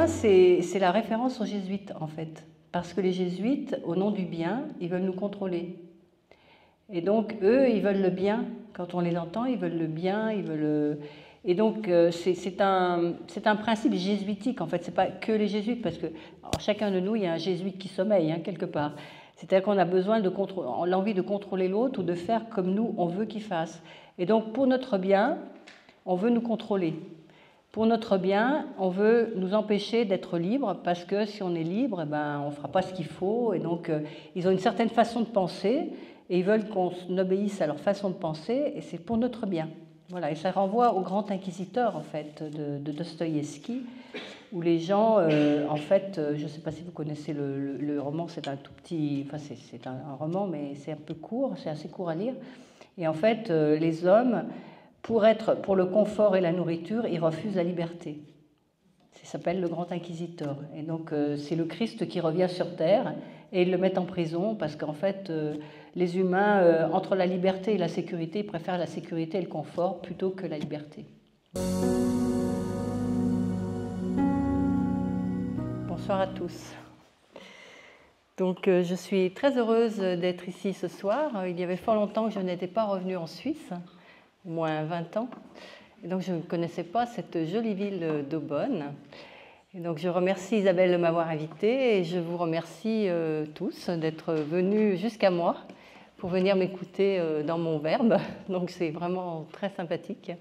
bien, c'est la référence aux jésuites, en fait. Parce que les jésuites, au nom du bien, ils veulent nous contrôler. Et donc, eux, ils veulent le bien. Quand on les entend, ils veulent le bien, ils veulent... Et donc, c'est un principe jésuitique, en fait. Ce n'est pas que les jésuites, parce que alors, chacun de nous, il y a un jésuite qui sommeille, hein, quelque part. C'est-à-dire qu'on a besoin de l'envie de contrôler l'autre ou de faire comme nous, on veut qu'il fasse. Et donc, pour notre bien, on veut nous contrôler. Pour notre bien, on veut nous empêcher d'être libres, parce que si on est libre, eh ben, on ne fera pas ce qu'il faut. Et donc, ils ont une certaine façon de penser, et ils veulent qu'on obéisse à leur façon de penser, et c'est pour notre bien. Voilà, et ça renvoie au Grand Inquisiteur, en fait, de Dostoïevski, où les gens, en fait, je ne sais pas si vous connaissez le roman, c'est un tout petit, enfin c'est un roman, mais c'est un peu court, c'est assez court à lire. Et en fait, les hommes, pour le confort et la nourriture, ils refusent la liberté. Ça s'appelle le Grand Inquisiteur. Et donc, c'est le Christ qui revient sur Terre, et ils le mettent en prison, parce qu'en fait, les humains, entre la liberté et la sécurité, ils préfèrent la sécurité et le confort plutôt que la liberté. Bonsoir à tous. Donc, je suis très heureuse d'être ici ce soir. Il y avait fort longtemps que je n'étais pas revenue en Suisse, au moins 20 ans. Et donc, je ne connaissais pas cette jolie ville d'Aubonne. Et donc, je remercie Isabelle de m'avoir invitée et je vous remercie tous d'être venus jusqu'à moi pour venir m'écouter dans mon verbe. Donc, c'est vraiment très sympathique.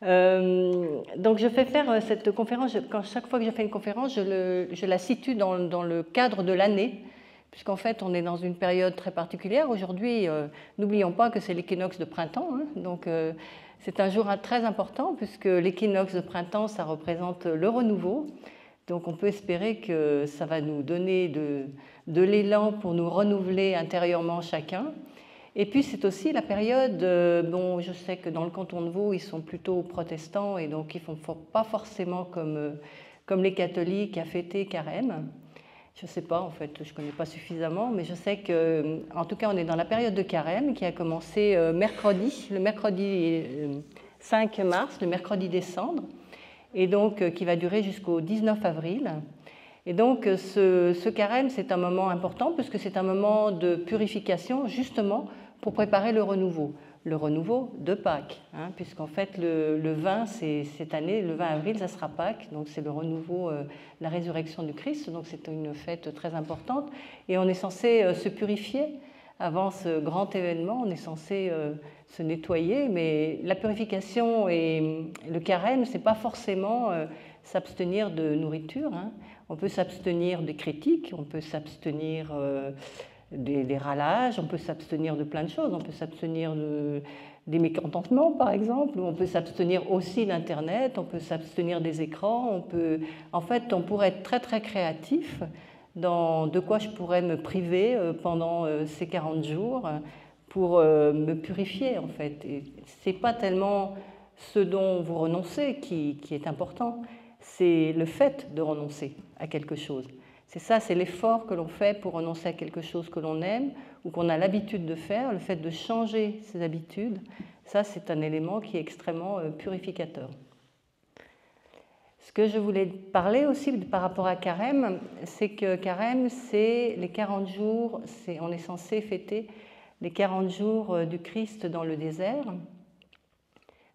Donc, je fais faire cette conférence. Chaque fois que je fais une conférence, je la situe dans le cadre de l'année, puisqu'en fait, on est dans une période très particulière. Aujourd'hui, n'oublions pas que c'est l'équinoxe de printemps. Hein, donc, c'est un jour très important, puisque l'équinoxe de printemps, ça représente le renouveau. Donc, on peut espérer que ça va nous donner de l'élan pour nous renouveler intérieurement chacun. Et puis, c'est aussi la période, bon, je sais que dans le canton de Vaud, ils sont plutôt protestants et donc ils ne font pas forcément comme les catholiques à fêter Carême. Je ne sais pas, en fait, je ne connais pas suffisamment, mais je sais qu'en tout cas, on est dans la période de Carême qui a commencé le mercredi 5 mars, le mercredi des cendres, et donc qui va durer jusqu'au 19 avril. Et donc, ce carême, c'est un moment important puisque c'est un moment de purification, justement, pour préparer le renouveau de Pâques, hein, puisqu'en fait, le 20, cette année, le 20 avril, ça sera Pâques, donc c'est le renouveau, la résurrection du Christ, donc c'est une fête très importante. Et on est censé se purifier avant ce grand événement, on est censé se nettoyer, mais la purification et le carême, ce n'est pas forcément s'abstenir de nourriture, hein. On peut s'abstenir des critiques, on peut s'abstenir des râlages, on peut s'abstenir de plein de choses, on peut s'abstenir des mécontentements par exemple, on peut s'abstenir aussi d'Internet, on peut s'abstenir des écrans, en fait on pourrait être très très créatif dans de quoi je pourrais me priver pendant ces 40 jours pour me purifier en fait. Et c'est pas tellement ce dont vous renoncez qui est important, c'est le fait de renoncer à quelque chose. C'est ça, c'est l'effort que l'on fait pour renoncer à quelque chose que l'on aime ou qu'on a l'habitude de faire, le fait de changer ses habitudes. Ça, c'est un élément qui est extrêmement purificateur. Ce que je voulais parler aussi par rapport à Carême, c'est que Carême, c'est les 40 jours, on est censé fêter les 40 jours du Christ dans le désert.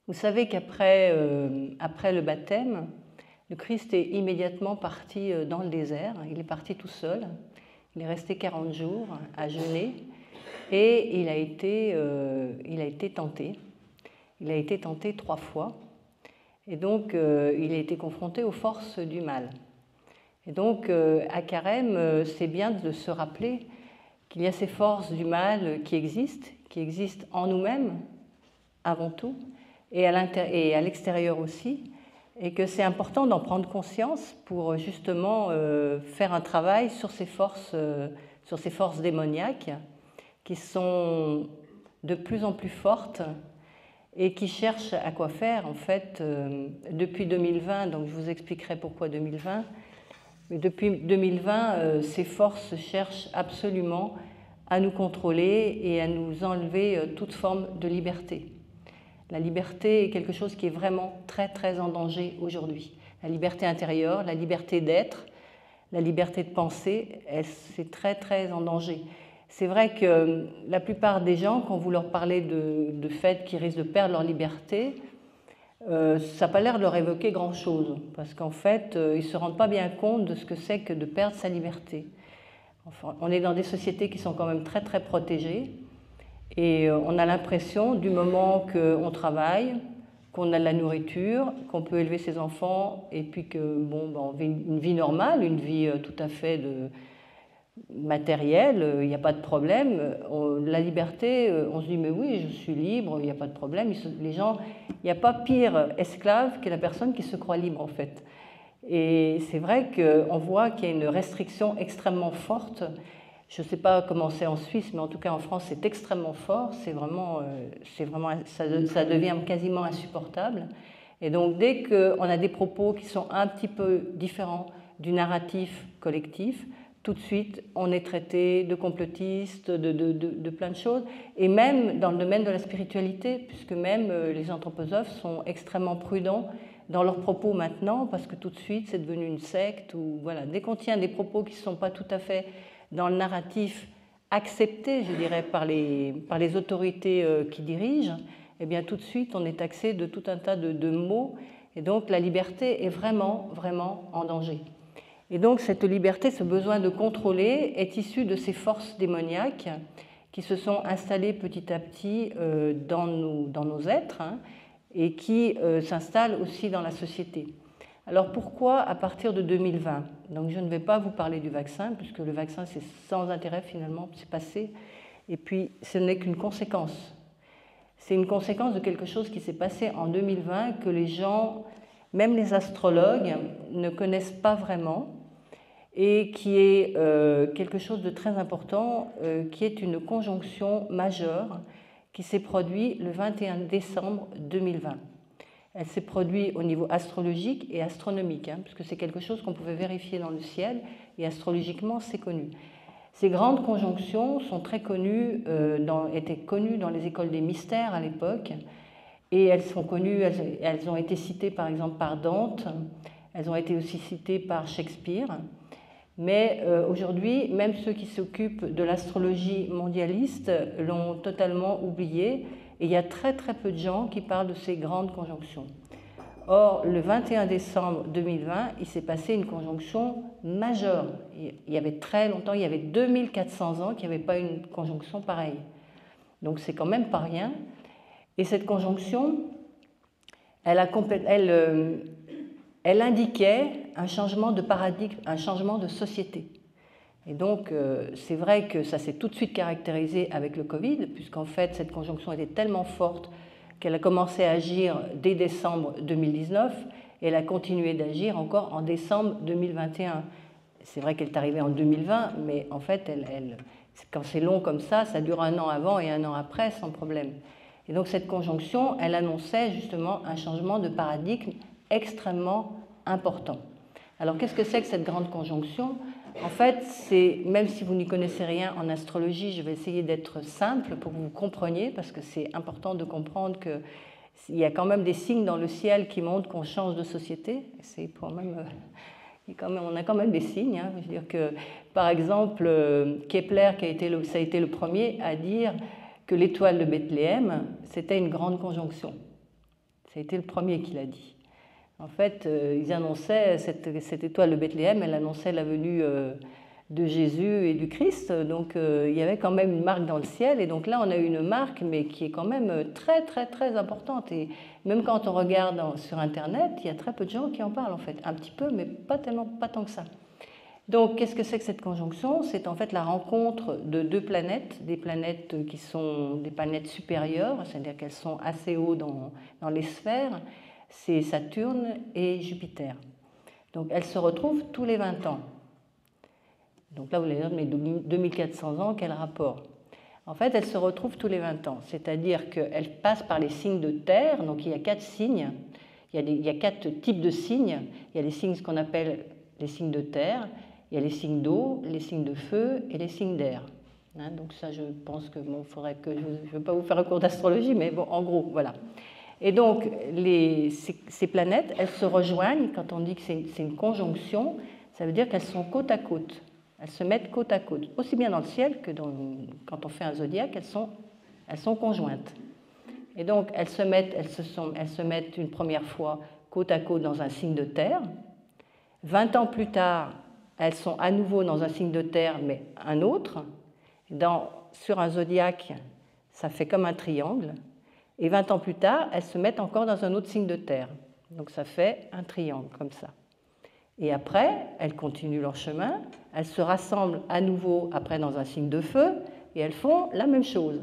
Vous savez qu'après le baptême, le Christ est immédiatement parti dans le désert, il est parti tout seul, il est resté 40 jours à jeûner et il a été tenté. Il a été tenté 3 fois et donc il a été confronté aux forces du mal. Et donc à Carême, c'est bien de se rappeler qu'il y a ces forces du mal qui existent en nous-mêmes avant tout et à l'extérieur aussi, et que c'est important d'en prendre conscience pour justement faire un travail sur ces forces démoniaques qui sont de plus en plus fortes et qui cherchent à quoi faire en fait depuis 2020, donc je vous expliquerai pourquoi 2020, mais depuis 2020, ces forces cherchent absolument à nous contrôler et à nous enlever toute forme de liberté. La liberté est quelque chose qui est vraiment très très en danger aujourd'hui. La liberté intérieure, la liberté d'être, la liberté de penser, c'est très très en danger. C'est vrai que la plupart des gens, quand vous leur parlez de fait qu'ils risquent de perdre leur liberté, ça n'a pas l'air de leur évoquer grand-chose, parce qu'en fait, ils ne se rendent pas bien compte de ce que c'est que de perdre sa liberté. Enfin, on est dans des sociétés qui sont quand même très très protégées, et on a l'impression, du moment qu'on travaille, qu'on a de la nourriture, qu'on peut élever ses enfants, et puis que bon, on vit une vie normale, une vie tout à fait matérielle, il n'y a pas de problème. La liberté, on se dit mais oui, je suis libre, il n'y a pas de problème. Les gens, il n'y a pas pire esclave que la personne qui se croit libre en fait. Et c'est vrai qu'on voit qu'il y a une restriction extrêmement forte. Je ne sais pas comment c'est en Suisse, mais en tout cas en France, c'est extrêmement fort. Ça devient quasiment insupportable. Et donc, dès qu'on a des propos qui sont un petit peu différents du narratif collectif, tout de suite, on est traité de complotiste, de plein de choses. Et même dans le domaine de la spiritualité, puisque même les anthroposophes sont extrêmement prudents dans leurs propos maintenant, parce que tout de suite, c'est devenu une secte. Ou, voilà. Dès qu'on tient des propos qui ne sont pas tout à fait dans le narratif accepté, je dirais, par les autorités qui dirigent, eh bien tout de suite on est taxé de tout un tas de mots, et donc la liberté est vraiment, vraiment en danger. Et donc cette liberté, ce besoin de contrôler, est issu de ces forces démoniaques qui se sont installées petit à petit dans nos êtres, hein, et qui s'installent aussi dans la société. Alors pourquoi à partir de 2020 ? Donc je ne vais pas vous parler du vaccin, puisque le vaccin c'est sans intérêt finalement, c'est passé, et puis ce n'est qu'une conséquence. C'est une conséquence de quelque chose qui s'est passé en 2020 que les gens, même les astrologues, ne connaissent pas vraiment, et qui est quelque chose de très important, qui est une conjonction majeure qui s'est produite le 21 décembre 2020. Elle s'est produite au niveau astrologique et astronomique, hein, puisque c'est quelque chose qu'on pouvait vérifier dans le ciel, et astrologiquement, c'est connu. Ces grandes conjonctions sont très connues, étaient connues dans les écoles des mystères à l'époque, et elles sont connues, elles ont été citées par exemple par Dante, elles ont été aussi citées par Shakespeare, mais aujourd'hui, même ceux qui s'occupent de l'astrologie mondialiste l'ont totalement oubliée. Et il y a très très peu de gens qui parlent de ces grandes conjonctions. Or, le 21 décembre 2020, il s'est passé une conjonction majeure. Il y avait très longtemps, il y avait 2400 ans qu'il n'y avait pas une conjonction pareille. Donc c'est quand même pas rien. Et cette conjonction, elle indiquait un changement de paradigme, un changement de société. Et donc, c'est vrai que ça s'est tout de suite caractérisé avec le Covid, puisqu'en fait, cette conjonction était tellement forte qu'elle a commencé à agir dès décembre 2019, et elle a continué d'agir encore en décembre 2021. C'est vrai qu'elle est arrivée en 2020, mais en fait, quand c'est long comme ça dure un an avant et un an après, sans problème. Et donc, cette conjonction, elle annonçait justement un changement de paradigme extrêmement important. Alors, qu'est-ce que c'est que cette grande conjonction ? En fait, même si vous n'y connaissez rien en astrologie, je vais essayer d'être simple pour que vous compreniez, parce que c'est important de comprendre qu'il y a quand même des signes dans le ciel qui montrent qu'on change de société. C'est quand même, on a quand même des signes. Hein. Je veux dire que, par exemple, Kepler, ça a été le premier à dire que l'étoile de Bethléem, c'était une grande conjonction. Ça a été le premier qui l'a dit. En fait, ils annonçaient, cette étoile de Bethléem, elle annonçait la venue de Jésus et du Christ. Donc, il y avait quand même une marque dans le ciel. Et donc là, on a une marque, mais qui est quand même très, très, très importante. Et même quand on regarde sur Internet, il y a très peu de gens qui en parlent, en fait. Un petit peu, mais pas tant que ça. Donc, qu'est-ce que c'est que cette conjonction ? C'est en fait la rencontre de deux planètes, des planètes qui sont des planètes supérieures, c'est-à-dire qu'elles sont assez haut dans les sphères. C'est Saturne et Jupiter. Donc elles se retrouvent tous les 20 ans. Donc là, vous allez dire, mais 2400 ans, quel rapport ? En fait, elles se retrouvent tous les 20 ans, c'est-à-dire qu'elles passent par les signes de terre, donc il y a 4 signes, il y a 4 types de signes. Il y a les signes, ce qu'on appelle les signes de terre, il y a les signes d'eau, les signes de feu et les signes d'air. Hein, donc ça, je pense que, bon, faudrait que, je ne veux pas vous faire un cours d'astrologie, mais bon, en gros, voilà. Et donc, ces planètes, elles se rejoignent. Quand on dit que c'est une conjonction, ça veut dire qu'elles sont côte à côte. Elles se mettent côte à côte. Aussi bien dans le ciel que quand on fait un zodiaque, elles sont conjointes. Et donc, elles se mettent une première fois côte à côte dans un signe de terre. 20 ans plus tard, elles sont à nouveau dans un signe de terre, mais un autre. Sur un zodiaque, ça fait comme un triangle. Et 20 ans plus tard, elles se mettent encore dans un autre signe de terre. Donc ça fait un triangle, comme ça. Et après, elles continuent leur chemin, elles se rassemblent à nouveau après dans un signe de feu, et elles font la même chose.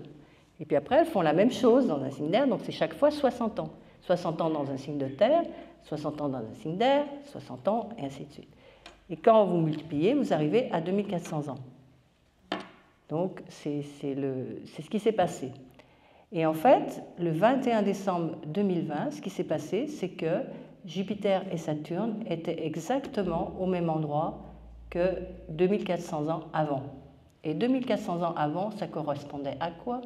Et puis après, elles font la même chose dans un signe d'air, donc c'est chaque fois 60 ans. 60 ans dans un signe de terre, 60 ans dans un signe d'air, 60 ans, et ainsi de suite. Et quand vous multipliez, vous arrivez à 2400 ans. Donc c'est ce qui s'est passé. Et en fait, le 21 décembre 2020, ce qui s'est passé, c'est que Jupiter et Saturne étaient exactement au même endroit que 2400 ans avant. Et 2400 ans avant, ça correspondait à quoi?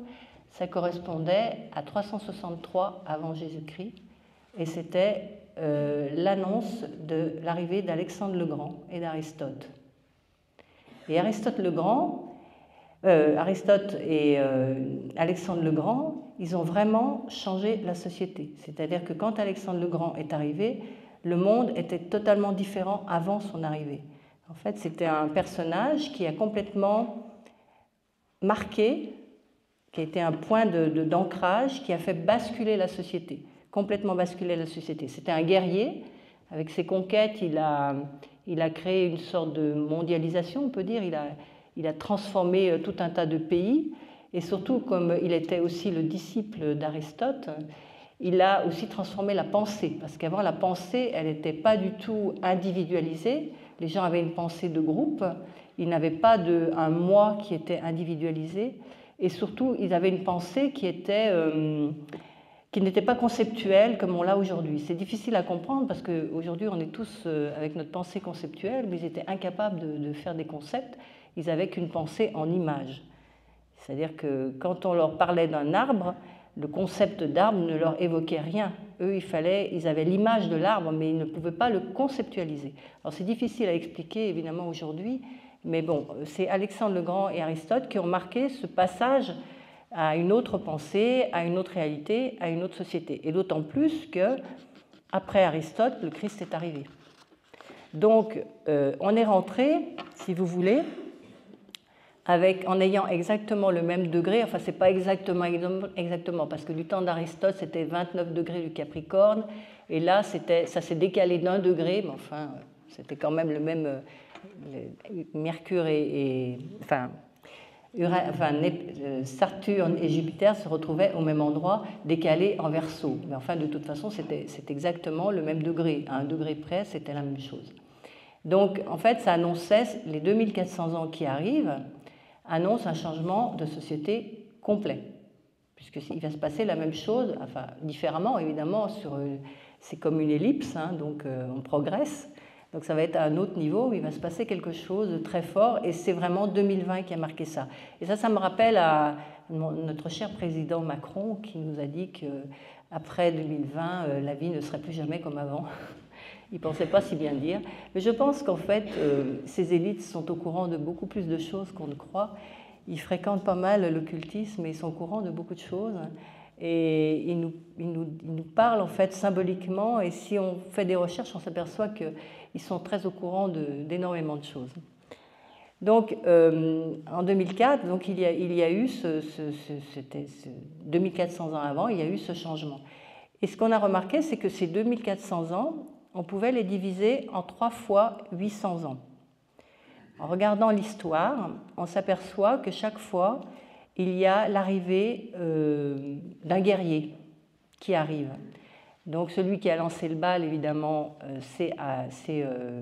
Ça correspondait à 363 avant Jésus-Christ, et c'était l'annonce de l'arrivée d'Alexandre le Grand et d'Aristote. Et Aristote et Alexandre le Grand, ils ont vraiment changé la société. C'est-à-dire que quand Alexandre le Grand est arrivé, le monde était totalement différent avant son arrivée. En fait, c'était un personnage qui a complètement marqué, qui a été un point d'ancrage, qui a fait basculer la société, complètement basculer la société. C'était un guerrier. Avec ses conquêtes, il a créé une sorte de mondialisation, on peut dire. Il a transformé tout un tas de pays. Et surtout, comme il était aussi le disciple d'Aristote, il a aussi transformé la pensée. Parce qu'avant, la pensée, elle n'était pas du tout individualisée. Les gens avaient une pensée de groupe. Ils n'avaient pas un moi qui était individualisé. Et surtout, ils avaient une pensée qui n'était pas conceptuelle comme on l'a aujourd'hui. C'est difficile à comprendre parce qu'aujourd'hui, on est tous avec notre pensée conceptuelle, mais ils étaient incapables de faire des concepts. Ils avaient qu'une pensée en images. C'est-à-dire que quand on leur parlait d'un arbre, le concept d'arbre ne leur évoquait rien. Eux, ils avaient l'image de l'arbre, mais ils ne pouvaient pas le conceptualiser. Alors c'est difficile à expliquer, évidemment, aujourd'hui, mais bon, c'est Alexandre le Grand et Aristote qui ont marqué ce passage à une autre pensée, à une autre réalité, à une autre société. Et d'autant plus qu'après Aristote, le Christ est arrivé. Donc, on est rentré, si vous voulez, en ayant exactement le même degré, enfin, ce n'est pas exactement, parce que du temps d'Aristote, c'était 29 degrés du Capricorne, et là, ça s'est décalé d'1 degré, mais enfin, c'était quand même le même. Mercure Saturne et Jupiter se retrouvaient au même endroit, décalés en Verseau. Mais enfin, de toute façon, c'est exactement le même degré. À 1 degré près, c'était la même chose. Donc, en fait, ça annonçait, les 2400 ans qui arrivent, annoncent un changement de société complet. Puisqu'il va se passer la même chose, enfin, différemment, évidemment, c'est comme une ellipse, hein, donc on progresse. Donc ça va être à un autre niveau où il va se passer quelque chose de très fort, et c'est vraiment 2020 qui a marqué ça. Et ça me rappelle à notre cher président Macron qui nous a dit qu'après 2020, la vie ne serait plus jamais comme avant. Il ne pensait pas si bien dire. Mais je pense qu'en fait, ces élites sont au courant de beaucoup plus de choses qu'on ne croit. Ils fréquentent pas mal l'occultisme et ils sont au courant de beaucoup de choses. Et ils nous parlent en fait symboliquement, et si on fait des recherches, on s'aperçoit qu'ils sont très au courant d'énormément de choses. Donc en 2004, donc, il y a eu c'était 2400 ans avant, il y a eu ce changement. Et ce qu'on a remarqué, c'est que ces 2400 ans, on pouvait les diviser en 3 fois 800 ans. En regardant l'histoire, on s'aperçoit que chaque fois, il y a l'arrivée d'un guerrier qui arrive. Donc celui qui a lancé le bal, évidemment, c'est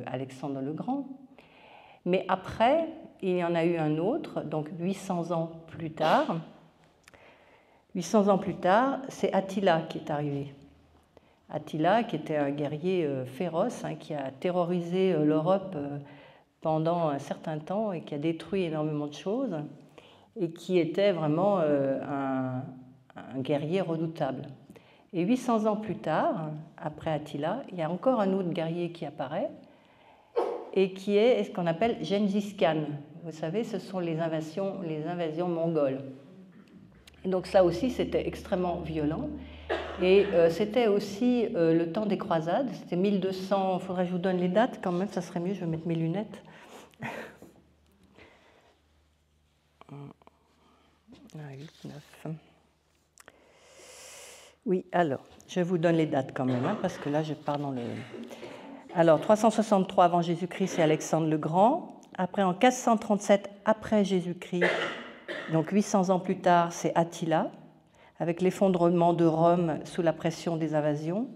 Alexandre le Grand. Mais après, il y en a eu un autre, donc 800 ans plus tard. 800 ans plus tard, c'est Attila qui est arrivé. Attila, qui était un guerrier féroce, hein, qui a terrorisé l'Europe pendant un certain temps et qui a détruit énormément de choses, et qui était vraiment un guerrier redoutable. Et 800 ans plus tard, après Attila, il y a encore un autre guerrier qui apparaît et qui est ce qu'on appelle Gengis Khan. Vous savez, ce sont les invasions mongoles. Et donc ça aussi, c'était extrêmement violent. Et c'était aussi le temps des croisades. C'était 1200, il faudrait que je vous donne les dates quand même, ça serait mieux, je vais mettre mes lunettes. 8, 9. Oui, alors, je vous donne les dates quand même, hein, parce que là, je pars dans le... Alors, 363 avant Jésus-Christ, c'est Alexandre le Grand. Après, en 437 après Jésus-Christ, donc 800 ans plus tard, c'est Attila, avec l'effondrement de Rome sous la pression des invasions.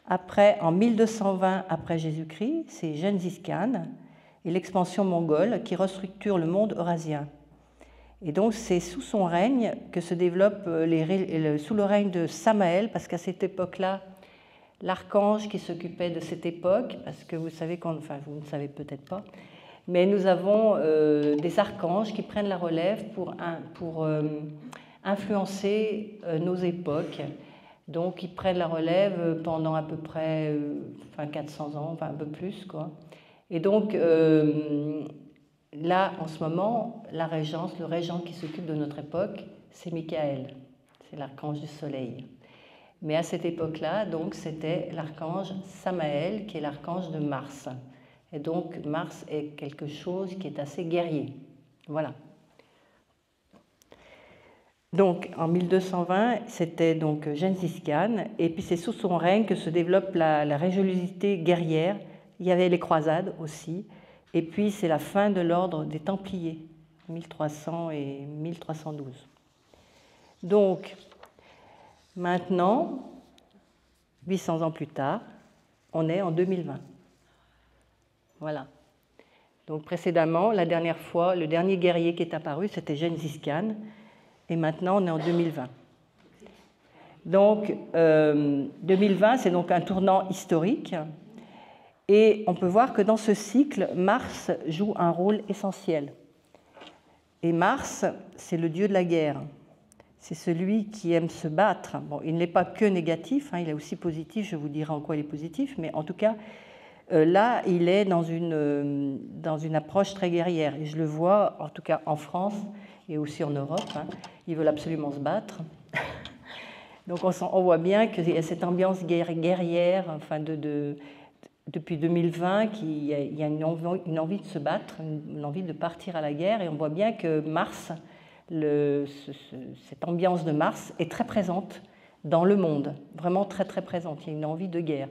Après, en 1220 après Jésus-Christ, c'est Gengis Khan et l'expansion mongole qui restructure le monde eurasien. Et donc, c'est sous son règne que se développent sous le règne de Samaël, parce qu'à cette époque-là, l'archange qui s'occupait de cette époque, parce que vous savez, enfin, vous ne savez peut-être pas, mais nous avons des archanges qui prennent la relève pour influencer nos époques. Donc, ils prennent la relève pendant à peu près 400 ans, enfin un peu plus, quoi. Et donc, là, en ce moment, la régence, le régent qui s'occupe de notre époque, c'est Michael, c'est l'archange du soleil. Mais à cette époque-là, donc, c'était l'archange Samaël, qui est l'archange de Mars. Et donc, Mars est quelque chose qui est assez guerrier. Voilà. Donc, en 1220, c'était donc Gengis Khan, et puis c'est sous son règne que se développe la régulosité guerrière. Il y avait les croisades aussi, et puis c'est la fin de l'ordre des Templiers, 1300 et 1312. Donc, maintenant, 800 ans plus tard, on est en 2020. Voilà. Donc précédemment, la dernière fois, le dernier guerrier qui est apparu, c'était Gengis Khan, et maintenant on est en 2020. Donc 2020, c'est donc un tournant historique, et on peut voir que dans ce cycle, Mars joue un rôle essentiel. Et Mars, c'est le dieu de la guerre. C'est celui qui aime se battre. Bon, il n'est pas que négatif, hein, il est aussi positif, je vous dirai en quoi il est positif, mais en tout cas, là, il est dans une approche très guerrière. Et je le vois, en tout cas en France et aussi en Europe, hein, ils veulent absolument se battre. Donc on voit bien qu'il y a cette ambiance guerrière, enfin depuis 2020, qu'il y a une envie de se battre, une envie de partir à la guerre. Et on voit bien que Mars, cette ambiance de Mars est très présente dans le monde, vraiment très très présente. Il y a une envie de guerre.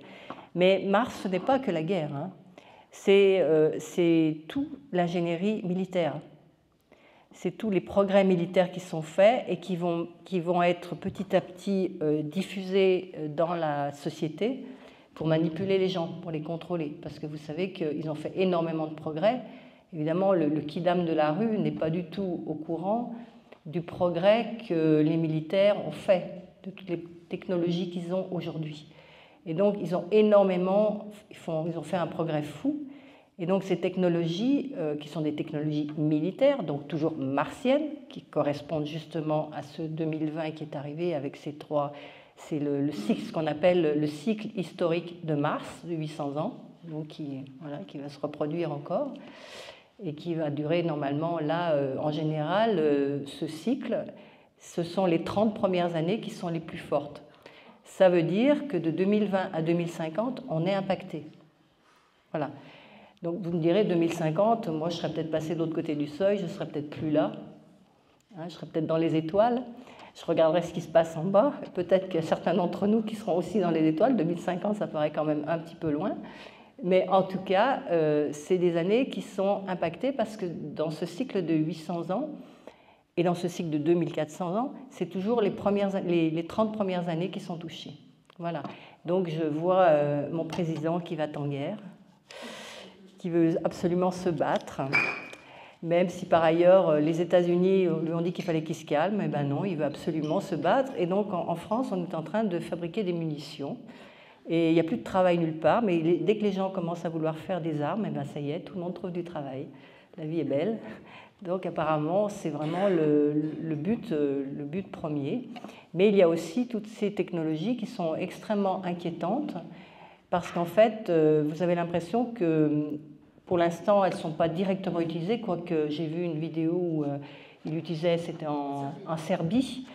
Mais Mars, ce n'est pas que la guerre, hein. C'est toute l'ingénierie militaire. C'est tous les progrès militaires qui sont faits et qui vont être petit à petit diffusés dans la société pour manipuler les gens, pour les contrôler. Parce que vous savez qu'ils ont fait énormément de progrès. Évidemment, le kidam de la rue n'est pas du tout au courant du progrès que les militaires ont fait, de toutes les technologies qu'ils ont aujourd'hui. Et donc, ils ont fait un progrès fou. Et donc, ces technologies, qui sont des technologies militaires, donc toujours martiennes, qui correspondent justement à ce 2020 qui est arrivé avec ces trois, c'est le cycle, ce qu'on appelle le cycle historique de Mars, de 800 ans, donc qui va se reproduire encore, et qui va durer normalement, là, en général, ce cycle, ce sont les 30 premières années qui sont les plus fortes. Ça veut dire que de 2020 à 2050, on est impacté. Voilà. Donc vous me direz, 2050, moi je serais peut-être passé de l'autre côté du seuil, je ne serais peut-être plus là, hein, je serais peut-être dans les étoiles, je regarderai ce qui se passe en bas, peut-être qu'il y a certains d'entre nous qui seront aussi dans les étoiles, 2050 ça paraît quand même un petit peu loin, mais en tout cas, c'est des années qui sont impactées parce que dans ce cycle de 800 ans, et dans ce cycle de 2400 ans, c'est toujours les 30 premières années qui sont touchées. Voilà. Donc je vois mon président qui va en guerre, qui veut absolument se battre, même si par ailleurs les États-Unis lui ont dit qu'il fallait qu'il se calme, et ben non, il veut absolument se battre. Et donc en France, on est en train de fabriquer des munitions. Et il n'y a plus de travail nulle part, mais dès que les gens commencent à vouloir faire des armes, et ben ça y est, tout le monde trouve du travail. La vie est belle. Donc apparemment, c'est vraiment le but premier. Mais il y a aussi toutes ces technologies qui sont extrêmement inquiétantes parce qu'en fait, vous avez l'impression que pour l'instant, elles ne sont pas directement utilisées, quoique j'ai vu une vidéo où ils l'utilisaient, c'était en Serbie,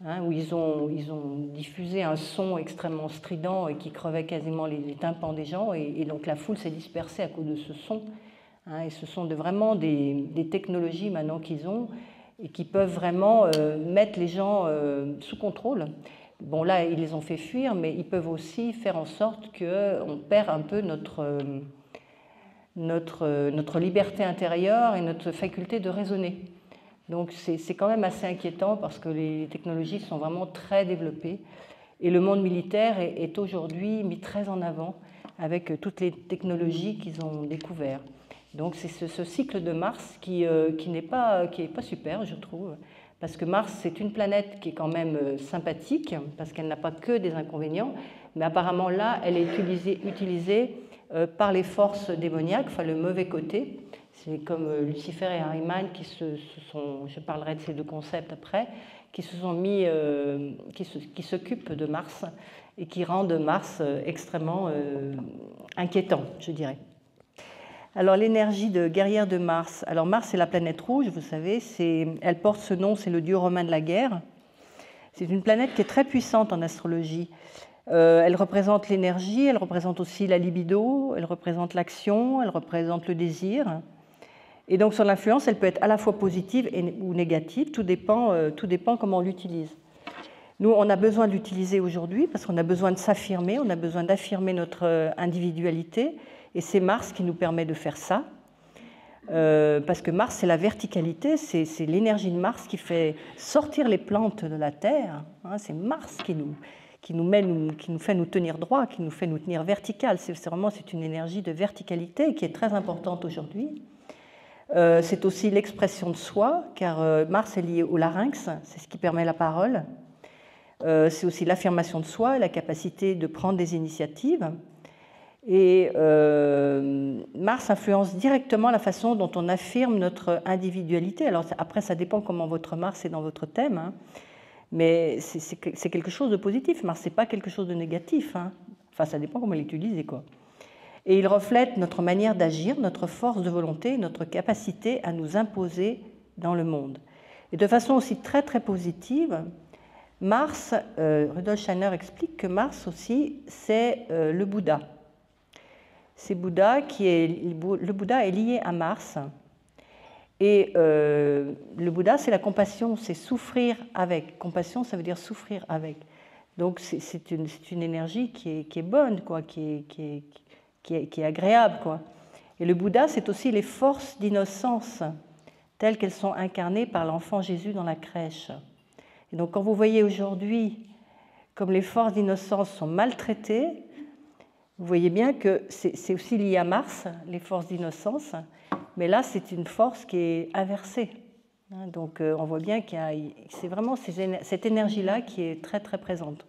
hein, où ils ont diffusé un son extrêmement strident et qui crevait quasiment les tympans des gens, et donc la foule s'est dispersée à cause de ce son. Hein, et ce sont vraiment des technologies maintenant qu'ils ont et qui peuvent vraiment mettre les gens sous contrôle. Bon, là, ils les ont fait fuir, mais ils peuvent aussi faire en sorte qu'on perd un peu notre liberté intérieure et notre faculté de raisonner. Donc c'est quand même assez inquiétant parce que les technologies sont vraiment très développées et le monde militaire est aujourd'hui mis très en avant avec toutes les technologies qu'ils ont découvertes. Donc c'est ce cycle de Mars qui n'est pas super, je trouve, parce que Mars, c'est une planète qui est quand même sympathique, parce qu'elle n'a pas que des inconvénients, mais apparemment là, elle est utilisée par les forces démoniaques, enfin le mauvais côté. C'est comme Lucifer et Ahriman qui se sont, je parlerai de ces deux concepts après, qui se sont mis, qui s'occupent de Mars et qui rendent Mars extrêmement inquiétant, je dirais. Alors l'énergie de guerrière de Mars. Alors Mars, c'est la planète rouge, vous savez, elle porte ce nom, c'est le dieu romain de la guerre. C'est une planète qui est très puissante en astrologie. Elle représente l'énergie, elle représente aussi la libido, elle représente l'action, elle représente le désir. Et donc son influence, elle peut être à la fois positive ou négative, tout dépend comment on l'utilise. Nous, on a besoin de l'utiliser aujourd'hui parce qu'on a besoin de s'affirmer, on a besoin d'affirmer notre individualité, et c'est Mars qui nous permet de faire ça. Parce que Mars, c'est la verticalité, c'est l'énergie de Mars qui fait sortir les plantes de la Terre. Hein, c'est Mars qui nous fait nous tenir droit, qui nous fait nous tenir vertical. C'est une énergie de verticalité qui est très importante aujourd'hui. C'est aussi l'expression de soi, car Mars est lié au larynx, c'est ce qui permet la parole. C'est aussi l'affirmation de soi, la capacité de prendre des initiatives. Et Mars influence directement la façon dont on affirme notre individualité. Alors après, ça dépend comment votre Mars est dans votre thème, hein. Mais c'est quelque chose de positif. Mars, c'est pas quelque chose de négatif, hein. Enfin, ça dépend comment l'utiliser, quoi. Et il reflète notre manière d'agir, notre force de volonté, notre capacité à nous imposer dans le monde. Et de façon aussi très très positive, Mars, Rudolf Steiner explique que Mars aussi, c'est le Bouddha. C'est Bouddha le Bouddha est lié à Mars. Et le Bouddha, c'est la compassion, c'est souffrir avec. Compassion, ça veut dire souffrir avec. Donc c'est une énergie qui est bonne, quoi, qui est agréable, quoi. Et le Bouddha, c'est aussi les forces d'innocence telles qu'elles sont incarnées par l'enfant Jésus dans la crèche. Et donc quand vous voyez aujourd'hui comme les forces d'innocence sont maltraitées, vous voyez bien que c'est aussi lié à Mars, les forces d'innocence, mais là c'est une force qui est inversée. Donc on voit bien que c'est vraiment cette énergie-là qui est très très présente.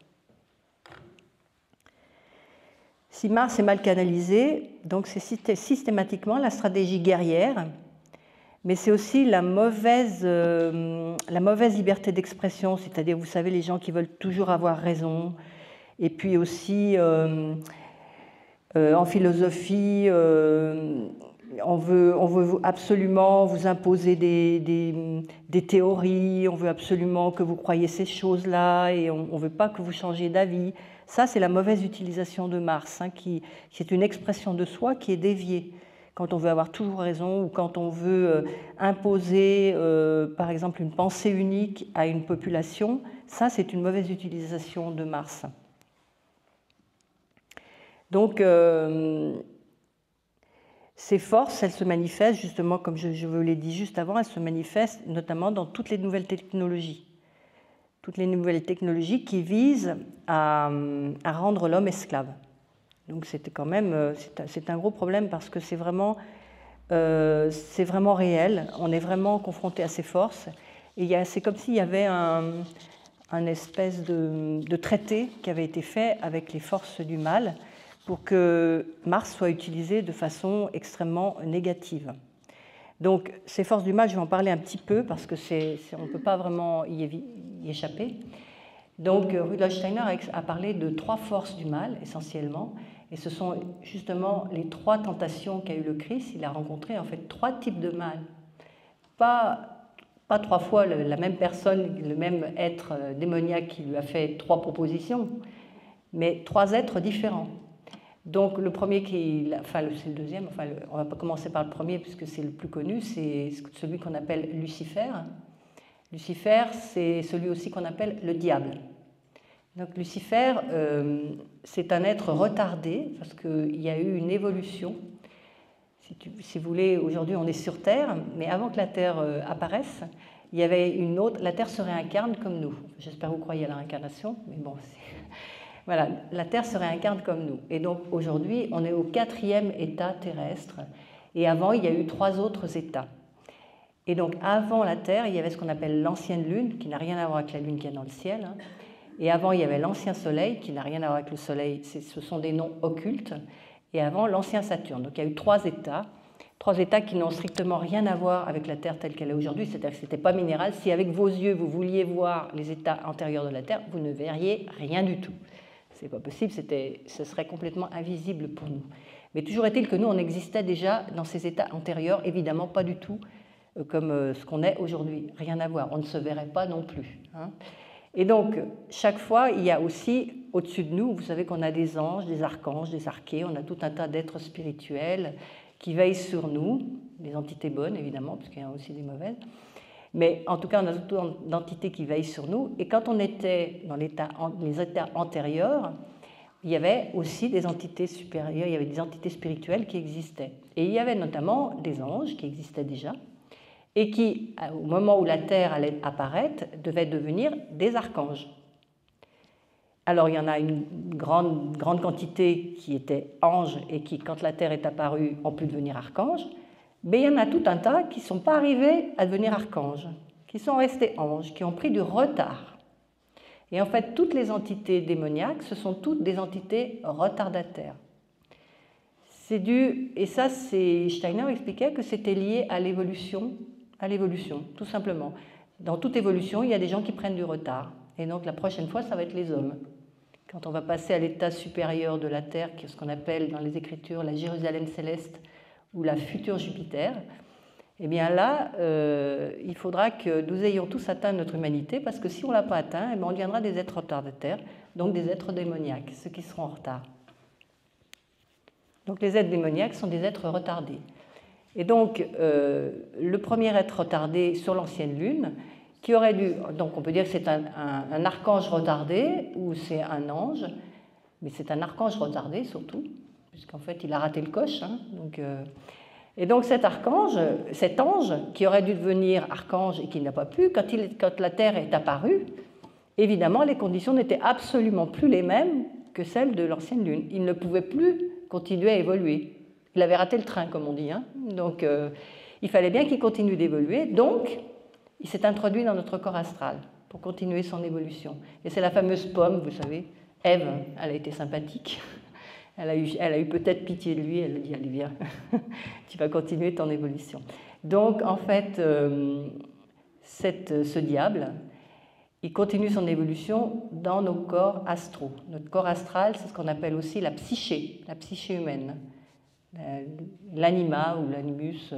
Si Mars est mal canalisé, donc c'est systématiquement la stratégie guerrière, mais c'est aussi la mauvaise liberté d'expression, c'est-à-dire, vous savez, les gens qui veulent toujours avoir raison, et puis aussi en philosophie, on veut absolument vous imposer des théories, on veut absolument que vous croyiez ces choses-là, et on ne veut pas que vous changiez d'avis. Ça, c'est la mauvaise utilisation de Mars, hein, qui est une expression de soi qui est déviée. Quand on veut avoir toujours raison ou quand on veut imposer, par exemple, une pensée unique à une population, ça, c'est une mauvaise utilisation de Mars. Donc, ces forces, elles se manifestent, justement, comme je vous l'ai dit juste avant, elles se manifestent notamment dans toutes les nouvelles technologies. Toutes les nouvelles technologies qui visent à rendre l'homme esclave. Donc c'est quand même c'est un gros problème parce que c'est vraiment réel. On est vraiment confronté à ces forces. Et c'est comme s'il y avait un espèce de traité qui avait été fait avec les forces du mal pour que Mars soit utilisé de façon extrêmement négative. Donc, ces forces du mal, je vais en parler un petit peu parce que on ne peut pas vraiment y échapper. Donc, Rudolf Steiner a parlé de 3 forces du mal, essentiellement, et ce sont justement les 3 tentations qu'a eu le Christ. Il a rencontré en fait 3 types de mal. Pas 3 fois la même personne, le même être démoniaque qui lui a fait 3 propositions, mais 3 êtres différents. Donc le premier c'est le deuxième, on va pas commencer par le premier puisque c'est le plus connu, c'est celui qu'on appelle Lucifer. Lucifer, c'est celui aussi qu'on appelle le diable. Donc Lucifer, c'est un être retardé parce qu'il y a eu une évolution. Si vous voulez, aujourd'hui on est sur Terre, mais avant que la Terre apparaisse, il y avait la Terre se réincarne comme nous. J'espère que vous croyez à la réincarnation, mais bon, voilà, la Terre se réincarne comme nous. Et donc aujourd'hui, on est au 4e état terrestre. Et avant, il y a eu 3 autres états. Et donc avant la Terre, il y avait ce qu'on appelle l'ancienne Lune, qui n'a rien à voir avec la Lune qu'il y a dans le ciel. Et avant, il y avait l'ancien Soleil, qui n'a rien à voir avec le Soleil. Ce sont des noms occultes. Et avant, l'ancien Saturne. Donc il y a eu 3 états. 3 états qui n'ont strictement rien à voir avec la Terre telle qu'elle est aujourd'hui. C'est-à-dire que ce n'était pas minéral. Si avec vos yeux, vous vouliez voir les états antérieurs de la Terre, vous ne verriez rien du tout. C'est pas possible, ce serait complètement invisible pour nous. Mais toujours est-il que nous, on existait déjà dans ces états antérieurs, évidemment pas du tout comme ce qu'on est aujourd'hui, rien à voir, on ne se verrait pas non plus. Et donc, chaque fois, il y a aussi, au-dessus de nous, vous savez qu'on a des anges, des archanges, des archées, on a tout un tas d'êtres spirituels qui veillent sur nous, des entités bonnes évidemment, parce qu'il y en a aussi des mauvaises. Mais en tout cas, on a toute d'entités qui veillent sur nous. Et quand on était dans les états antérieurs, il y avait aussi des entités supérieures, il y avait des entités spirituelles qui existaient. Et il y avait notamment des anges qui existaient déjà et qui, au moment où la Terre allait apparaître, devaient devenir des archanges. Alors, il y en a une grande quantité qui étaient anges et qui, quand la Terre est apparue, ont pu devenir archanges. Mais il y en a tout un tas qui ne sont pas arrivés à devenir archanges, qui sont restés anges, qui ont pris du retard. Et en fait, toutes les entités démoniaques, ce sont toutes des entités retardataires. Et ça, Steiner expliquait que c'était lié à l'évolution, tout simplement. Dans toute évolution, il y a des gens qui prennent du retard. Et donc, la prochaine fois, ça va être les hommes. Quand on va passer à l'état supérieur de la Terre, qui est ce qu'on appelle dans les Écritures la Jérusalem céleste, ou la future Jupiter, eh bien là, il faudra que nous ayons tous atteint notre humanité, parce que si on ne l'a pas atteint, eh bien on deviendra des êtres retardataires, donc des êtres démoniaques, ceux qui seront en retard. Donc les êtres démoniaques sont des êtres retardés. Et donc, le premier être retardé sur l'ancienne Lune, qui aurait dû... Donc on peut dire que c'est un archange retardé, ou c'est un ange, mais c'est un archange retardé surtout, puisqu'en fait, il a raté le coche. Et donc cet ange, qui aurait dû devenir archange et qui n'a pas pu, quand la Terre est apparue, évidemment, les conditions n'étaient absolument plus les mêmes que celles de l'ancienne Lune. Il ne pouvait plus continuer à évoluer. Il avait raté le train, comme on dit. Donc, il fallait bien qu'il continue d'évoluer. Donc, il s'est introduit dans notre corps astral pour continuer son évolution. Et c'est la fameuse pomme, vous savez, Ève, elle a été sympathique. Elle a eu peut-être pitié de lui, elle lui a dit « Allez, viens, tu vas continuer ton évolution ». Donc, en fait, ce diable, il continue son évolution dans nos corps astraux. Notre corps astral, c'est ce qu'on appelle aussi la psyché humaine. L'anima ou l'animus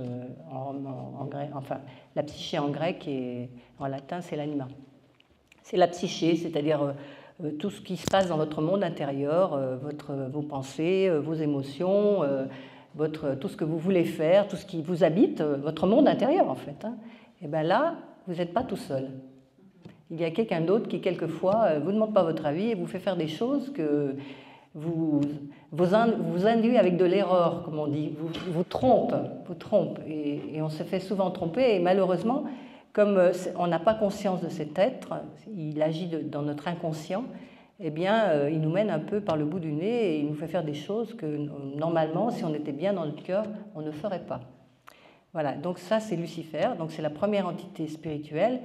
en grec, enfin, la psyché en grec et en latin, c'est l'anima. C'est la psyché, c'est-à-dire... tout ce qui se passe dans votre monde intérieur, vos pensées, vos émotions, tout ce que vous voulez faire, tout ce qui vous habite, votre monde intérieur en fait. Et bien là, vous n'êtes pas tout seul. Il y a quelqu'un d'autre qui quelquefois ne vous demande pas votre avis et vous fait faire des choses que vous induit avec de l'erreur, comme on dit, vous trompe. Et on se fait souvent tromper et malheureusement, comme on n'a pas conscience de cet être, il agit dans notre inconscient, eh bien, il nous mène un peu par le bout du nez et il nous fait faire des choses que, normalement, si on était bien dans notre cœur, on ne ferait pas. Voilà, donc ça, c'est Lucifer, donc c'est la première entité spirituelle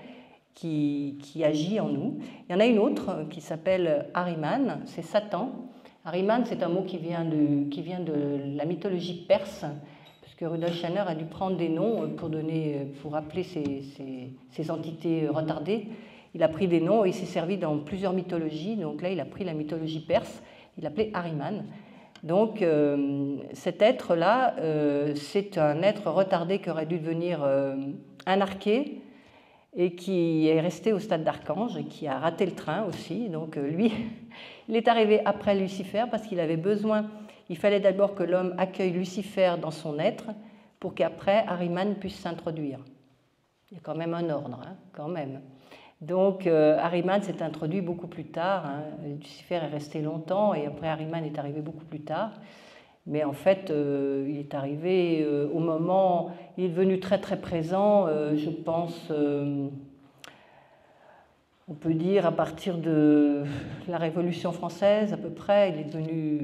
qui agit en nous. Il y en a une autre qui s'appelle Ahriman, c'est Satan. Ahriman, c'est un mot qui vient de la mythologie perse, puisque Rudolf Steiner a dû prendre des noms pour appeler ces entités retardées. Il a pris des noms et il s'est servi dans plusieurs mythologies. Donc là, il a pris la mythologie perse, il l'appelait Ahriman. Donc cet être-là, c'est un être retardé qui aurait dû devenir un arché et qui est resté au stade d'archange et qui a raté le train aussi. Donc lui, il est arrivé après Lucifer parce qu'il avait besoin, il fallait d'abord que l'homme accueille Lucifer dans son être pour qu'après Ahriman puisse s'introduire. Il y a quand même un ordre, hein, quand même. Donc Ahriman s'est introduit beaucoup plus tard, hein. Lucifer est resté longtemps et après Ahriman est arrivé beaucoup plus tard. Mais en fait, il est arrivé au moment, il est devenu très très présent, je pense, on peut dire à partir de la Révolution française à peu près, il est devenu,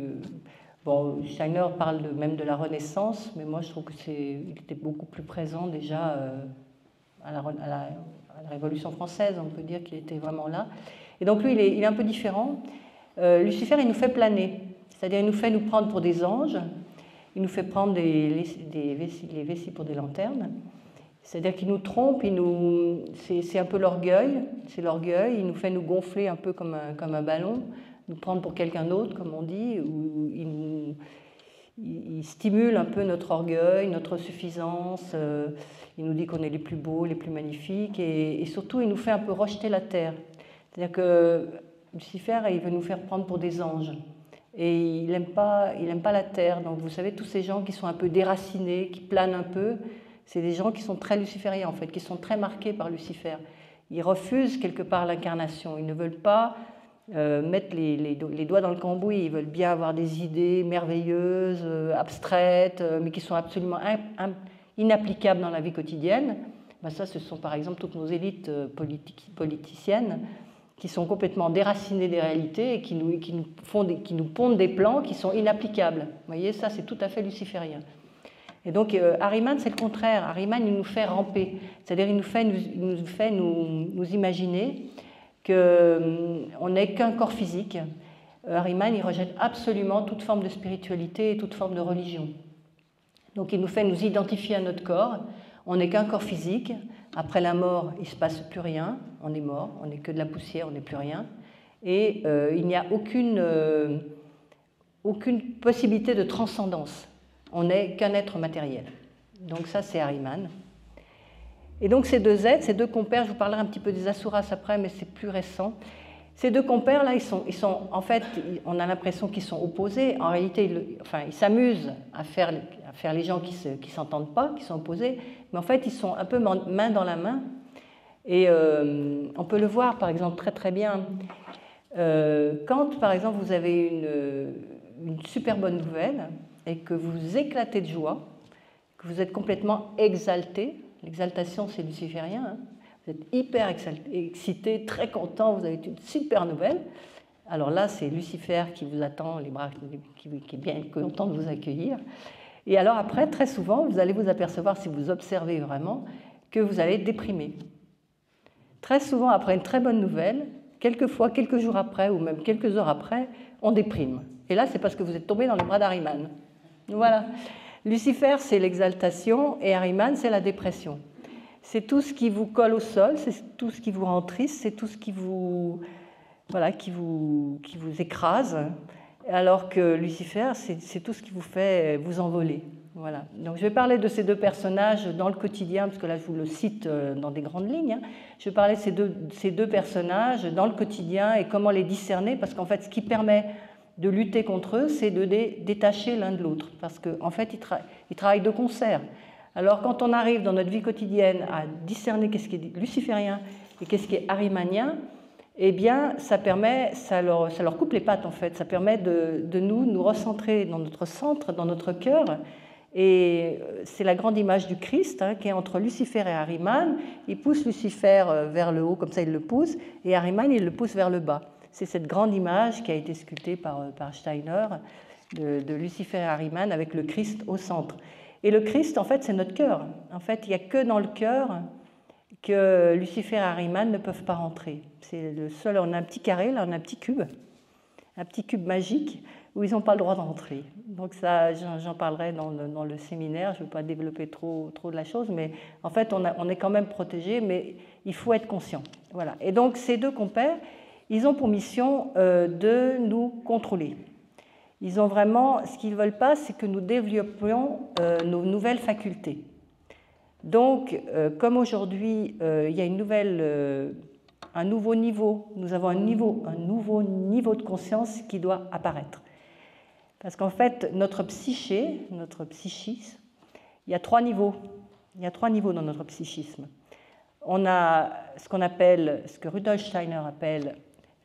bon, Steiner parle même de la Renaissance, mais moi je trouve qu'il était beaucoup plus présent déjà à la Révolution française, on peut dire qu'il était vraiment là. Et donc lui, il est un peu différent. Lucifer, il nous fait planer. C'est-à-dire, il nous fait nous prendre pour des anges, il nous fait prendre les vessies pour des lanternes. C'est-à-dire qu'il nous trompe, c'est un peu l'orgueil, il nous fait nous gonfler un peu comme un ballon, nous prendre pour quelqu'un d'autre, comme on dit, ou il stimule un peu notre orgueil, notre suffisance, il nous dit qu'on est les plus beaux, les plus magnifiques, et surtout, il nous fait un peu rejeter la terre. C'est-à-dire que Lucifer, il veut nous faire prendre pour des anges. Et il n'aime pas la terre. Donc vous savez, tous ces gens qui sont un peu déracinés, qui planent un peu, c'est des gens qui sont très lucifériens en fait, qui sont très marqués par Lucifer. Ils refusent quelque part l'incarnation. Ils ne veulent pas mettre les doigts dans le cambouis. Ils veulent bien avoir des idées merveilleuses, abstraites, mais qui sont absolument inapplicables dans la vie quotidienne. Ben ça, ce sont par exemple toutes nos élites politiciennes qui sont complètement déracinées des réalités et qui nous pondent des plans qui sont inapplicables. Vous voyez, ça, c'est tout à fait luciférien. Et donc, Ahriman, c'est le contraire. Ahriman, il nous fait ramper. C'est-à-dire, il nous fait nous imaginer qu'on n'est qu'un corps physique. Ahriman, il rejette absolument toute forme de spiritualité et toute forme de religion. Donc, il nous fait nous identifier à notre corps. On n'est qu'un corps physique. Après la mort, il ne se passe plus rien, on est mort, on n'est que de la poussière, on n'est plus rien. Et il n'y a aucune possibilité de transcendance. On n'est qu'un être matériel. Donc ça, c'est Ahriman. Et donc ces deux êtres, ces deux compères, je vous parlerai un petit peu des Asuras après, mais c'est plus récent. Ces deux compères-là, ils sont, en fait, on a l'impression qu'ils sont opposés. En réalité, ils s'amusent à faire les gens qui ne s'entendent pas, qui sont opposés, mais en fait, ils sont un peu main dans la main. Et on peut le voir, par exemple, très très bien. Quand, par exemple, vous avez une super bonne nouvelle et que vous éclatez de joie, que vous êtes complètement exalté, l'exaltation, c'est luciférien, hein. Vous êtes hyper excité, très content, vous avez une super nouvelle. Alors là, c'est Lucifer qui vous attend, les bras, qui est bien content de vous accueillir. Et alors après, très souvent, vous allez vous apercevoir, si vous observez vraiment, que vous allez être déprimé. Très souvent, après une très bonne nouvelle, quelquefois, quelques jours après, ou même quelques heures après, on déprime. Et là, c'est parce que vous êtes tombé dans les bras d'Ahriman. Voilà. Lucifer, c'est l'exaltation, et Ahriman, c'est la dépression. C'est tout ce qui vous colle au sol, c'est tout ce qui vous rend triste, c'est tout ce qui vous écrase, alors que Lucifer, c'est tout ce qui vous fait vous envoler. Voilà. Donc je vais parler de ces deux personnages dans le quotidien, parce que là je vous le cite dans des grandes lignes. Je vais parler de ces deux personnages dans le quotidien et comment les discerner, parce qu'en fait ce qui permet de lutter contre eux, c'est de détacher l'un de l'autre, parce qu'en fait ils travaillent de concert. Alors quand on arrive dans notre vie quotidienne à discerner qu'est-ce qui est luciférien et qu'est-ce qui est ahrimanien, eh bien ça leur coupe les pattes en fait, ça permet de nous recentrer dans notre centre, dans notre cœur, et c'est la grande image du Christ hein, qui est entre Lucifer et Ahriman. Il pousse Lucifer vers le haut, comme ça il le pousse, et Ahriman il le pousse vers le bas. C'est cette grande image qui a été sculptée par Steiner de Lucifer et Ahriman avec le Christ au centre. Et le Christ, en fait, c'est notre cœur. En fait, il n'y a que dans le cœur que Lucifer et Ahriman ne peuvent pas rentrer. C'est le seul, on a un petit carré, là, on a un petit cube. un petit cube magique où ils n'ont pas le droit d'entrer. Donc ça, j'en parlerai dans le séminaire, je ne veux pas développer trop de la chose, mais en fait, on est quand même protégé, mais il faut être conscient. Voilà. Et donc, ces deux compères, ils ont pour mission de nous contrôler. Ils ont vraiment, ce qu'ils ne veulent pas, c'est que nous développions nos nouvelles facultés. Donc, comme aujourd'hui, il y a un nouveau niveau, nous avons un nouveau niveau de conscience qui doit apparaître. Parce qu'en fait, notre psyché, notre psychisme, il y a 3 niveaux. Il y a 3 niveaux dans notre psychisme. On a ce qu'on appelle, ce que Rudolf Steiner appelle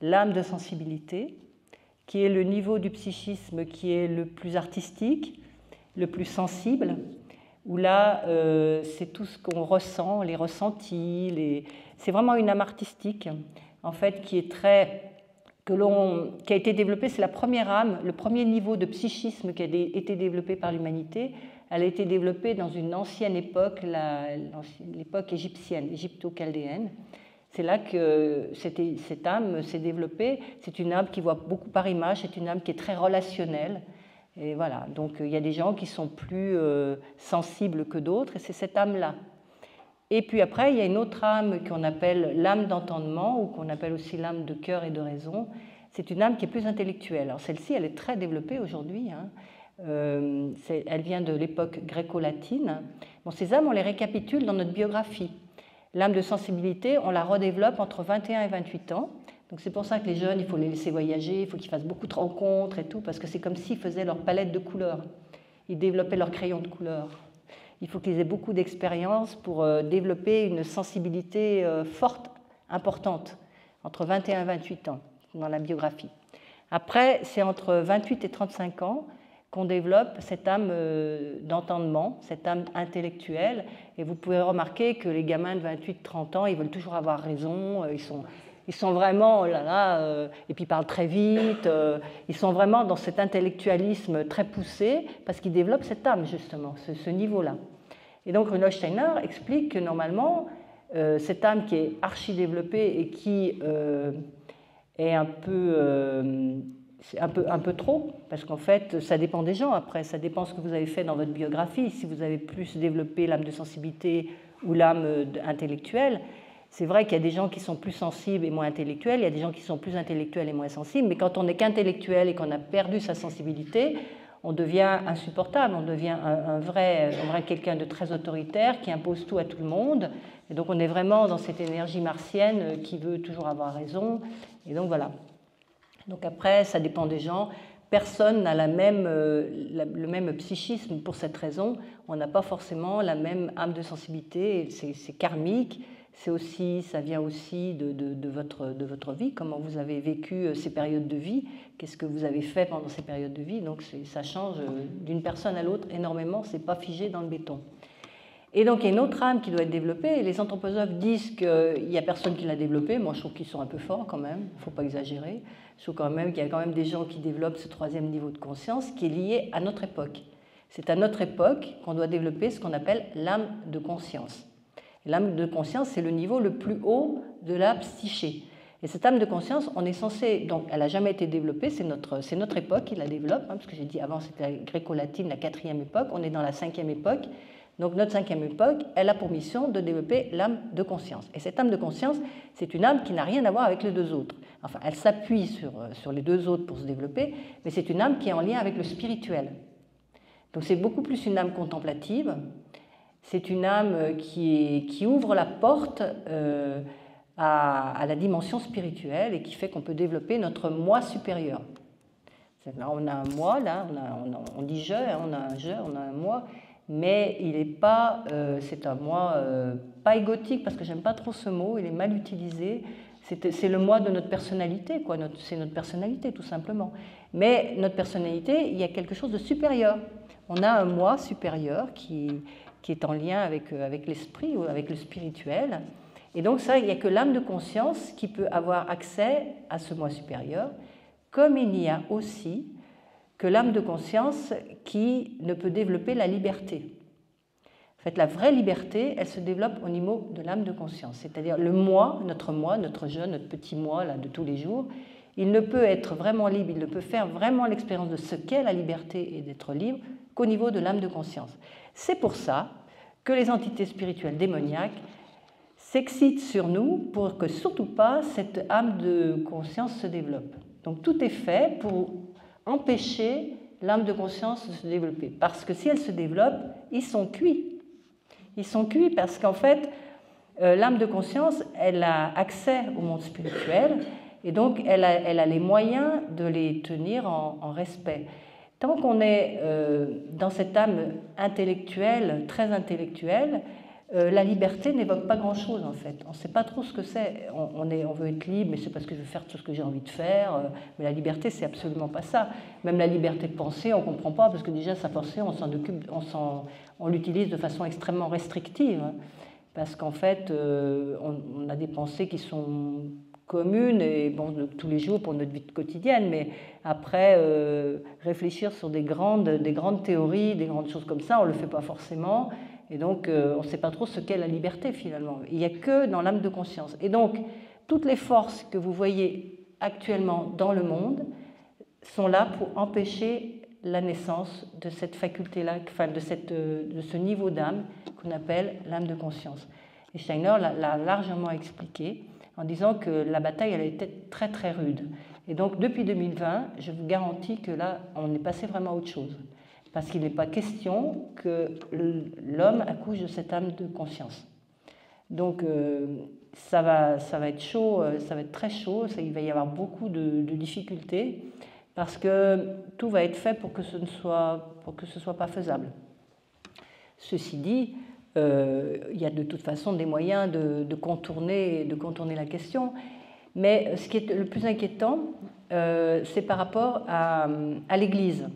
l'âme de sensibilité, qui est le niveau du psychisme qui est le plus artistique, le plus sensible, où là, c'est tout ce qu'on ressent, les ressentis, c'est vraiment une âme artistique, en fait, qui est qui a été développée, c'est la première âme, le premier niveau de psychisme qui a été développé par l'humanité. Elle a été développée dans une ancienne époque, l'époque égyptienne, égypto-chaldéenne. C'est là que cette âme s'est développée. C'est une âme qui voit beaucoup par image, c'est une âme qui est très relationnelle. Et voilà, donc il y a des gens qui sont plus sensibles que d'autres, et c'est cette âme-là. Et puis après, il y a une autre âme qu'on appelle l'âme d'entendement, ou qu'on appelle aussi l'âme de cœur et de raison. C'est une âme qui est plus intellectuelle. Alors celle-ci, elle est très développée aujourd'hui. Elle vient de l'époque gréco-latine. Bon, ces âmes, on les récapitule dans notre biographie. L'âme de sensibilité, on la redéveloppe entre 21 et 28 ans. Donc c'est pour ça que les jeunes, il faut les laisser voyager, il faut qu'ils fassent beaucoup de rencontres et tout, parce que c'est comme s'ils faisaient leur palette de couleurs. Ils développaient leur crayon de couleurs. Il faut qu'ils aient beaucoup d'expérience pour développer une sensibilité forte, importante, entre 21 et 28 ans dans la biographie. Après, c'est entre 28 et 35 ans qu'on développe cette âme d'entendement, cette âme intellectuelle. Et vous pouvez remarquer que les gamins de 28-30 ans, ils veulent toujours avoir raison, ils sont vraiment, oh là là, et puis ils parlent très vite, ils sont vraiment dans cet intellectualisme très poussé, parce qu'ils développent cette âme, justement, ce niveau-là. Et donc Rudolf Steiner explique que normalement, cette âme qui est archi-développée et qui est un peu trop, parce qu'en fait, ça dépend des gens après, ça dépend de ce que vous avez fait dans votre biographie, si vous avez plus développé l'âme de sensibilité ou l'âme intellectuelle. C'est vrai qu'il y a des gens qui sont plus sensibles et moins intellectuels, il y a des gens qui sont plus intellectuels et moins sensibles, mais quand on n'est qu'intellectuel et qu'on a perdu sa sensibilité, on devient insupportable, on devient un vrai quelqu'un de très autoritaire qui impose tout à tout le monde. Et donc on est vraiment dans cette énergie martienne qui veut toujours avoir raison. Et donc voilà. Donc après, ça dépend des gens. Personne n'a le même psychisme pour cette raison. On n'a pas forcément la même âme de sensibilité. C'est karmique. Ça vient aussi de votre vie, comment vous avez vécu ces périodes de vie, qu'est-ce que vous avez fait pendant ces périodes de vie. Donc ça change d'une personne à l'autre énormément, c'est pas figé dans le béton. Et donc il y a une autre âme qui doit être développée, et les anthroposophes disent qu'il n'y a personne qui l'a développée. Moi je trouve qu'ils sont un peu forts quand même, il ne faut pas exagérer. Je trouve quand même qu'il y a quand même des gens qui développent ce 3e niveau de conscience qui est lié à notre époque. C'est à notre époque qu'on doit développer ce qu'on appelle l'âme de conscience. L'âme de conscience, c'est le niveau le plus haut de la psyché. Et cette âme de conscience, on est censé, donc elle n'a jamais été développée, c'est notre époque qui la développe, parce que j'ai dit avant c'était la gréco-latine, la 4e époque, on est dans la 5e époque. Donc notre 5e époque, elle a pour mission de développer l'âme de conscience. Et cette âme de conscience, c'est une âme qui n'a rien à voir avec les deux autres. Enfin, elle s'appuie sur les deux autres pour se développer, mais c'est une âme qui est en lien avec le spirituel. Donc c'est beaucoup plus une âme contemplative. C'est une âme qui ouvre la porte à la dimension spirituelle et qui fait qu'on peut développer notre moi supérieur. Là, on a un moi, là, on dit je, on a un je, on a un moi, mais il n'est pas, c'est un moi pas égotique, parce que j'aime pas trop ce mot, il est mal utilisé. C'est le moi de notre personnalité, quoi. C'est notre personnalité, tout simplement. Mais notre personnalité, il y a quelque chose de supérieur. On a un moi supérieur qui est en lien avec l'esprit ou avec le spirituel. Et donc ça, il n'y a que l'âme de conscience qui peut avoir accès à ce moi supérieur, comme il n'y a aussi que l'âme de conscience qui ne peut développer la liberté. En fait, la vraie liberté, elle se développe au niveau de l'âme de conscience, c'est-à-dire le moi, notre je, notre petit moi là, de tous les jours, il ne peut être vraiment libre, il ne peut faire vraiment l'expérience de ce qu'est la liberté et d'être libre qu'au niveau de l'âme de conscience. C'est pour ça que les entités spirituelles démoniaques s'excitent sur nous pour que surtout pas cette âme de conscience se développe. Donc tout est fait pour empêcher l'âme de conscience de se développer. Parce que si elle se développe, ils sont cuits. Ils sont cuits parce qu'en fait, l'âme de conscience, elle a accès au monde spirituel et donc elle a les moyens de les tenir en respect. Tant qu'on est dans cette âme intellectuelle, très intellectuelle, la liberté n'évoque pas grand-chose en fait. On ne sait pas trop ce que c'est. On veut être libre, mais c'est parce que je veux faire tout ce que j'ai envie de faire. Mais la liberté, c'est absolument pas ça. Même la liberté de penser, on ne comprend pas parce que déjà sa pensée, on l'utilise de façon extrêmement restrictive. Parce qu'en fait, on a des pensées qui sont communes et bon, de tous les jours pour notre vie quotidienne, mais après, réfléchir sur des grandes théories, des grandes choses comme ça, on ne le fait pas forcément. Et donc, on ne sait pas trop ce qu'est la liberté, finalement. Il n'y a que dans l'âme de conscience. Et donc, toutes les forces que vous voyez actuellement dans le monde sont là pour empêcher la naissance de cette faculté-là, enfin de ce niveau d'âme qu'on appelle l'âme de conscience. Et Steiner l'a largement expliqué en disant que la bataille, elle a été très, très rude. Et donc, depuis 2020, je vous garantis que là, on est passé vraiment à autre chose. Parce qu'il n'est pas question que l'homme accouche de cette âme de conscience. Donc, ça va être chaud, ça va être très chaud, il va y avoir beaucoup de difficultés, parce que tout va être fait pour que ce ne soit pas faisable. Ceci dit, il y a de toute façon des moyens de contourner la question, mais ce qui est le plus inquiétant, c'est par rapport à l'Église.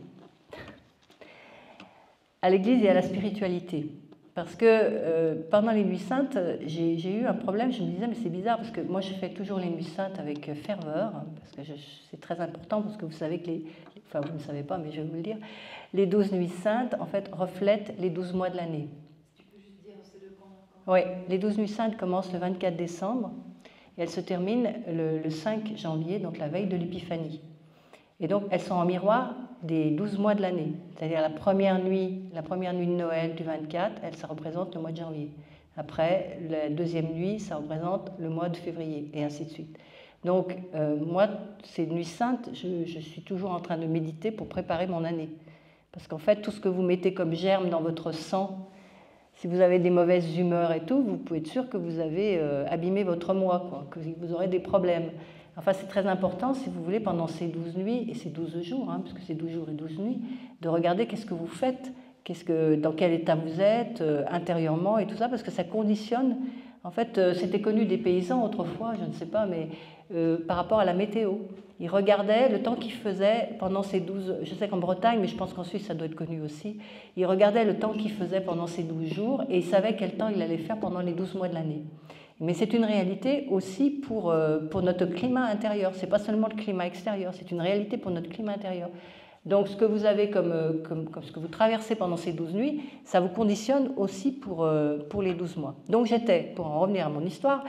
À l'Église et à la spiritualité. Parce que pendant les Nuits Saintes, j'ai eu un problème, je me disais, mais c'est bizarre, parce que moi je fais toujours les Nuits Saintes avec ferveur, parce que c'est très important, parce que vous savez que enfin vous ne savez pas, mais je vais vous le dire, les 12 Nuits Saintes, en fait, reflètent les 12 mois de l'année. Tu peux juste dire, c'est de quand? Oui, les 12 Nuits Saintes commencent le 24 décembre, et elles se terminent le 5 janvier, donc la veille de l'Épiphanie. Et donc, elles sont en miroir des 12 mois de l'année. C'est-à-dire la première nuit de Noël du 24, ça représente le mois de janvier. Après, la deuxième nuit, ça représente le mois de février, et ainsi de suite. Donc, moi, ces nuits saintes, je suis toujours en train de méditer pour préparer mon année. Parce qu'en fait, tout ce que vous mettez comme germe dans votre sang, si vous avez des mauvaises humeurs et tout, vous pouvez être sûr que vous avez abîmé votre mois, quoi, que vous aurez des problèmes. Enfin, c'est très important, si vous voulez, pendant ces 12 nuits et ces 12 jours, hein, parce que c'est 12 jours et 12 nuits, de regarder qu'est-ce que vous faites, dans quel état vous êtes, intérieurement et tout ça, parce que ça conditionne. En fait, c'était connu des paysans autrefois, je ne sais pas, mais par rapport à la météo. Ils regardaient le temps qu'il faisait pendant ces 12... Je sais qu'en Bretagne, mais je pense qu'en Suisse, ça doit être connu aussi. Ils regardaient le temps qu'il faisait pendant ces 12 jours et ils savaient quel temps il allait faire pendant les 12 mois de l'année. Mais c'est une réalité aussi pour notre climat intérieur. Ce n'est pas seulement le climat extérieur, c'est une réalité pour notre climat intérieur. Donc ce que vous avez comme ce que vous traversez pendant ces 12 nuits, ça vous conditionne aussi pour les 12 mois. Donc pour en revenir à mon histoire,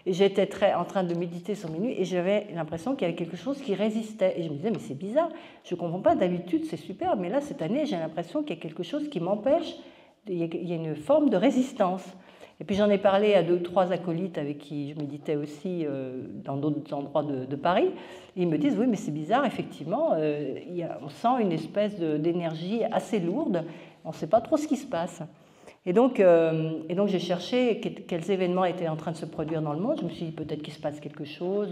j'étais en train de méditer sur mes nuits et j'avais l'impression qu'il y avait quelque chose qui résistait. Et je me disais, mais c'est bizarre, je ne comprends pas, d'habitude c'est super, mais là cette année j'ai l'impression qu'il y a quelque chose qui m'empêche, il y a une forme de résistance. Et puis j'en ai parlé à 2 ou 3 acolytes avec qui je méditais aussi dans d'autres endroits de Paris. Et ils me disent, oui, mais c'est bizarre, effectivement, on sent une espèce d'énergie assez lourde, on ne sait pas trop ce qui se passe. Et donc j'ai cherché quels événements étaient en train de se produire dans le monde. Je me suis dit, peut-être qu'il se passe quelque chose,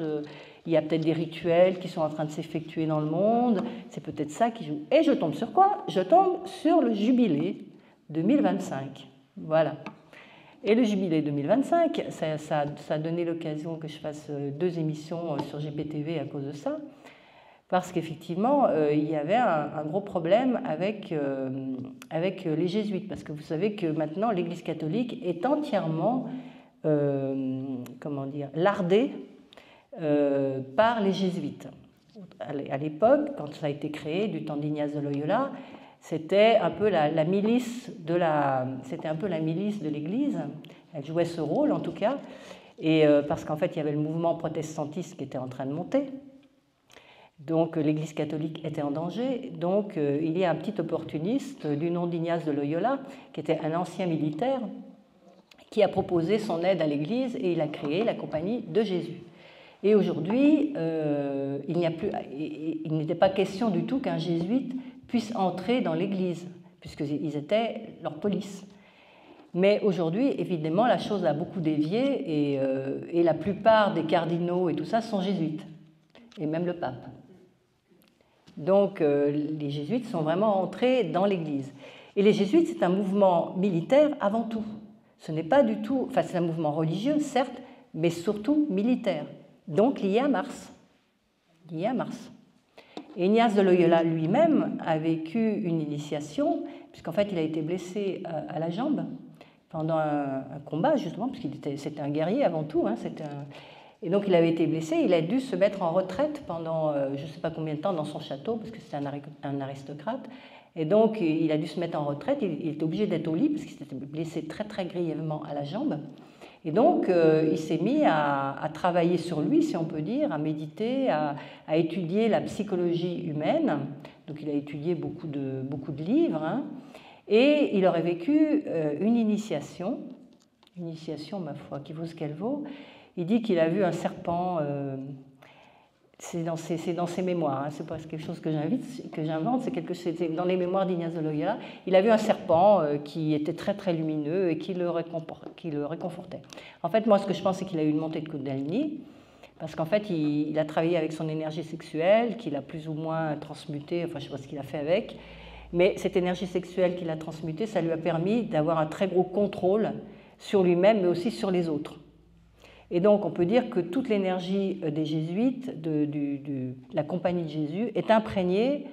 il y a peut-être des rituels qui sont en train de s'effectuer dans le monde, c'est peut-être ça qui joue. Et je tombe sur quoi? Je tombe sur le jubilé 2025. Voilà. Et le jubilé 2025, ça a donné l'occasion que je fasse 2 émissions sur GPTV à cause de ça, parce qu'effectivement, il y avait un gros problème avec les jésuites, parce que vous savez que maintenant, l'Église catholique est entièrement, lardée par les jésuites. À l'époque, quand ça a été créé, du temps d'Ignace de Loyola, c'était un peu la milice de l'Église. Elle jouait ce rôle, en tout cas, et parce qu'en fait, il y avait le mouvement protestantiste qui était en train de monter. Donc l'Église catholique était en danger. Donc il y a un petit opportuniste du nom d'Ignace de Loyola, qui était un ancien militaire, qui a proposé son aide à l'Église et il a créé la Compagnie de Jésus. Et aujourd'hui, il n'était pas question du tout qu'un jésuite puisse entrer dans l'Église, puisqu'ils étaient leur police. Mais aujourd'hui, évidemment, la chose a beaucoup dévié et la plupart des cardinaux et tout ça sont jésuites, et même le pape. Donc les jésuites sont vraiment entrés dans l'Église. Et les jésuites, c'est un mouvement militaire avant tout. Ce n'est pas du tout, enfin c'est un mouvement religieux, certes, mais surtout militaire. Donc lié à Mars. Lié à Mars. Et Ignace de Loyola lui-même a vécu une initiation, puisqu'en fait il a été blessé à la jambe pendant un combat, justement, parce c'était un guerrier avant tout. Et donc il avait été blessé, il a dû se mettre en retraite pendant je ne sais pas combien de temps dans son château, parce que c'était un aristocrate. Et donc il a dû se mettre en retraite, il était obligé d'être au lit, parce qu'il s'était blessé très très grièvement à la jambe. Et donc il s'est mis à travailler sur lui, si on peut dire, à méditer, à étudier la psychologie humaine. Donc il a étudié beaucoup de livres, et il aurait vécu une initiation, ma foi, qui vaut ce qu'elle vaut. Il dit qu'il a vu un serpent, c'est dans ses mémoires, c'est pas quelque chose que j'invente, c'est dans les mémoires d'Ignace de Loyola. Il a vu un serpent qui était très très lumineux et qui le réconfortait. En fait, moi ce que je pense, c'est qu'il a eu une montée de Kundalini, parce qu'en fait il a travaillé avec son énergie sexuelle, qu'il a plus ou moins transmutée, enfin je ne sais pas ce qu'il a fait avec, mais cette énergie sexuelle qu'il a transmutée, ça lui a permis d'avoir un très gros contrôle sur lui-même, mais aussi sur les autres. Et donc, on peut dire que toute l'énergie des jésuites, de la Compagnie de Jésus, est imprégnée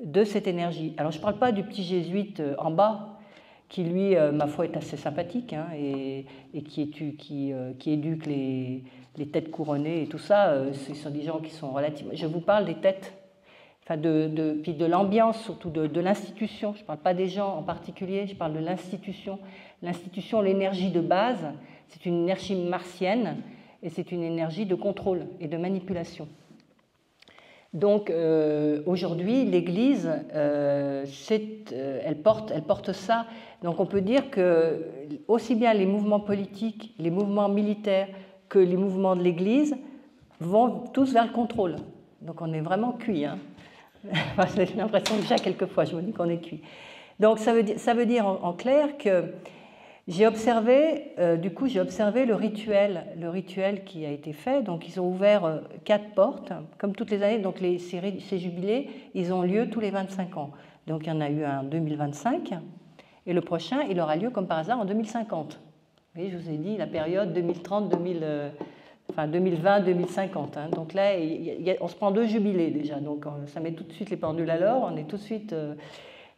de cette énergie. Alors, je ne parle pas du petit jésuite en bas, qui lui, ma foi, est assez sympathique, et qui éduque les têtes couronnées et tout ça. Ce sont des gens qui sont relativement... Je vous parle des têtes, enfin puis de l'ambiance, surtout de l'institution. Je ne parle pas des gens en particulier, je parle de l'institution. L'institution, l'énergie de base, c'est une énergie martienne et c'est une énergie de contrôle et de manipulation. Donc aujourd'hui, l'Église, elle porte ça. Donc on peut dire que aussi bien les mouvements politiques, les mouvements militaires que les mouvements de l'Église vont tous vers le contrôle. Donc on est vraiment cuit. J'ai l'impression déjà quelquefois, je me dis qu'on est cuit. Donc ça veut dire en clair que j'ai observé le rituel qui a été fait. Donc ils ont ouvert 4 portes, comme toutes les années. Donc ces jubilés, ils ont lieu tous les 25 ans. Donc il y en a eu un en 2025, et le prochain, il aura lieu comme par hasard en 2050. Vous voyez, je vous ai dit la période 2020-2050. Donc là, on se prend 2 jubilés déjà. Donc ça met tout de suite les pendules à l'heure. On est tout de suite...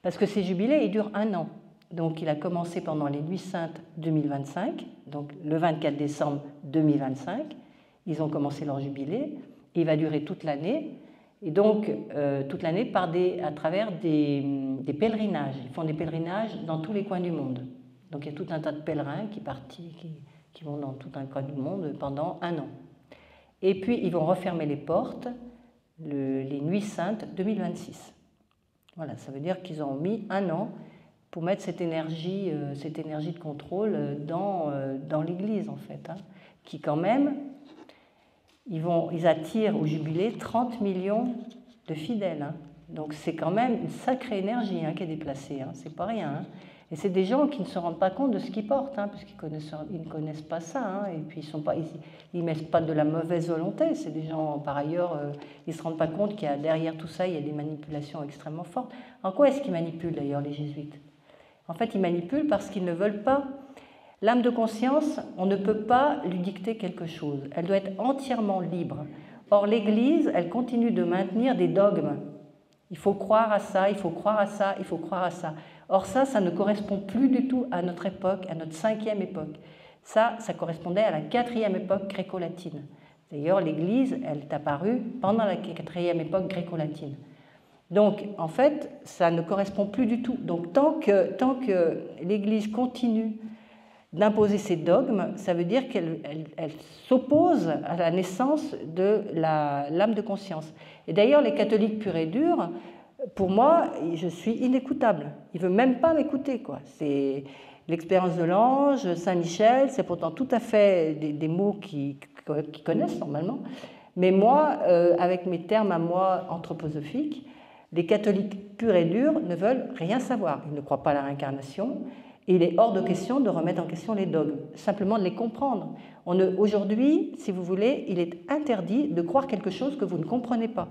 parce que ces jubilés, ils durent 1 an. Donc il a commencé pendant les Nuits Saintes 2025, donc le 24 décembre 2025. Ils ont commencé leur jubilé. Et il va durer toute l'année. Et donc toute l'année à travers des pèlerinages. Ils font des pèlerinages dans tous les coins du monde. Donc il y a tout un tas de pèlerins qui vont dans tout un coin du monde pendant 1 an. Et puis ils vont refermer les portes les Nuits Saintes 2026. Voilà, ça veut dire qu'ils ont mis 1 an pour mettre cette énergie de contrôle dans l'Église, en fait, qui quand même, ils attirent au jubilé 30 millions de fidèles. Donc c'est quand même une sacrée énergie qui est déplacée, c'est pas rien. Et c'est des gens qui ne se rendent pas compte de ce qu'ils portent, puisqu'ils ne connaissent pas ça, et puis ils ne mettent pas de la mauvaise volonté. C'est des gens, par ailleurs, ils ne se rendent pas compte qu'il y a derrière tout ça, il y a des manipulations extrêmement fortes. En quoi est-ce qu'ils manipulent d'ailleurs les jésuites? En fait, ils manipulent parce qu'ils ne veulent pas. L'âme de conscience, on ne peut pas lui dicter quelque chose. Elle doit être entièrement libre. Or, l'Église, elle continue de maintenir des dogmes. Il faut croire à ça, il faut croire à ça, il faut croire à ça. Or, ça ne correspond plus du tout à notre époque, à notre 5e époque. Ça correspondait à la 4e époque gréco-latine. D'ailleurs, l'Église, elle est apparue pendant la 4e époque gréco-latine. Donc, en fait, ça ne correspond plus du tout. Donc, tant que l'Église continue d'imposer ces dogmes, ça veut dire qu'elle s'oppose à la naissance de l'âme de conscience. Et d'ailleurs, les catholiques purs et durs, pour moi, je suis inécoutable. Il ne veut même pas m'écouter, quoi. C'est l'expérience de l'ange, Saint-Michel, c'est pourtant tout à fait des mots qu'ils connaissent normalement. Mais moi, avec mes termes à moi anthroposophiques, les catholiques purs et durs ne veulent rien savoir. Ils ne croient pas à la réincarnation. Et il est hors de question de remettre en question les dogmes, simplement de les comprendre. Aujourd'hui, si vous voulez, il est interdit de croire quelque chose que vous ne comprenez pas.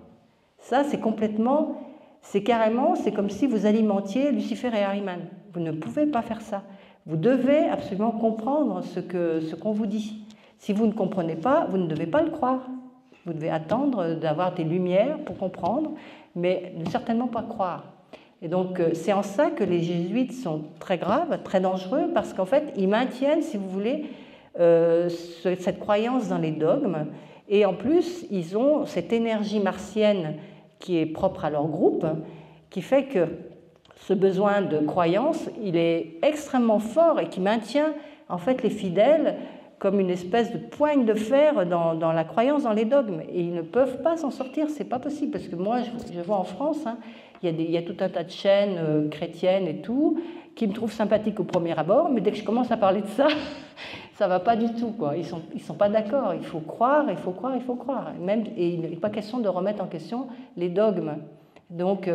Ça, c'est complètement, c'est carrément, c'est comme si vous alimentiez Lucifer et Ahriman. Vous ne pouvez pas faire ça. Vous devez absolument comprendre ce qu'on vous dit. Si vous ne comprenez pas, vous ne devez pas le croire. Vous devez attendre d'avoir des lumières pour comprendre, mais ne certainement pas croire. Et donc, c'est en ça que les jésuites sont très graves, très dangereux, parce qu'en fait, ils maintiennent, si vous voulez, cette croyance dans les dogmes. Et en plus, ils ont cette énergie martienne qui est propre à leur groupe, qui fait que ce besoin de croyance, il est extrêmement fort et qui maintient, en fait, les fidèles comme une espèce de poigne de fer dans la croyance dans les dogmes. Et ils ne peuvent pas s'en sortir, c'est pas possible. Parce que moi, je vois en France, hein, il y a tout un tas de chaînes chrétiennes et tout, qui me trouvent sympathiques au premier abord, mais dès que je commence à parler de ça, ça va pas du tout, quoi. Ils sont pas d'accord. Il faut croire, il faut croire, il faut croire. Et il n'est pas question de remettre en question les dogmes. Donc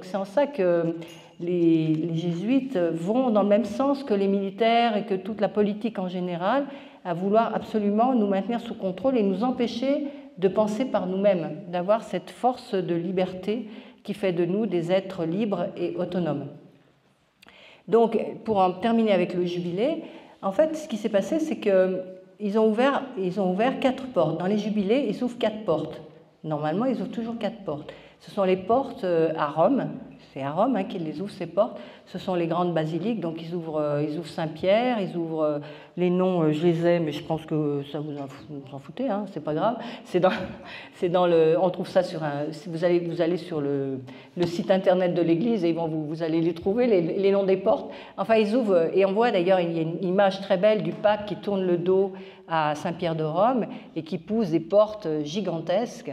c'est en ça que les jésuites vont dans le même sens que les militaires et que toute la politique en général, à vouloir absolument nous maintenir sous contrôle et nous empêcher de penser par nous-mêmes, d'avoir cette force de liberté qui fait de nous des êtres libres et autonomes. Donc, pour en terminer avec le jubilé, en fait, ce qui s'est passé, c'est qu'ils ont ouvert 4 portes. Dans les jubilés, ils ouvrent 4 portes. Normalement, ils ouvrent toujours 4 portes. Ce sont les portes à Rome. C'est à Rome qu'ils les ouvrent, ces portes. Ce sont les grandes basiliques, donc ils ouvrent Saint-Pierre, ils ouvrent les noms, je les ai, mais je pense que ça vous en foutez, hein, c'est pas grave. On trouve ça sur vous allez sur le site internet de l'église et vous allez les trouver, les noms des portes. Enfin, ils ouvrent, et on voit d'ailleurs, il y a une image très belle du pape qui tourne le dos à Saint-Pierre de Rome et qui pousse des portes gigantesques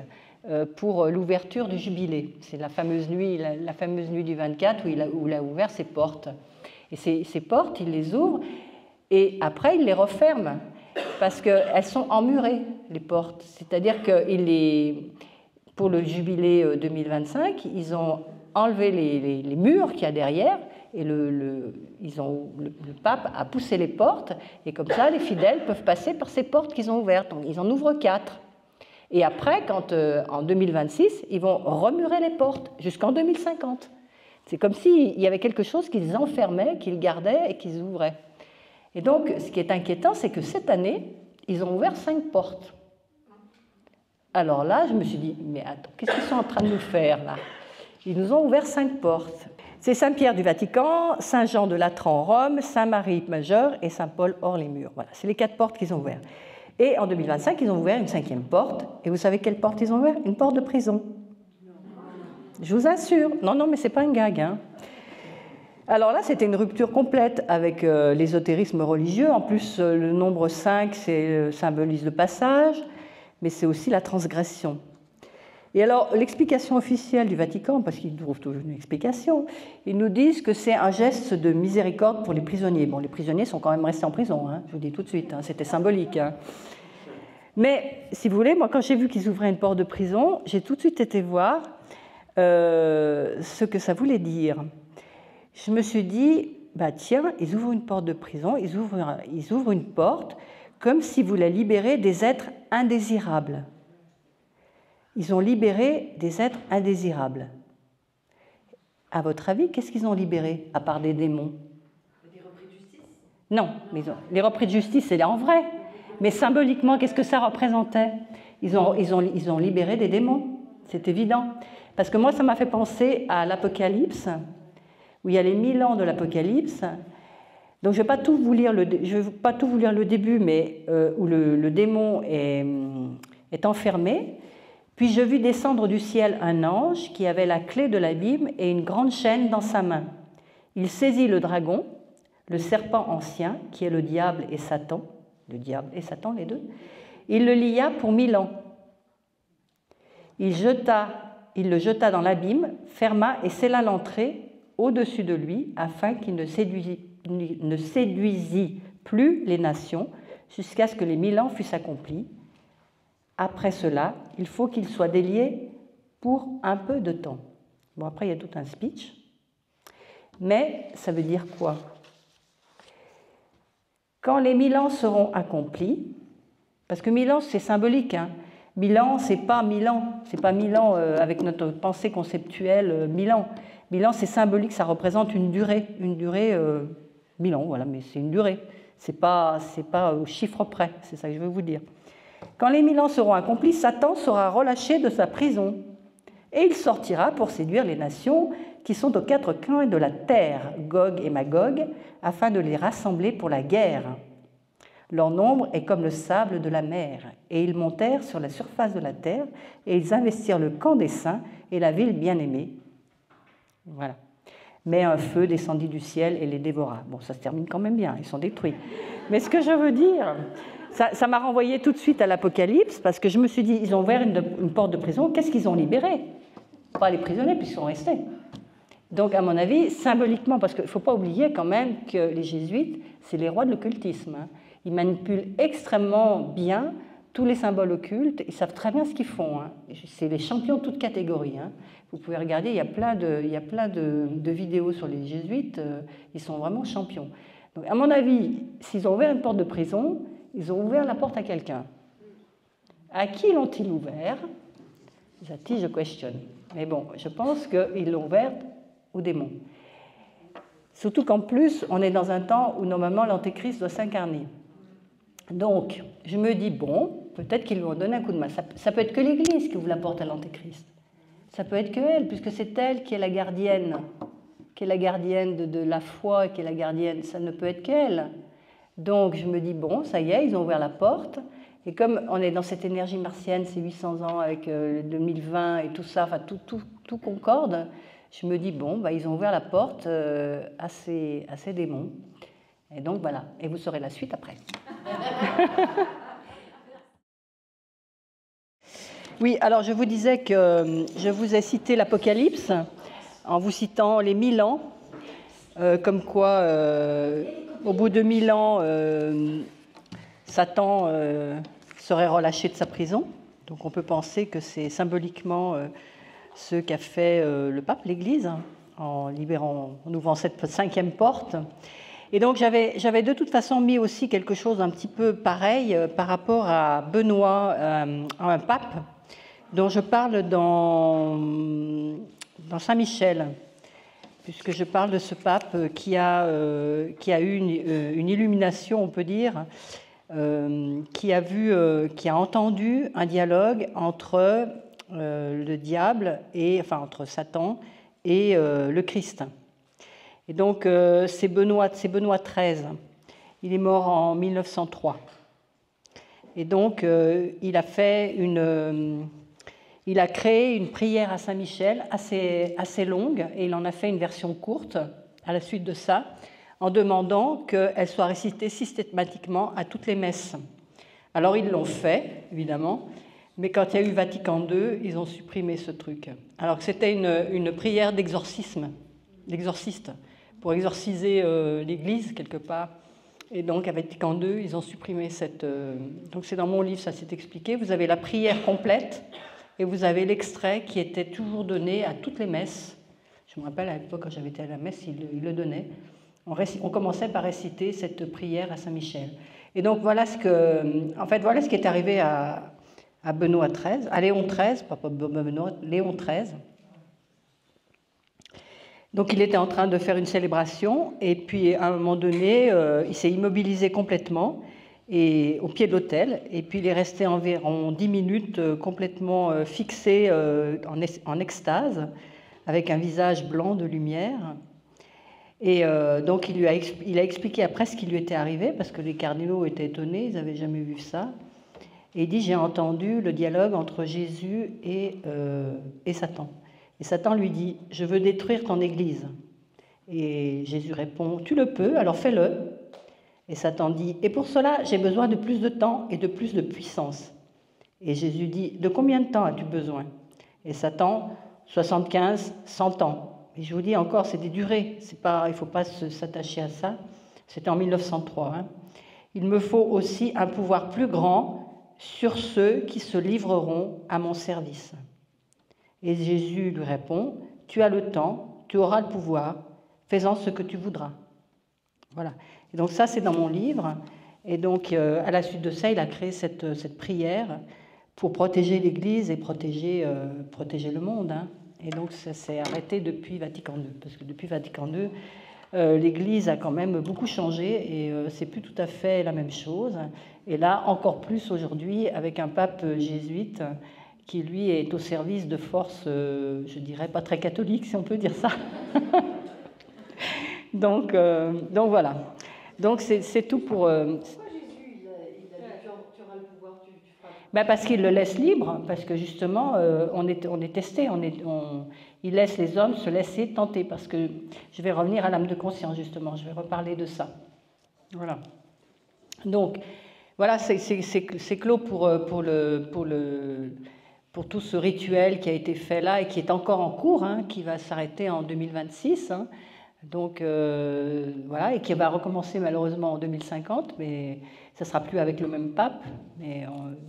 pour l'ouverture du jubilé. C'est la fameuse nuit du 24 où il a ouvert ses portes. Et ces portes, il les ouvre et après il les referme parce qu'elles sont emmurées, les portes. C'est-à-dire que pour le jubilé 2025, ils ont enlevé les murs qu'il y a derrière et le pape a poussé les portes et comme ça les fidèles peuvent passer par ces portes qu'ils ont ouvertes. Donc ils en ouvrent 4. Et après, en 2026, ils vont remurer les portes jusqu'en 2050. C'est comme s'il y avait quelque chose qu'ils enfermaient, qu'ils gardaient et qu'ils ouvraient. Et donc, ce qui est inquiétant, c'est que cette année, ils ont ouvert 5 portes. Alors là, je me suis dit, mais attends, qu'est-ce qu'ils sont en train de nous faire là? Ils nous ont ouvert 5 portes. C'est Saint-Pierre du Vatican, Saint-Jean de Latran, Rome, Saint-Marie majeur et Saint-Paul hors les murs. Voilà, c'est les 4 portes qu'ils ont ouvertes. Et en 2025, ils ont ouvert une 5e porte. Et vous savez quelle porte ils ont ouvert? Une porte de prison. Je vous assure. Non, mais ce n'est pas un gag. Hein. Alors là, c'était une rupture complète avec l'ésotérisme religieux. En plus, le nombre 5 symbolise le passage, mais c'est aussi la transgression. Et alors, l'explication officielle du Vatican, parce qu'ils trouvent toujours une explication, ils nous disent que c'est un geste de miséricorde pour les prisonniers. Bon, les prisonniers sont quand même restés en prison, hein, je vous dis tout de suite, hein, c'était symbolique. Hein. Mais, si vous voulez, moi, quand j'ai vu qu'ils ouvraient une porte de prison, j'ai tout de suite été voir ce que ça voulait dire. Je me suis dit, bah tiens, ils ouvrent une porte de prison, ils ouvrent une porte comme si vous la libérez des êtres indésirables. Ils ont libéré des êtres indésirables. À votre avis, qu'est-ce qu'ils ont libéré, à part des démons? Des repris de justice? Non, mais les repris de justice, c'est en vrai. Mais symboliquement, qu'est-ce que ça représentait? Ils ont libéré des démons, c'est évident. Parce que moi, ça m'a fait penser à l'Apocalypse, où il y a les 1000 ans de l'Apocalypse. Donc, je ne vais pas tout vous lire le début, mais où le démon est enfermé. Puis je vis descendre du ciel un ange qui avait la clé de l'abîme et une grande chaîne dans sa main. Il saisit le dragon, le serpent ancien, qui est le diable et Satan les deux, il le lia pour 1000 ans. Il le jeta dans l'abîme, ferma et scella l'entrée au-dessus de lui, afin qu'il ne séduisît plus les nations, jusqu'à ce que les 1000 ans fussent accomplis. Après cela, il faut qu'il soit délié pour un peu de temps. Bon, après, il y a tout un speech. Mais ça veut dire quoi? Quand les 1000 ans seront accomplis, parce que 1000 ans, c'est symbolique, hein. 1000 ans, c'est pas 1000 ans, c'est pas 1000 ans avec notre pensée conceptuelle, 1000 ans. 1000 ans, c'est symbolique, ça représente une durée 1000 ans, voilà, mais c'est une durée. C'est pas au chiffre près, c'est ça que je veux vous dire. Quand les 1000 ans seront accomplis, Satan sera relâché de sa prison et il sortira pour séduire les nations qui sont aux quatre coins de la terre, Gog et Magog, afin de les rassembler pour la guerre. Leur nombre est comme le sable de la mer, et ils montèrent sur la surface de la terre, et ils investirent le camp des saints et la ville bien-aimée. Voilà. Mais un feu descendit du ciel et les dévora. Bon, ça se termine quand même bien, ils sont détruits. Mais ce que je veux dire, ça m'a renvoyé tout de suite à l'Apocalypse, parce que je me suis dit, ils ont ouvert une porte de prison, qu'est-ce qu'ils ont libéré? Pas les prisonniers, puisqu'ils sont restés. Donc, à mon avis, symboliquement, parce qu'il ne faut pas oublier quand même que les jésuites, c'est les rois de l'occultisme, hein. Ils manipulent extrêmement bien tous les symboles occultes, ils savent très bien ce qu'ils font, hein. C'est les champions de toute catégorie, hein. Vous pouvez regarder, il y a plein de vidéos sur les jésuites, ils sont vraiment champions. Donc, à mon avis, s'ils ont ouvert une porte de prison, ils ont ouvert la porte à quelqu'un. À qui l'ont-ils ouvert? That is a question. Mais bon, je pense qu'ils l'ont ouvert aux démons. Surtout qu'en plus, on est dans un temps où normalement l'antéchrist doit s'incarner. Donc, je me dis, bon, peut-être qu'ils lui ont donné un coup de main. Ça peut être que l'Église qui ouvre la porte à l'antéchrist. Ça peut être que elle, puisque c'est elle qui est la gardienne, de la foi, qui est la gardienne. Ça ne peut être qu'elle. Donc, je me dis, bon, ça y est, ils ont ouvert la porte. Et comme on est dans cette énergie martienne, c'est 800 ans avec le 2020 et tout ça, enfin tout concorde, je me dis, bon, bah, ils ont ouvert la porte à ces démons. Et donc voilà, et vous saurez la suite après. Oui, alors je vous disais que je vous ai cité l'Apocalypse en vous citant les 1000 ans, comme quoi au bout de 1000 ans, Satan serait relâché de sa prison. Donc on peut penser que c'est symboliquement ce qu'a fait le pape, l'Église, en ouvrant cette 5e porte. Et donc j'avais de toute façon mis aussi quelque chose un petit peu pareil par rapport à Benoît, un pape, dont je parle dans Saint-Michel, puisque je parle de ce pape qui a eu une illumination, on peut dire, qui a entendu un dialogue entre le diable, entre Satan et le Christ. Et donc, c'est Benoît XIII. Il est mort en 1903. Et donc, il a créé une prière à Saint-Michel assez longue, et il en a fait une version courte à la suite de ça, en demandant qu'elle soit récitée systématiquement à toutes les messes. Alors, ils l'ont fait, évidemment, mais quand il y a eu Vatican II, ils ont supprimé ce truc. Alors que c'était une prière d'exorciste, pour exorciser l'Église, quelque part. Et donc, à Vatican II, ils ont supprimé cette... Donc, c'est dans mon livre, ça s'est expliqué. Vous avez la prière complète et vous avez l'extrait qui était toujours donné à toutes les messes. Je me rappelle, à l'époque, quand j'avais été à la messe, ils le donnaient. On commençait par réciter cette prière à Saint-Michel. Et donc, voilà ce qui est arrivé à Benoît XIII, à Léon XIII, pas Benoît, Léon XIII. Donc il était en train de faire une célébration et puis à un moment donné, il s'est immobilisé complètement au pied de l'autel et puis il est resté environ 10 minutes complètement fixé en extase avec un visage blanc de lumière. Et donc il a expliqué après ce qui lui était arrivé parce que les cardinaux étaient étonnés, ils n'avaient jamais vu ça. Et il dit, j'ai entendu le dialogue entre Jésus et Satan. Et Satan lui dit, je veux détruire ton Église. Et Jésus répond, tu le peux, alors fais-le. Et Satan dit, et pour cela, j'ai besoin de plus de temps et de plus de puissance. Et Jésus dit, de combien de temps as-tu besoin? Et Satan, 75, 100 ans. Et je vous dis encore, c'est des durées, il ne faut pas s'attacher à ça. C'était en 1903. Hein. Il me faut aussi un pouvoir plus grand sur ceux qui se livreront à mon service. Et Jésus lui répond, tu as le temps, tu auras le pouvoir, fais-en ce que tu voudras. Voilà. Et donc ça, c'est dans mon livre. Et donc, à la suite de ça, il a créé cette prière pour protéger l'Église et protéger le monde. Hein. Et donc, ça s'est arrêté depuis Vatican II. Parce que depuis Vatican II, l'Église a quand même beaucoup changé et c'est plus tout à fait la même chose. Et là, encore plus aujourd'hui, avec un pape jésuite qui, lui, est au service de forces, je dirais, pas très catholiques, si on peut dire ça. donc voilà. Donc c'est tout pour... Pourquoi Jésus, il a dit tu auras le pouvoir, tu feras... Ben parce qu'il le laisse libre, parce que justement, on est testé, il laisse les hommes se laisser tenter, parce que je vais revenir à l'âme de conscience, justement, je vais reparler de ça. Voilà. Donc, voilà, c'est clos pour tout ce rituel qui a été fait là et qui est encore en cours, hein, qui va s'arrêter en 2026, hein. Donc voilà, et qui va recommencer malheureusement en 2050, mais ça ne sera plus avec le même pape.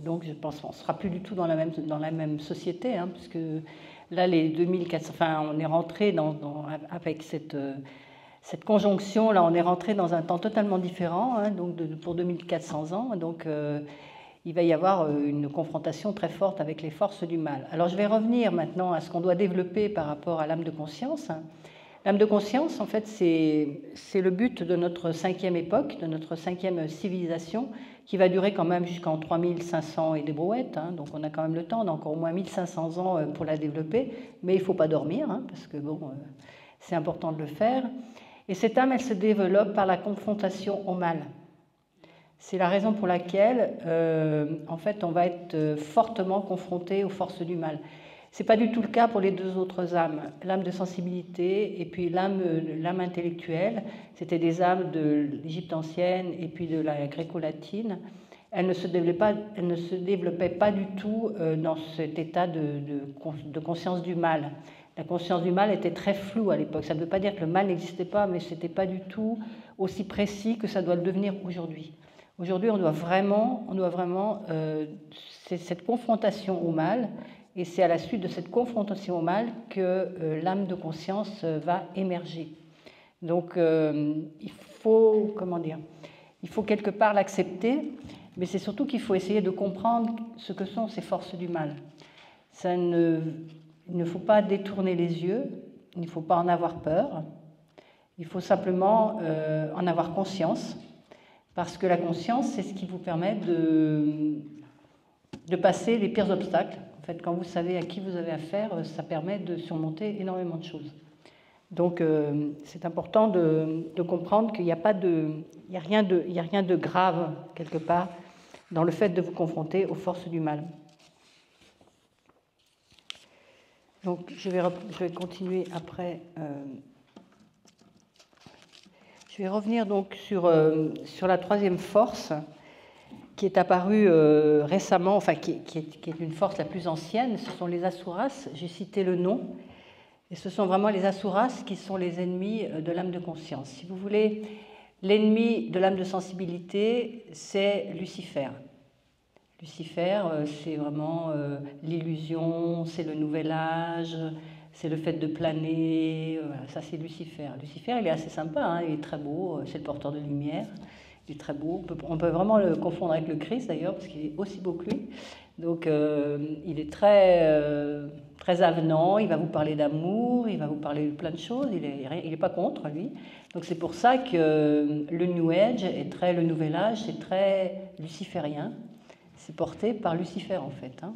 Donc je pense qu'on ne sera plus du tout dans la même société, hein, puisque là, les 2400, enfin, on est rentré avec cette conjonction, là, on est rentré dans un temps totalement différent, hein, donc pour 2400 ans. Donc il va y avoir une confrontation très forte avec les forces du mal. Alors je vais revenir maintenant à ce qu'on doit développer par rapport à l'âme de conscience. L'âme de conscience, en fait, c'est le but de notre 5e époque, de notre 5e civilisation, qui va durer quand même jusqu'en 3500 et des brouettes. Hein, donc on a quand même le temps, on a encore au moins 1500 ans pour la développer, mais il ne faut pas dormir, hein, parce que bon, c'est important de le faire. Et cette âme, elle se développe par la confrontation au mal. C'est la raison pour laquelle, en fait, on va être fortement confronté aux forces du mal. Ce n'est pas du tout le cas pour les deux autres âmes. L'âme de sensibilité et puis l'âme intellectuelle, c'était des âmes de l'Égypte ancienne et puis de la gréco-latine. Elles ne se développaient pas du tout dans cet état de conscience du mal. La conscience du mal était très floue à l'époque. Ça ne veut pas dire que le mal n'existait pas, mais ce n'était pas du tout aussi précis que ça doit le devenir aujourd'hui. Aujourd'hui, on doit vraiment c'est cette confrontation au mal. Et c'est à la suite de cette confrontation au mal que l'âme de conscience va émerger. Donc il faut quelque part l'accepter, mais c'est surtout qu'il faut essayer de comprendre ce que sont ces forces du mal. Il ne faut pas détourner les yeux, il ne faut pas en avoir peur, il faut simplement en avoir conscience, parce que la conscience, c'est ce qui vous permet de passer les pires obstacles. En fait, quand vous savez à qui vous avez affaire, ça permet de surmonter énormément de choses. Donc, c'est important de comprendre qu'il n'y a rien de grave, quelque part, dans le fait de vous confronter aux forces du mal. Donc, je vais continuer après. Je vais revenir donc sur la troisième force, qui est apparue récemment, enfin qui est une force la plus ancienne, ce sont les Asuras. J'ai cité le nom, et ce sont vraiment les Asuras qui sont les ennemis de l'âme de conscience. Si vous voulez, l'ennemi de l'âme de sensibilité, c'est Lucifer. Lucifer, c'est vraiment l'illusion, c'est le nouvel âge, c'est le fait de planer, voilà, ça c'est Lucifer. Lucifer, il est assez sympa, hein, il est très beau, c'est le porteur de lumière. Il est très beau. On peut vraiment le confondre avec le Christ d'ailleurs, parce qu'il est aussi beau que lui. Donc il est très avenant, il va vous parler d'amour, il va vous parler de plein de choses, il n'est pas contre lui. Donc c'est pour ça que le New Age le Nouvel Âge, c'est très luciférien. C'est porté par Lucifer en fait. Hein.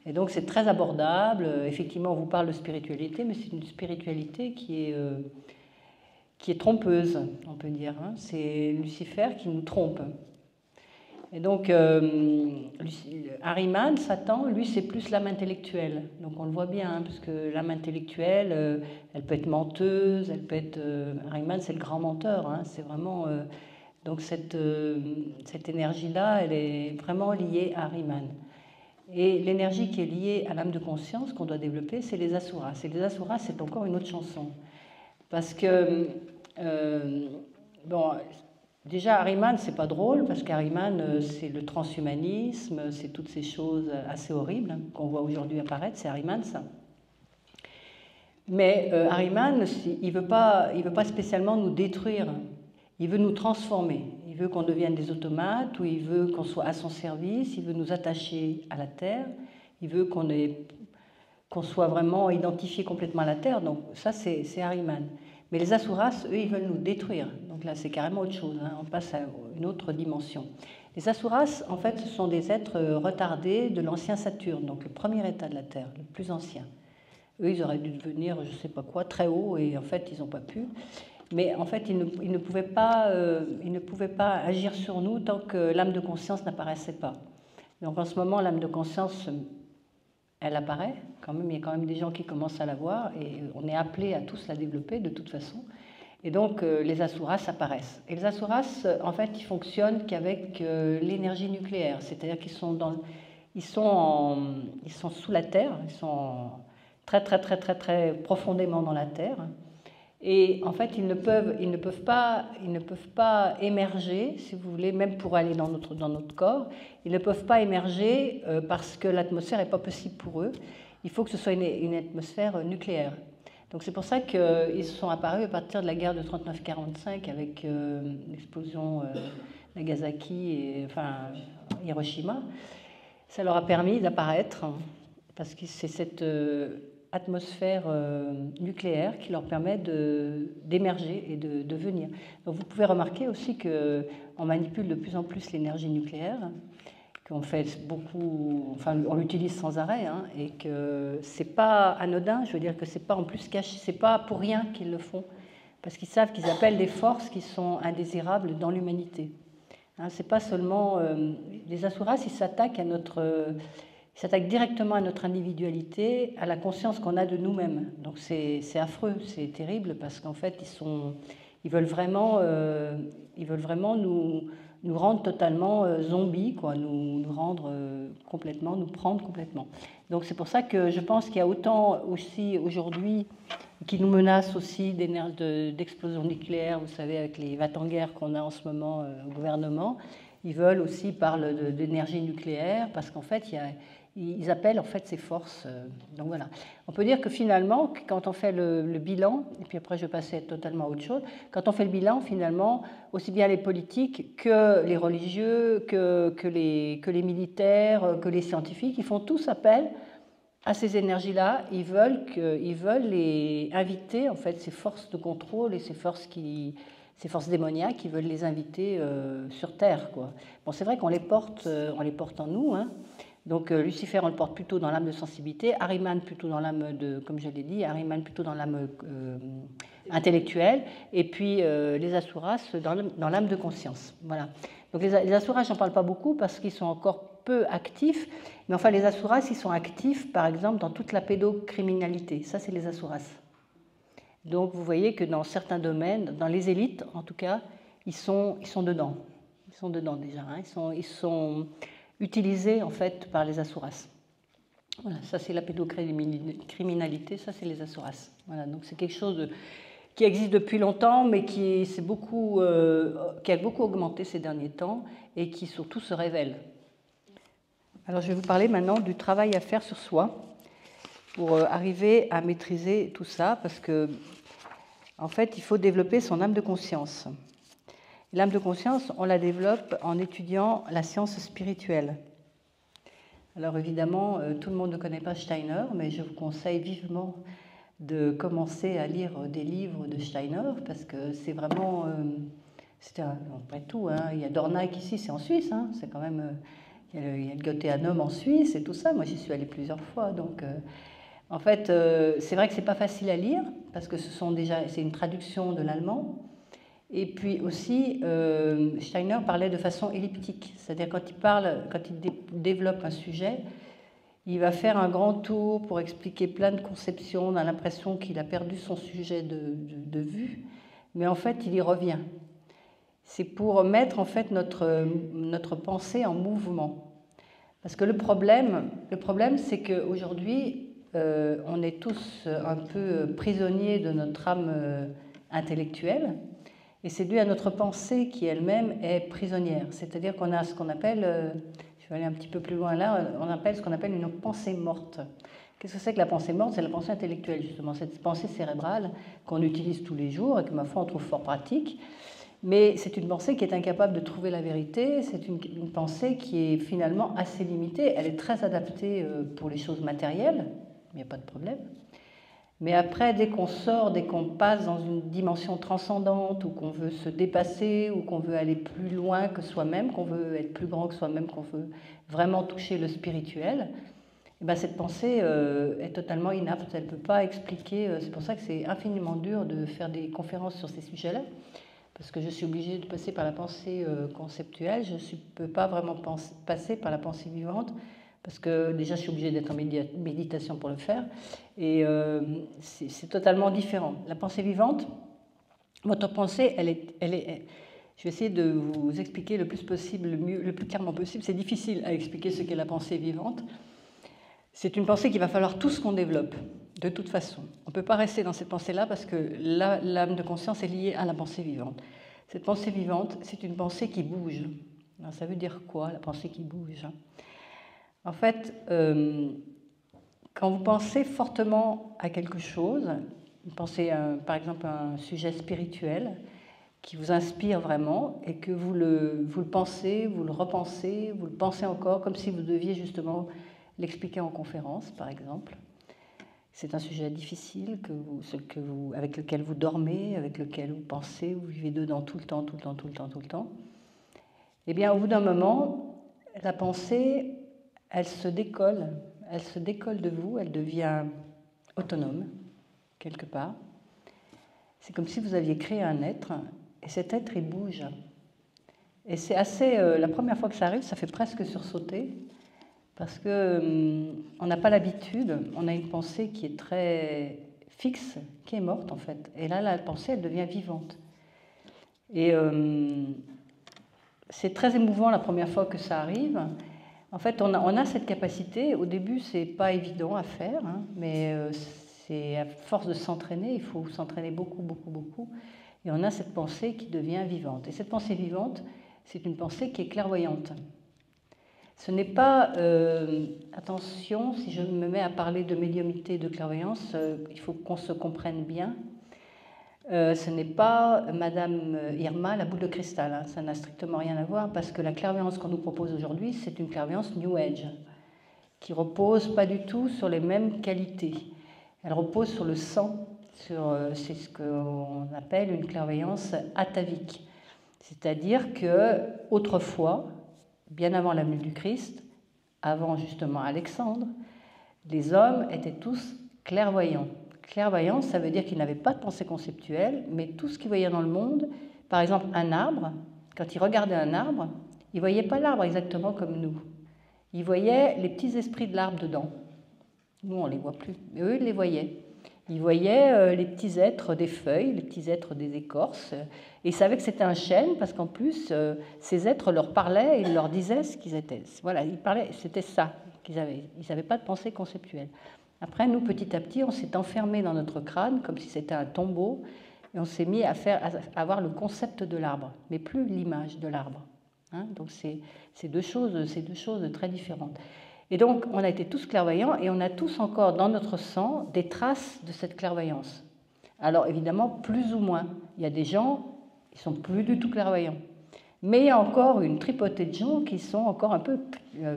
Et donc c'est très abordable. Effectivement, on vous parle de spiritualité, mais c'est une spiritualité qui est trompeuse, on peut dire. Hein. C'est Lucifer qui nous trompe. Et donc, Ahriman, Satan, lui, c'est plus l'âme intellectuelle. Donc, on le voit bien, hein, parce que l'âme intellectuelle, elle peut être menteuse, elle peut être... Ahriman, c'est le grand menteur, hein, c'est vraiment... donc, cette énergie-là, elle est vraiment liée à Ahriman. Et l'énergie qui est liée à l'âme de conscience qu'on doit développer, c'est les Asuras. Et les Asuras, c'est encore une autre chanson. Parce que... bon... Déjà, Ahriman, c'est pas drôle, parce qu'Ahriman, c'est le transhumanisme, c'est toutes ces choses assez horribles, hein, qu'on voit aujourd'hui apparaître, c'est Ahriman, ça. Mais Ahriman, il veut pas spécialement nous détruire, il veut nous transformer. Il veut qu'on devienne des automates, ou il veut qu'on soit à son service, il veut nous attacher à la Terre, il veut qu'on soit vraiment identifié complètement à la Terre, donc ça, c'est Ahriman. Mais les Asuras, eux, ils veulent nous détruire. Donc là, c'est carrément autre chose, hein. On passe à une autre dimension. Les Asuras, en fait, ce sont des êtres retardés de l'ancien Saturne, donc le premier état de la Terre, le plus ancien. Eux, ils auraient dû devenir, je ne sais pas quoi, très haut, et en fait, ils n'ont pas pu. Mais en fait, ils ne pouvaient pas agir sur nous tant que l'âme de conscience n'apparaissait pas. Donc en ce moment, l'âme de conscience... elle apparaît, quand même, il y a quand même des gens qui commencent à la voir et on est appelés à tous la développer de toute façon. Et donc les Asuras apparaissent. Et les Asuras, en fait, ils fonctionnent qu'avec l'énergie nucléaire, c'est-à-dire qu'ils sont sous la Terre, ils sont très profondément dans la Terre. Et en fait, ils ne peuvent pas émerger, si vous voulez, même pour aller dans notre corps, ils ne peuvent pas émerger parce que l'atmosphère n'est pas possible pour eux. Il faut que ce soit une atmosphère nucléaire. Donc c'est pour ça qu'ils sont apparus à partir de la guerre de 39-45 avec l'explosion Nagasaki et Hiroshima. Ça leur a permis d'apparaître parce que c'est cette atmosphère nucléaire qui leur permet d'émerger et de venir. Donc vous pouvez remarquer aussi qu'on manipule de plus en plus l'énergie nucléaire, qu'on fait beaucoup, on l'utilise sans arrêt, hein, et que c'est pas anodin. Je veux dire que c'est pas en plus caché, c'est pas pour rien qu'ils le font, parce qu'ils savent qu'ils appellent des forces qui sont indésirables dans l'humanité. Hein, c'est pas seulement les Asuras, ils s'attaquent directement à notre individualité, à la conscience qu'on a de nous-mêmes. Donc c'est affreux, c'est terrible, parce qu'en fait, ils veulent vraiment nous rendre totalement zombies, quoi, nous rendre complètement, nous prendre complètement. Donc c'est pour ça que je pense qu'il y a autant aussi aujourd'hui qui nous menacent aussi d'explosion nucléaire, vous savez, avec les va-t-en-guerre qu'on a en ce moment au gouvernement. Ils veulent aussi parler d'énergie nucléaire, parce qu'en fait, ils appellent en fait ces forces. Donc voilà. On peut dire que finalement, quand on fait le bilan, et puis après je vais passer totalement à autre chose, quand on fait le bilan, finalement, aussi bien les politiques que les religieux, que les militaires, que les scientifiques, ils font tous appel à ces énergies-là. Ils veulent les inviter, en fait, ces forces de contrôle et ces forces démoniaques, ils veulent les inviter sur Terre, quoi. Bon, c'est vrai qu'on les porte en nous, hein. Donc Lucifer, on le porte plutôt dans l'âme de sensibilité, Ahriman plutôt dans l'âme de, comme je l'ai dit, Ahriman plutôt dans l'âme intellectuelle, et puis les Asuras dans l'âme de conscience. Voilà. Donc les Asuras, j'en parle pas beaucoup parce qu'ils sont encore peu actifs, mais enfin les Asuras, ils sont actifs, par exemple, dans toute la pédocriminalité. Ça, c'est les Asuras. Donc vous voyez que dans certains domaines, dans les élites en tout cas, ils sont dedans. Ils sont dedans déjà. Hein. Ils sont utilisés en fait par les Asuras. Voilà, ça c'est la pédocriminalité, ça c'est les Asuras. Voilà, donc c'est quelque chose qui existe depuis longtemps, mais qui a beaucoup augmenté ces derniers temps et qui surtout se révèle. Alors je vais vous parler maintenant du travail à faire sur soi pour arriver à maîtriser tout ça, parce que en fait il faut développer son âme de conscience. L'âme de conscience, on la développe en étudiant la science spirituelle. Alors évidemment, tout le monde ne connaît pas Steiner, mais je vous conseille vivement de commencer à lire des livres de Steiner, parce que c'est vraiment... après tout, hein, il y a Dornach ici, c'est en Suisse, hein, c'est quand même... il y a le Goetheanum en Suisse et tout ça, moi j'y suis allée plusieurs fois, donc... en fait, c'est vrai que c'est pas facile à lire, parce que c'est une traduction de l'allemand. Et puis aussi, Steiner parlait de façon elliptique, c'est-à-dire quand il développe un sujet, il va faire un grand tour pour expliquer plein de conceptions. On a l'impression qu'il a perdu son sujet de vue, mais en fait, il y revient. C'est pour mettre en fait notre pensée en mouvement. Parce que le problème c'est qu'aujourd'hui, on est tous un peu prisonniers de notre âme intellectuelle, et c'est dû à notre pensée qui elle-même est prisonnière. C'est-à-dire qu'on a ce qu'on appelle, je vais aller un petit peu plus loin là, on appelle ce qu'on appelle une pensée morte. Qu'est-ce que c'est que la pensée morte? C'est la pensée intellectuelle, justement, cette pensée cérébrale qu'on utilise tous les jours et que, ma foi, on trouve fort pratique. Mais c'est une pensée qui est incapable de trouver la vérité, c'est une pensée qui est finalement assez limitée. Elle est très adaptée pour les choses matérielles, il n'y a pas de problème. Mais après, dès qu'on sort, dès qu'on passe dans une dimension transcendante, ou qu'on veut se dépasser, ou qu'on veut aller plus loin que soi-même, qu'on veut être plus grand que soi-même, qu'on veut vraiment toucher le spirituel, et bien cette pensée est totalement inapte, elle ne peut pas expliquer. C'est pour ça que c'est infiniment dur de faire des conférences sur ces sujets-là, parce que je suis obligée de passer par la pensée conceptuelle, je ne peux pas vraiment passer par la pensée vivante, parce que déjà je suis obligée d'être en méditation pour le faire, et c'est totalement différent. La pensée vivante, votre pensée, elle est, je vais essayer de vous expliquer le plus possible, le plus clairement possible. C'est difficile à expliquer ce qu'est la pensée vivante. C'est une pensée qu'il va falloir tous qu'on développe, de toute façon. On ne peut pas rester dans cette pensée-là parce que l'âme de conscience est liée à la pensée vivante. Cette pensée vivante, c'est une pensée qui bouge. Alors, ça veut dire quoi, la pensée qui bouge? En fait, quand vous pensez fortement à quelque chose, vous pensez par exemple à un sujet spirituel qui vous inspire vraiment et que vous le pensez, vous le repensez, vous le pensez encore comme si vous deviez justement l'expliquer en conférence, par exemple. C'est un sujet difficile avec lequel vous dormez, avec lequel vous pensez, vous vivez dedans tout le temps. Eh bien, au bout d'un moment, la pensée, elle se décolle de vous, elle devient autonome, quelque part. C'est comme si vous aviez créé un être, et cet être, il bouge. Et c'est assez... la première fois que ça arrive, ça fait presque sursauter, parce qu'on n'a pas l'habitude, on a une pensée qui est très fixe, qui est morte, en fait. Et là, la pensée, elle devient vivante. Et c'est très émouvant la première fois que ça arrive. En fait, on a cette capacité. Au début, c'est pas évident à faire, hein, mais c'est à force de s'entraîner, il faut s'entraîner beaucoup. Et on a cette pensée qui devient vivante. Et cette pensée vivante, c'est une pensée qui est clairvoyante. Ce n'est pas... attention, si je me mets à parler de médiumnité, de clairvoyance, il faut qu'on se comprenne bien. Ce n'est pas Madame Irma, la boule de cristal, hein. Ça n'a strictement rien à voir parce que la clairvoyance qu'on nous propose aujourd'hui, c'est une clairvoyance New Age qui repose pas du tout sur les mêmes qualités. Elle repose sur le sang, c'est ce qu'on appelle une clairvoyance atavique. C'est-à-dire que autrefois, bien avant la venue du Christ, avant justement Alexandre, les hommes étaient tous clairvoyants. Clairvoyance, ça veut dire qu'ils n'avaient pas de pensée conceptuelle, mais tout ce qu'ils voyaient dans le monde, par exemple un arbre, quand ils regardaient un arbre, ils ne voyaient pas l'arbre exactement comme nous. Ils voyaient les petits esprits de l'arbre dedans. Nous, on ne les voit plus, mais eux, ils les voyaient. Ils voyaient les petits êtres des feuilles, les petits êtres des écorces, et ils savaient que c'était un chêne, parce qu'en plus, ces êtres leur parlaient et ils leur disaient ce qu'ils étaient. Voilà, ils parlaient, c'était ça qu'ils avaient. Ils n'avaient pas de pensée conceptuelle. Après, nous, petit à petit, on s'est enfermé dans notre crâne comme si c'était un tombeau et on s'est mis à avoir le concept de l'arbre, mais plus l'image de l'arbre. Hein, donc, c'est deux choses très différentes. Et donc, on a été tous clairvoyants et on a tous encore dans notre sang des traces de cette clairvoyance. Alors, évidemment, plus ou moins. Il y a des gens qui ne sont plus du tout clairvoyants. Mais il y a encore une tripotée de gens qui sont encore un peu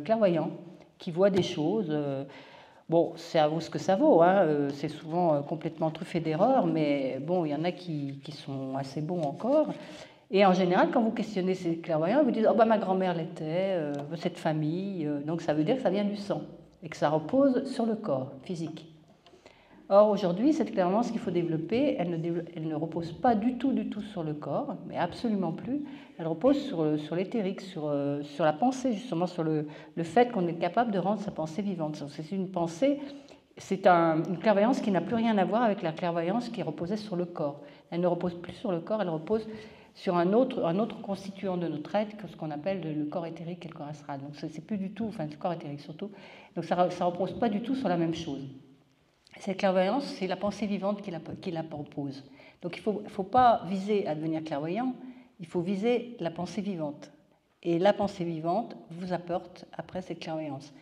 clairvoyants, qui voient des choses... Bon, ça vaut ce que ça vaut, hein. C'est souvent complètement truffé d'erreurs, mais bon, il y en a qui sont assez bons encore. Et en général, quand vous questionnez ces clairvoyants, ils vous disent « Oh, bah, ma grand-mère l'était, cette famille », donc ça veut dire que ça vient du sang et que ça repose sur le corps physique. Or, aujourd'hui, cette clairvoyance qu'il faut développer, elle ne repose pas du tout sur le corps, mais absolument plus. Elle repose sur l'éthérique, sur la pensée, justement, sur le fait qu'on est capable de rendre sa pensée vivante. C'est une pensée, c'est une clairvoyance qui n'a plus rien à voir avec la clairvoyance qui reposait sur le corps. Elle ne repose plus sur le corps, elle repose sur un autre constituant de notre être, que ce qu'on appelle le corps éthérique et le corps astral. Donc c'est plus du tout, enfin le corps éthérique surtout, donc ça ne repose pas du tout sur la même chose. Cette clairvoyance, c'est la pensée vivante qui la propose. Donc il ne faut pas viser à devenir clairvoyant, il faut viser la pensée vivante. Et la pensée vivante vous apporte après cette clairvoyance.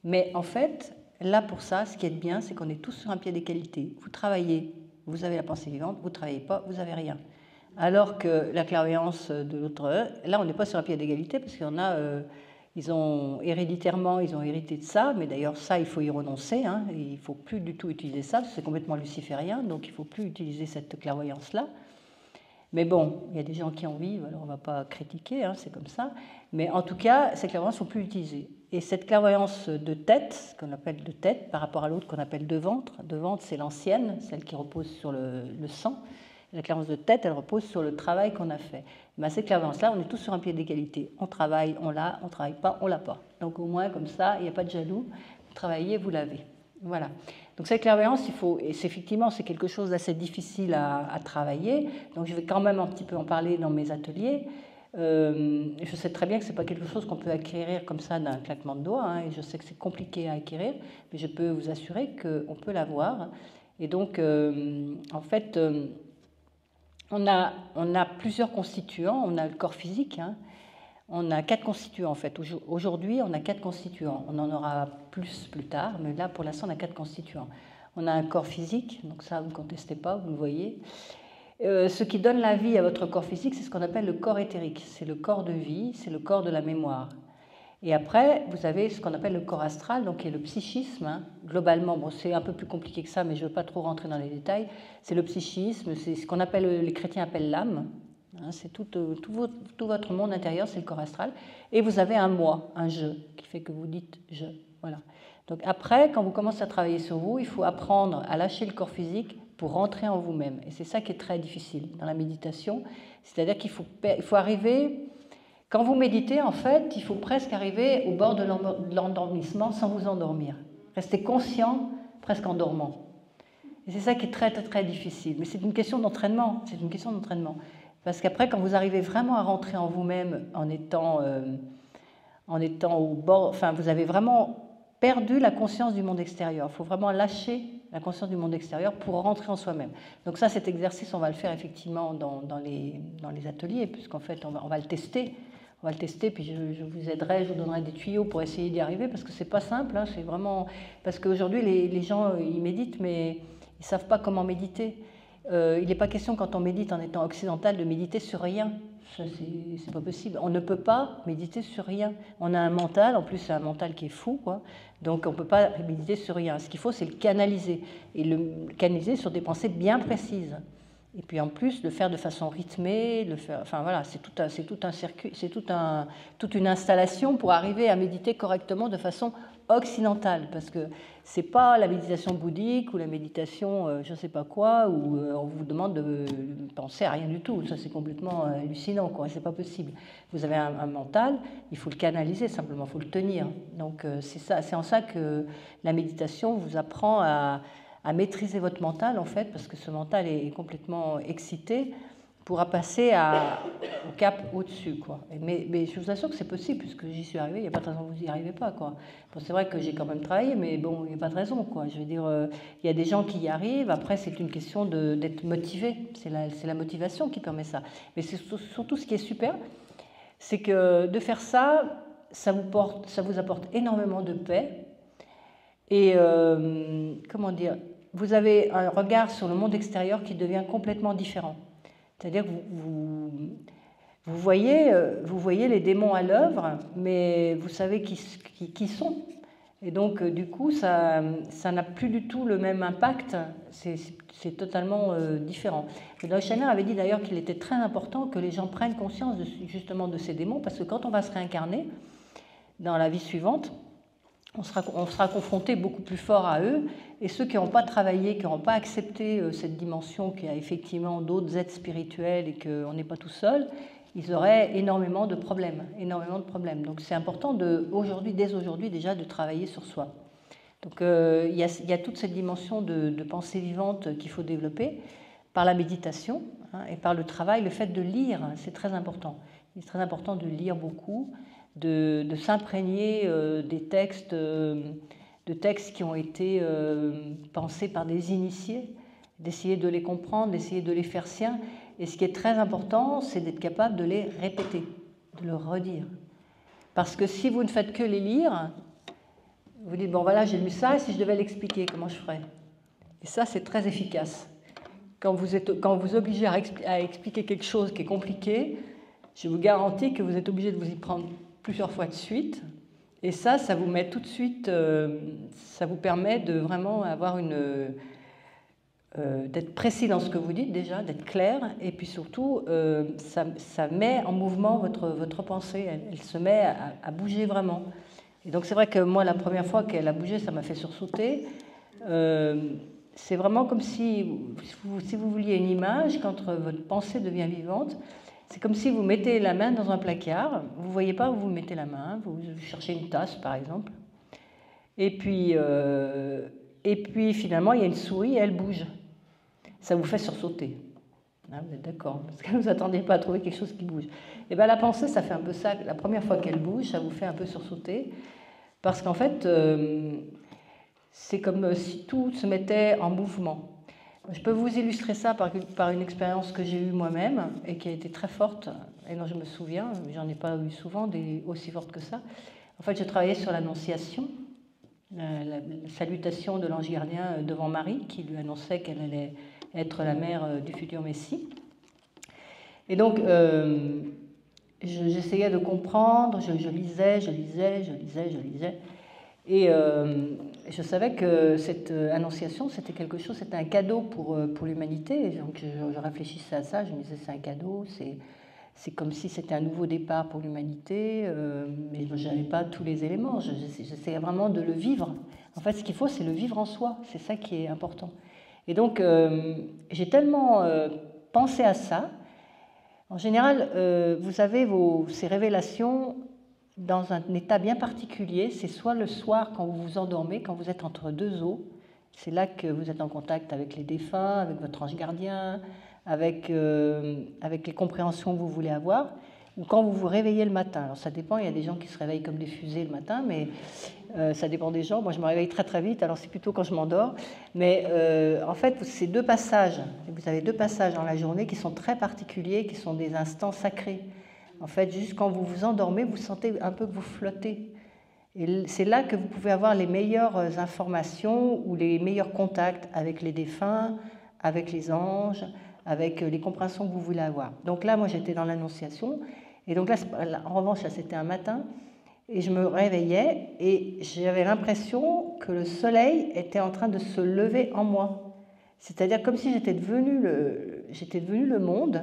Mais en fait, là pour ça, ce qui est bien, c'est qu'on est tous sur un pied d'égalité. Vous travaillez, vous avez la pensée vivante, vous ne travaillez pas, vous n'avez rien. Alors que la clairvoyance de l'autre, là on n'est pas sur un pied d'égalité parce qu'il y en a, ils ont héréditairement, ils ont hérité de ça, mais d'ailleurs ça il faut y renoncer, hein, il ne faut plus du tout utiliser ça, c'est complètement luciférien, donc il ne faut plus utiliser cette clairvoyance-là. Mais bon, il y a des gens qui en vivent, alors on ne va pas critiquer, hein, c'est comme ça, mais en tout cas, cette clairvoyance il ne faut plus l'utiliser. Et cette clairvoyance de tête, ce qu'on appelle de tête, par rapport à l'autre qu'on appelle de ventre c'est l'ancienne, celle qui repose sur le sang. La clairvoyance de tête, elle repose sur le travail qu'on a fait. Mais cette clairvoyance-là, on est tous sur un pied d'égalité. On travaille, on l'a, on ne travaille pas, on ne l'a pas. Donc au moins, comme ça, il n'y a pas de jaloux. Vous travaillez, vous l'avez. Voilà. Donc cette clairvoyance, effectivement, c'est quelque chose d'assez difficile à travailler. Donc je vais quand même un petit peu en parler dans mes ateliers. Je sais très bien que ce n'est pas quelque chose qu'on peut acquérir comme ça d'un claquement de doigts, hein, et je sais que c'est compliqué à acquérir, mais je peux vous assurer qu'on peut l'avoir. Et donc, en fait... On a plusieurs constituants, on a le corps physique, hein. On a 4 constituants en fait. Aujourd'hui, on a 4 constituants. On en aura plus tard, mais là pour l'instant, on a 4 constituants. On a un corps physique, donc ça, vous ne contestez pas, vous le voyez. Ce qui donne la vie à votre corps physique, c'est ce qu'on appelle le corps éthérique. C'est le corps de vie, c'est le corps de la mémoire. Et après, vous avez ce qu'on appelle le corps astral, donc qui est le psychisme. Hein. Globalement, bon, c'est un peu plus compliqué que ça, mais je ne veux pas trop rentrer dans les détails. C'est le psychisme, c'est ce qu'on appelle, les chrétiens appellent l'âme. Hein, c'est tout votre monde intérieur, c'est le corps astral. Et vous avez un moi, un je, qui fait que vous dites je. Voilà. Donc après, quand vous commencez à travailler sur vous, il faut apprendre à lâcher le corps physique pour rentrer en vous-même. Et c'est ça qui est très difficile dans la méditation. C'est-à-dire qu'il faut arriver... Quand vous méditez, en fait, il faut presque arriver au bord de l'endormissement sans vous endormir. Restez conscient, presque en dormant. Et c'est ça qui est très, très, très difficile. Mais c'est une question d'entraînement. C'est une question d'entraînement. Parce qu'après, quand vous arrivez vraiment à rentrer en vous-même en étant au bord... Enfin, vous avez vraiment perdu la conscience du monde extérieur. Il faut vraiment lâcher la conscience du monde extérieur pour rentrer en soi-même. Donc ça, cet exercice, on va le faire effectivement dans les ateliers, puisqu'en fait, on va le tester. On va le tester, puis je vous aiderai, je vous donnerai des tuyaux pour essayer d'y arriver, parce que c'est pas simple, hein, c'est vraiment... Parce qu'aujourd'hui, les gens, ils méditent, mais ils ne savent pas comment méditer. Il n'est pas question, quand on médite en étant occidental, de méditer sur rien. C'est pas possible. On ne peut pas méditer sur rien. On a un mental, en plus c'est un mental qui est fou, quoi. Donc on ne peut pas méditer sur rien. Ce qu'il faut, c'est le canaliser. Et le canaliser sur des pensées bien précises. Et puis en plus, le faire de façon rythmée, enfin voilà, c'est tout un circuit, c'est toute une installation pour arriver à méditer correctement de façon occidentale, parce que c'est pas la méditation bouddhique ou la méditation je sais pas quoi, où on vous demande de penser à rien du tout. Ça c'est complètement hallucinant, quoi. C'est pas possible. Vous avez un mental, il faut le canaliser simplement, il faut le tenir. Donc c'est en ça que la méditation vous apprend à maîtriser votre mental, en fait, parce que ce mental est complètement excité, pourra passer au cap au-dessus, quoi. Mais je vous assure que c'est possible, puisque j'y suis arrivée, il n'y a pas de raison que vous n'y arrivez pas, quoi. Bon, c'est vrai que j'ai quand même travaillé, mais bon, il n'y a pas de raison, quoi. Je veux dire, il y a des gens qui y arrivent, après c'est une question d'être motivé, c'est la motivation qui permet ça. Mais c'est surtout ce qui est super, c'est que de faire ça, ça vous apporte énormément de paix, et comment dire, vous avez un regard sur le monde extérieur qui devient complètement différent. C'est-à-dire que vous voyez les démons à l'œuvre, mais vous savez qui sont. Et donc, du coup, ça n'a plus du tout le même impact. C'est totalement différent. Le Schneider avait dit d'ailleurs qu'il était très important que les gens prennent conscience justement de ces démons, parce que quand on va se réincarner dans la vie suivante, on sera confronté beaucoup plus fort à eux. Et ceux qui n'ont pas travaillé, qui n'auront pas accepté cette dimension qu'il y a effectivement d'autres êtres spirituels et qu'on n'est pas tout seul, ils auraient énormément de problèmes, énormément de problèmes. Donc c'est important dès aujourd'hui déjà de travailler sur soi. Donc il y a toute cette dimension de pensée vivante qu'il faut développer par la méditation et par le travail, le fait de lire, c'est très important. Il est très important de lire beaucoup, de s'imprégner des textes, de textes qui ont été pensés par des initiés, d'essayer de les comprendre, d'essayer de les faire siens. Et ce qui est très important, c'est d'être capable de les répéter, de le redire. Parce que si vous ne faites que les lire, vous dites, bon voilà, j'ai lu ça, et si je devais l'expliquer, comment je ferais? Et ça, c'est très efficace. Quand vous obligez à expliquer quelque chose qui est compliqué, je vous garantis que vous êtes obligé de vous y prendre plusieurs fois de suite. Et ça vous met tout de suite, ça vous permet de vraiment avoir d'être précis dans ce que vous dites déjà, d'être clair, et puis surtout, ça met en mouvement votre pensée, elle se met à bouger vraiment. Et donc c'est vrai que moi, la première fois qu'elle a bougé, ça m'a fait sursauter. C'est vraiment comme si vous vouliez une image, quand votre pensée devient vivante, c'est comme si vous mettez la main dans un placard, vous ne voyez pas où vous mettez la main, vous cherchez une tasse par exemple, et puis finalement il y a une souris et elle bouge. Ça vous fait sursauter. Ah, vous êtes d'accord? Parce que vous n'attendiez pas à trouver quelque chose qui bouge. Et bien la pensée, ça fait un peu ça. La première fois qu'elle bouge, ça vous fait un peu sursauter. Parce qu'en fait, c'est comme si tout se mettait en mouvement. Je peux vous illustrer ça par une expérience que j'ai eue moi-même et qui a été très forte et dont je me souviens. J'en ai pas eu souvent aussi fortes que ça. En fait, je travaillais sur l'Annonciation, la salutation de l'ange gardien devant Marie, qui lui annonçait qu'elle allait être la mère du futur Messie. Et donc, j'essayais de comprendre, je lisais. Et je savais que cette annonciation, c'était quelque chose, c'était un cadeau pour l'humanité. Et donc, je réfléchissais à ça, je me disais, c'est un cadeau, c'est comme si c'était un nouveau départ pour l'humanité, mais je n'avais pas tous les éléments, j'essayais vraiment de le vivre. En fait, ce qu'il faut, c'est le vivre en soi, c'est ça qui est important. Et donc, j'ai tellement pensé à ça. En général, vous avez ces révélations dans un état bien particulier. C'est soit le soir, quand vous vous endormez, quand vous êtes entre deux eaux. C'est là que vous êtes en contact avec les défunts, avec votre ange gardien, avec les compréhensions que vous voulez avoir, ou quand vous vous réveillez le matin. Alors ça dépend, il y a des gens qui se réveillent comme des fusées le matin, mais ça dépend des gens. Moi, je me réveille très très vite, alors c'est plutôt quand je m'endors. Mais en fait, ces deux passages, vous avez deux passages dans la journée qui sont très particuliers, qui sont des instants sacrés. En fait, juste quand vous vous endormez, vous sentez un peu que vous flottez. Et c'est là que vous pouvez avoir les meilleures informations ou les meilleurs contacts avec les défunts, avec les anges, avec les compréhensions que vous voulez avoir. Donc là, moi, j'étais dans l'Annonciation. Et donc là, en revanche, c'était un matin. Et je me réveillais et j'avais l'impression que le soleil était en train de se lever en moi. C'est-à-dire comme si j'étais devenu le monde.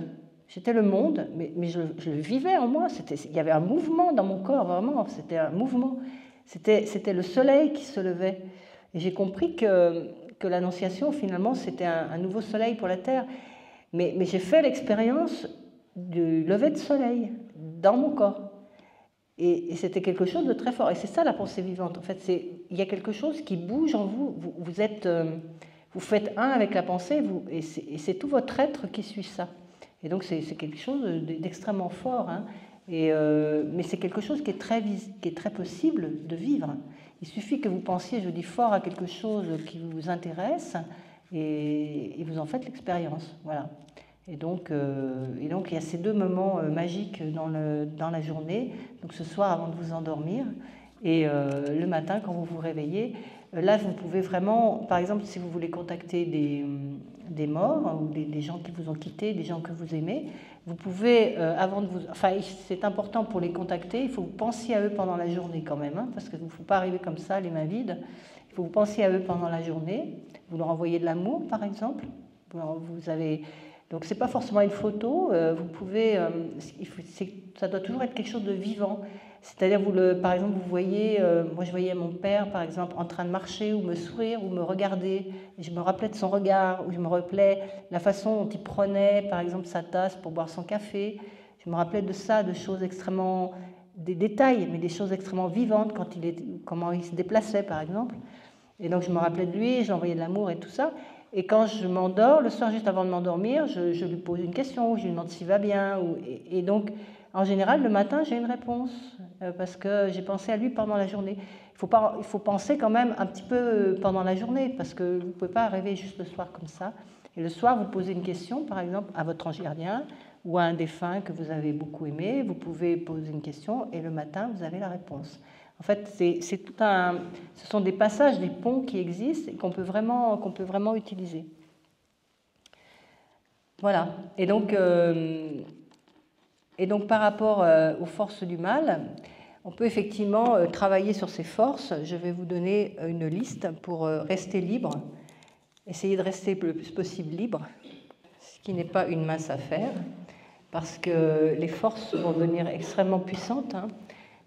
J'étais le monde, mais je le vivais en moi. Il y avait un mouvement dans mon corps, vraiment. C'était un mouvement. C'était le soleil qui se levait. Et j'ai compris que l'Annonciation, finalement, c'était un nouveau soleil pour la Terre. Mais j'ai fait l'expérience du lever de soleil dans mon corps. Et c'était quelque chose de très fort. Et c'est ça la pensée vivante. En fait, il y a quelque chose qui bouge en vous. Vous faites un avec la pensée, et c'est tout votre être qui suit ça. Et donc c'est quelque chose d'extrêmement fort. Hein. Mais c'est quelque chose qui est très possible de vivre. Il suffit que vous pensiez, je dis fort, à quelque chose qui vous intéresse, et vous en faites l'expérience. Voilà. Et donc il y a ces deux moments magiques dans la journée, donc ce soir avant de vous endormir et le matin quand vous vous réveillez. Là, vous pouvez vraiment, par exemple, si vous voulez contacter des morts ou des gens qui vous ont quitté, des gens que vous aimez, vous pouvez, c'est important pour les contacter, il faut que vous pensiez à eux pendant la journée quand même, hein, parce qu'il ne faut pas arriver comme ça, les mains vides. Il faut que vous pensiez à eux pendant la journée, vous leur envoyez de l'amour, par exemple. Vous avez Donc ce n'est pas forcément une photo, vous pouvez, ça doit toujours être quelque chose de vivant. C'est-à-dire, par exemple, vous voyez, moi je voyais mon père, par exemple, en train de marcher ou me sourire ou me regarder. Et je me rappelais de son regard, ou je me rappelais la façon dont il prenait, par exemple, sa tasse pour boire son café. Je me rappelais de ça, de choses extrêmement, des détails, mais des choses extrêmement vivantes, comment il se déplaçait, par exemple. Et donc je me rappelais de lui, j'envoyais de l'amour et tout ça. Et quand je m'endors, le soir juste avant de m'endormir, je lui pose une question, je lui demande s'il va bien. Et donc, en général, le matin, j'ai une réponse, parce que j'ai pensé à lui pendant la journée. Il faut penser quand même un petit peu pendant la journée, parce que vous ne pouvez pas rêver juste le soir comme ça. Et le soir, vous posez une question, par exemple, à votre ange gardien ou à un défunt que vous avez beaucoup aimé. Vous pouvez poser une question et le matin, vous avez la réponse. En fait, ce sont des passages, des ponts qui existent et qu'on peut vraiment utiliser. Voilà. Et donc par rapport aux forces du mal, on peut effectivement travailler sur ces forces. Je vais vous donner une liste pour rester libre, essayer de rester le plus possible libre, ce qui n'est pas une mince affaire, parce que les forces vont devenir extrêmement puissantes.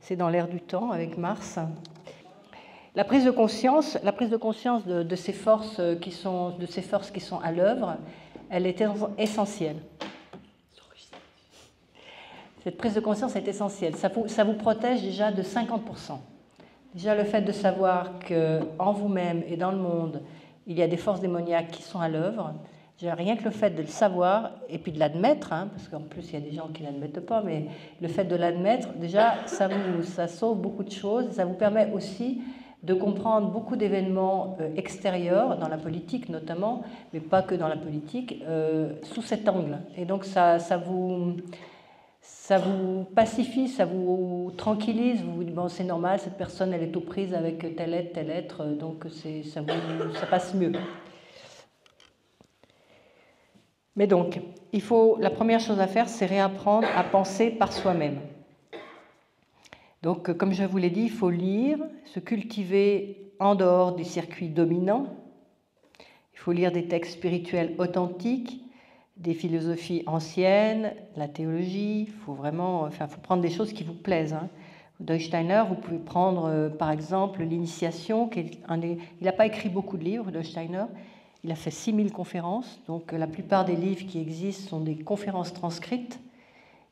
C'est dans l'ère du temps avec Mars. La prise de conscience de ces forces qui sont à l'œuvre, elle est essentielle. Cette prise de conscience est essentielle. Ça vous protège déjà de 50%. Déjà le fait de savoir qu'en vous-même et dans le monde, il y a des forces démoniaques qui sont à l'œuvre. Rien que le fait de le savoir et puis de l'admettre, parce qu'en plus il y a des gens qui ne l'admettent pas, mais le fait de l'admettre, déjà ça sauve beaucoup de choses. Ça vous permet aussi de comprendre beaucoup d'événements extérieurs, dans la politique notamment, mais pas que dans la politique, sous cet angle. Et donc ça vous pacifie, ça vous tranquillise, vous vous dites, bon c'est normal, cette personne elle est aux prises avec tel être, donc ça passe mieux. Mais donc, la première chose à faire, c'est réapprendre à penser par soi-même. Donc, comme je vous l'ai dit, il faut lire, se cultiver en dehors des circuits dominants. Il faut lire des textes spirituels authentiques, des philosophies anciennes, la théologie. Il faut prendre des choses qui vous plaisent. Deutsteiner, vous pouvez prendre par exemple l'initiation. Il n'a pas écrit beaucoup de livres, Deutsteiner. Il a fait 6000 conférences, donc la plupart des livres qui existent sont des conférences transcrites,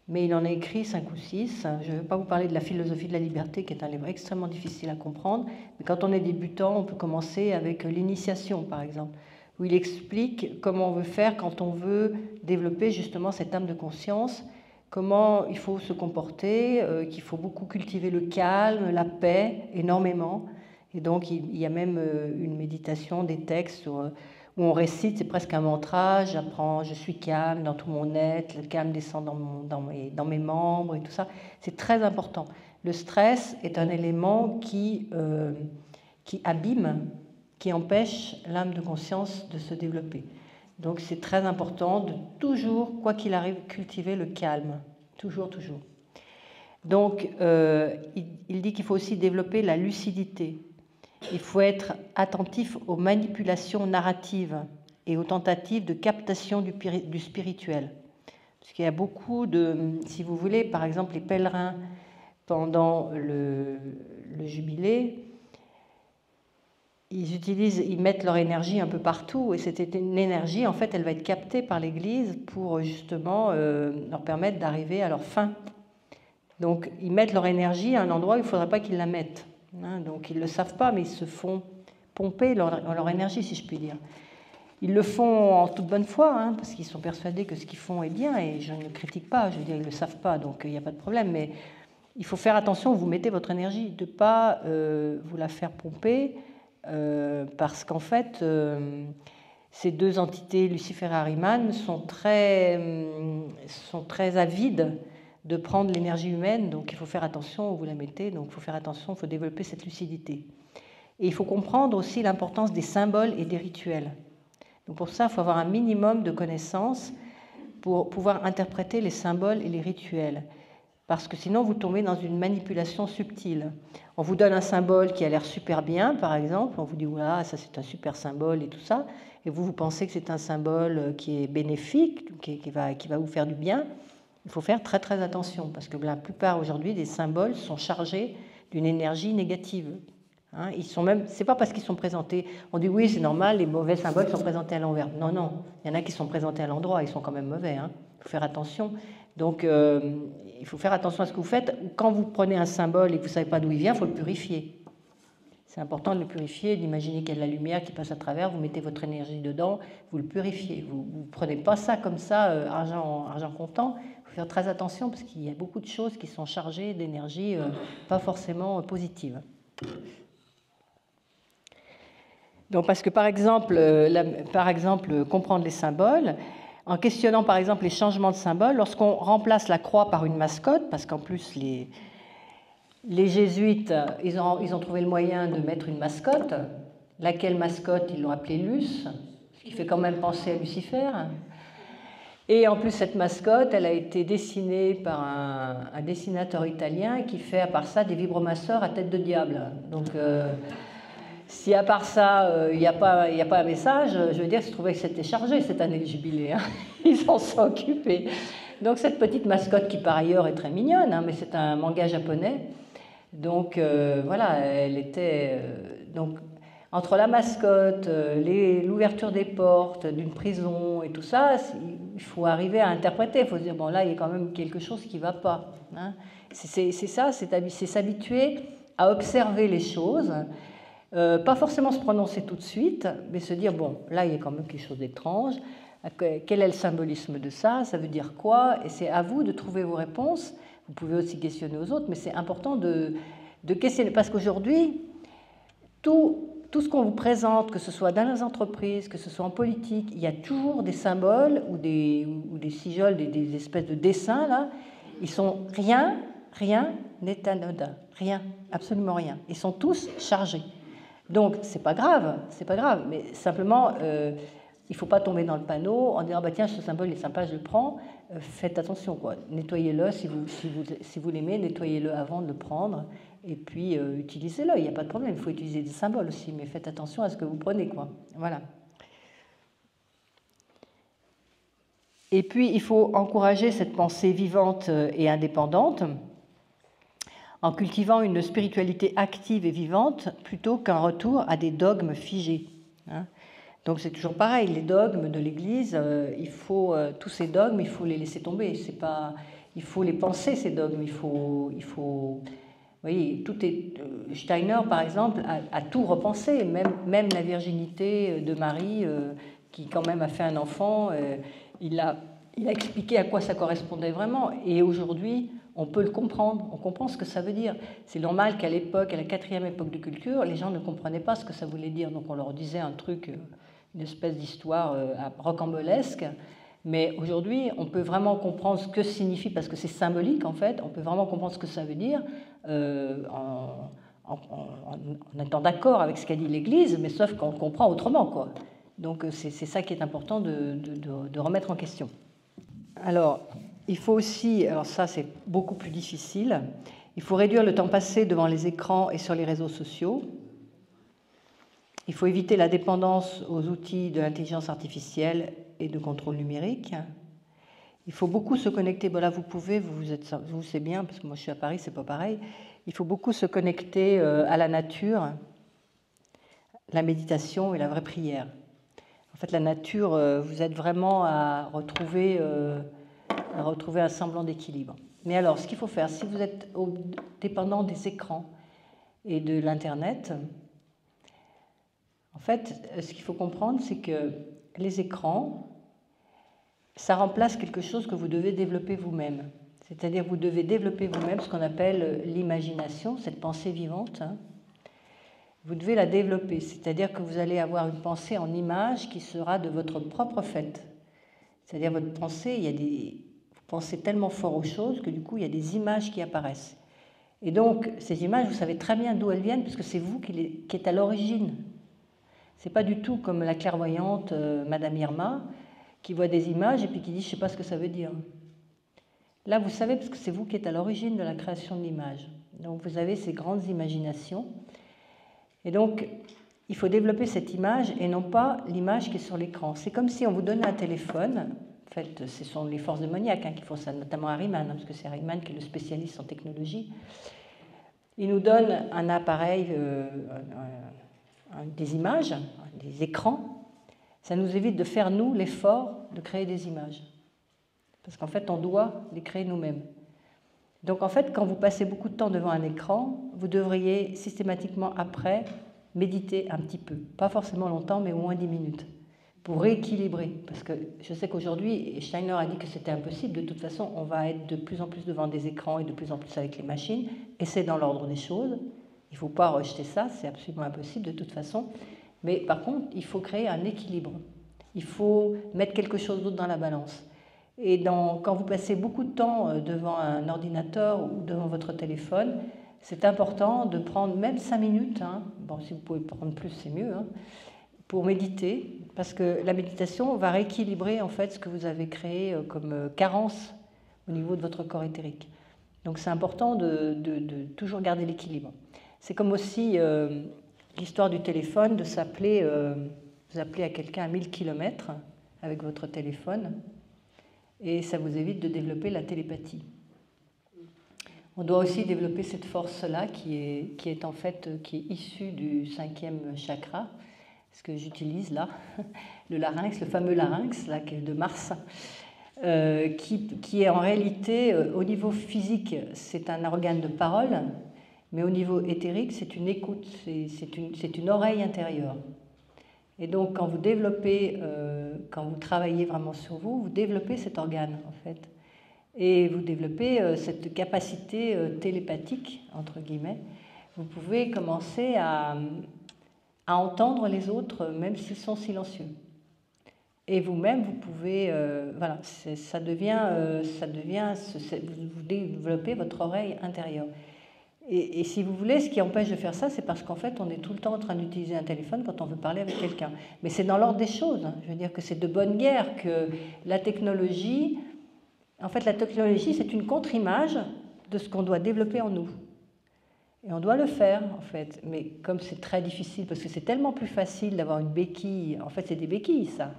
mais il en a écrit 5 ou 6. Je ne vais pas vous parler de la philosophie de la liberté, qui est un livre extrêmement difficile à comprendre, mais quand on est débutant, on peut commencer avec l'initiation, par exemple, où il explique comment on veut faire quand on veut développer justement cette âme de conscience, comment il faut se comporter, qu'il faut beaucoup cultiver le calme, la paix, énormément. Et donc, il y a même une méditation, des textes où on récite, c'est presque un mantra, j'apprends, je suis calme dans tout mon être, le calme descend dans mes membres et tout ça. C'est très important. Le stress est un élément qui abîme, qui empêche l'âme de conscience de se développer. Donc c'est très important de toujours, quoi qu'il arrive, cultiver le calme. Toujours, toujours. Donc il dit qu'il faut aussi développer la lucidité. Il faut être attentif aux manipulations narratives et aux tentatives de captation du spirituel. Parce qu'il y a beaucoup si vous voulez, par exemple les pèlerins pendant le jubilé, ils mettent leur énergie un peu partout et cette énergie, en fait, elle va être captée par l'Église pour justement leur permettre d'arriver à leur fin. Donc ils mettent leur énergie à un endroit où il ne faudrait pas qu'ils la mettent. Donc ils ne le savent pas, mais ils se font pomper leur énergie, si je puis dire. Ils le font en toute bonne foi, parce qu'ils sont persuadés que ce qu'ils font est bien, et je ne critique pas, je veux dire, ils ne le savent pas, donc il n'y a pas de problème, mais il faut faire attention où vous mettez votre énergie, de ne pas vous la faire pomper, parce qu'en fait, ces deux entités, Lucifer et Ahriman, sont très avides de prendre l'énergie humaine, donc il faut faire attention où vous la mettez, donc il faut faire attention, il faut développer cette lucidité. Et il faut comprendre aussi l'importance des symboles et des rituels. Donc pour ça, il faut avoir un minimum de connaissances pour pouvoir interpréter les symboles et les rituels. parce que sinon vous tombez dans une manipulation subtile. On vous donne un symbole qui a l'air super bien, par exemple, on vous dit voilà, ça c'est un super symbole et tout ça, et vous pensez que c'est un symbole qui est bénéfique, qui va vous faire du bien. Il faut faire très très attention, parce que la plupart aujourd'hui des symboles sont chargés d'une énergie négative. Hein, ils sont même, c'est pas parce qu'ils sont présentés, on dit oui c'est normal, les mauvais symboles sont présentés à l'envers. Non, non, il y en a qui sont présentés à l'endroit, ils sont quand même mauvais. Hein. Il faut faire attention. Donc il faut faire attention à ce que vous faites. Quand vous prenez un symbole et que vous ne savez pas d'où il vient, il faut le purifier. C'est important de le purifier, d'imaginer qu'il y a de la lumière qui passe à travers, vous mettez votre énergie dedans, vous le purifiez. Vous ne prenez pas ça comme ça, argent comptant. Il faut faire très attention parce qu'il y a beaucoup de choses qui sont chargées d'énergie pas forcément positive. Donc, parce que par exemple, comprendre les symboles, en questionnant par exemple les changements de symboles, lorsqu'on remplace la croix par une mascotte, parce qu'en plus les jésuites, ils ont trouvé le moyen de mettre une mascotte, laquelle mascotte ils l'ont appelée Luce, ce qui fait quand même penser à Lucifer. Et en plus cette mascotte, elle a été dessinée par un dessinateur italien qui fait à part ça des vibromasseurs à tête de diable. Donc si à part ça, il n'y a pas un message, je veux dire, je trouvais que c'était chargé cette année de jubilé. Hein. Ils s'en sont occupés. Donc cette petite mascotte qui par ailleurs est très mignonne, hein, mais c'est un manga japonais. Donc voilà, elle était... donc entre la mascotte, l'ouverture des portes d'une prison et tout ça, il faut arriver à interpréter. Il faut se dire, bon là, il y a quand même quelque chose qui ne va pas. Hein. C'est ça, c'est s'habituer à observer les choses. Pas forcément se prononcer tout de suite, mais se dire, bon, là, il y a quand même quelque chose d'étrange. Quel est le symbolisme de ça? Ça veut dire quoi? Et c'est à vous de trouver vos réponses. Vous pouvez aussi questionner aux autres, mais c'est important de questionner. Parce qu'aujourd'hui, tout ce qu'on vous présente, que ce soit dans les entreprises, que ce soit en politique, il y a toujours des symboles ou des sigoles, des espèces de dessins, là. Ils sont rien n'est anodin. Rien, absolument rien. Ils sont tous chargés. Donc, c'est pas grave, mais simplement, il ne faut pas tomber dans le panneau en disant, bah, tiens, ce symbole est sympa, je le prends. Faites attention, quoi. Nettoyez-le, si vous l'aimez, nettoyez-le avant de le prendre, et puis utilisez-le, il n'y a pas de problème, il faut utiliser des symboles aussi, mais faites attention à ce que vous prenez, quoi. Voilà. Et puis, il faut encourager cette pensée vivante et indépendante, en cultivant une spiritualité active et vivante plutôt qu'un retour à des dogmes figés. Hein. Donc c'est toujours pareil, les dogmes de l'Église, tous ces dogmes, il faut les laisser tomber. Il faut les penser, ces dogmes. Vous voyez, Steiner, par exemple, a tout repensé, même la virginité de Marie, qui quand même a fait un enfant, il a expliqué à quoi ça correspondait vraiment. Et aujourd'hui, on peut le comprendre, on comprend ce que ça veut dire. C'est normal qu'à l'époque, à la 4e époque de culture, les gens ne comprenaient pas ce que ça voulait dire. Donc on leur disait un truc, une espèce d'histoire rocambolesque. Mais aujourd'hui, on peut vraiment comprendre ce que signifie, parce que c'est symbolique en fait, on peut vraiment comprendre ce que ça veut dire en étant d'accord avec ce qu'a dit l'Église, mais sauf qu'on le comprend autrement, quoi. Donc c'est ça qui est important de remettre en question. Alors, il faut aussi, alors ça c'est beaucoup plus difficile, il faut réduire le temps passé devant les écrans et sur les réseaux sociaux. Il faut éviter la dépendance aux outils de l'intelligence artificielle et de contrôle numérique. Il faut beaucoup se connecter, bon là vous pouvez, vous c'est bien, parce que moi je suis à Paris, c'est pas pareil. Il faut beaucoup se connecter à la nature, la méditation et la vraie prière. En fait, la nature vous aide vraiment à retrouver un semblant d'équilibre. Mais alors, ce qu'il faut faire, si vous êtes dépendant des écrans et de l'Internet, en fait, ce qu'il faut comprendre, c'est que les écrans, ça remplace quelque chose que vous devez développer vous-même. C'est-à-dire que vous devez développer vous-même ce qu'on appelle l'imagination, cette pensée vivante. Hein. Vous devez la développer, c'est-à-dire que vous allez avoir une pensée en image qui sera de votre propre fait. C'est-à-dire votre pensée, vous pensez tellement fort aux choses que du coup, il y a des images qui apparaissent. Et donc, ces images, vous savez très bien d'où elles viennent, puisque c'est vous qui êtes à l'origine. Ce n'est pas du tout comme la clairvoyante Madame Irma, qui voit des images et puis qui dit « je ne sais pas ce que ça veut dire ». Là, vous savez, parce que c'est vous qui êtes à l'origine de la création de l'image. Donc, vous avez ces grandes imaginations. Et donc, il faut développer cette image et non pas l'image qui est sur l'écran. C'est comme si on vous donnait un téléphone. En fait, ce sont les forces démoniaques qui font ça, notamment Harry Mann, parce que c'est Harry Mann qui est le spécialiste en technologie. Il nous donne un appareil, des images, des écrans. Ça nous évite de faire, nous, l'effort de créer des images. Parce qu'en fait, on doit les créer nous-mêmes. Donc, en fait, quand vous passez beaucoup de temps devant un écran, vous devriez systématiquement, après, méditer un petit peu. Pas forcément longtemps, mais au moins 10 minutes. Pour rééquilibrer. Parce que je sais qu'aujourd'hui, Steiner a dit que c'était impossible. De toute façon, on va être de plus en plus devant des écrans et de plus en plus avec les machines. Et c'est dans l'ordre des choses. Il ne faut pas rejeter ça, c'est absolument impossible de toute façon. Mais par contre, il faut créer un équilibre. Il faut mettre quelque chose d'autre dans la balance. Et quand vous passez beaucoup de temps devant un ordinateur ou devant votre téléphone, c'est important de prendre même 5 minutes, bon, si vous pouvez prendre plus, c'est mieux, pour méditer, parce que la méditation va rééquilibrer en fait ce que vous avez créé comme carence au niveau de votre corps éthérique. Donc c'est important de toujours garder l'équilibre. C'est comme aussi l'histoire du téléphone, de s'appeler, vous appelez à quelqu'un à 1000 km avec votre téléphone, et ça vous évite de développer la télépathie. On doit aussi développer cette force-là qui est en fait qui est issue du 5e chakra, ce que j'utilise là, le larynx, le fameux larynx là, de Mars, qui est en réalité, au niveau physique, c'est un organe de parole, mais au niveau éthérique, c'est une écoute, c'est une oreille intérieure. Et donc, quand vous développez, quand vous travaillez vraiment sur vous, vous développez cet organe, en fait. Et vous développez cette capacité télépathique, entre guillemets. Vous pouvez commencer à entendre les autres, même s'ils sont silencieux. Et vous-même, vous pouvez, voilà, ça devient, vous développez votre oreille intérieure. Et si vous voulez, ce qui empêche de faire ça, c'est parce qu'en fait, on est tout le temps en train d'utiliser un téléphone quand on veut parler avec quelqu'un. Mais c'est dans l'ordre des choses. Je veux dire que c'est de bonne guerre que la technologie... En fait, la technologie, c'est une contre-image de ce qu'on doit développer en nous. Et on doit le faire, en fait. Mais comme c'est très difficile, parce que c'est tellement plus facile d'avoir une béquille... En fait, c'est des béquilles, ça.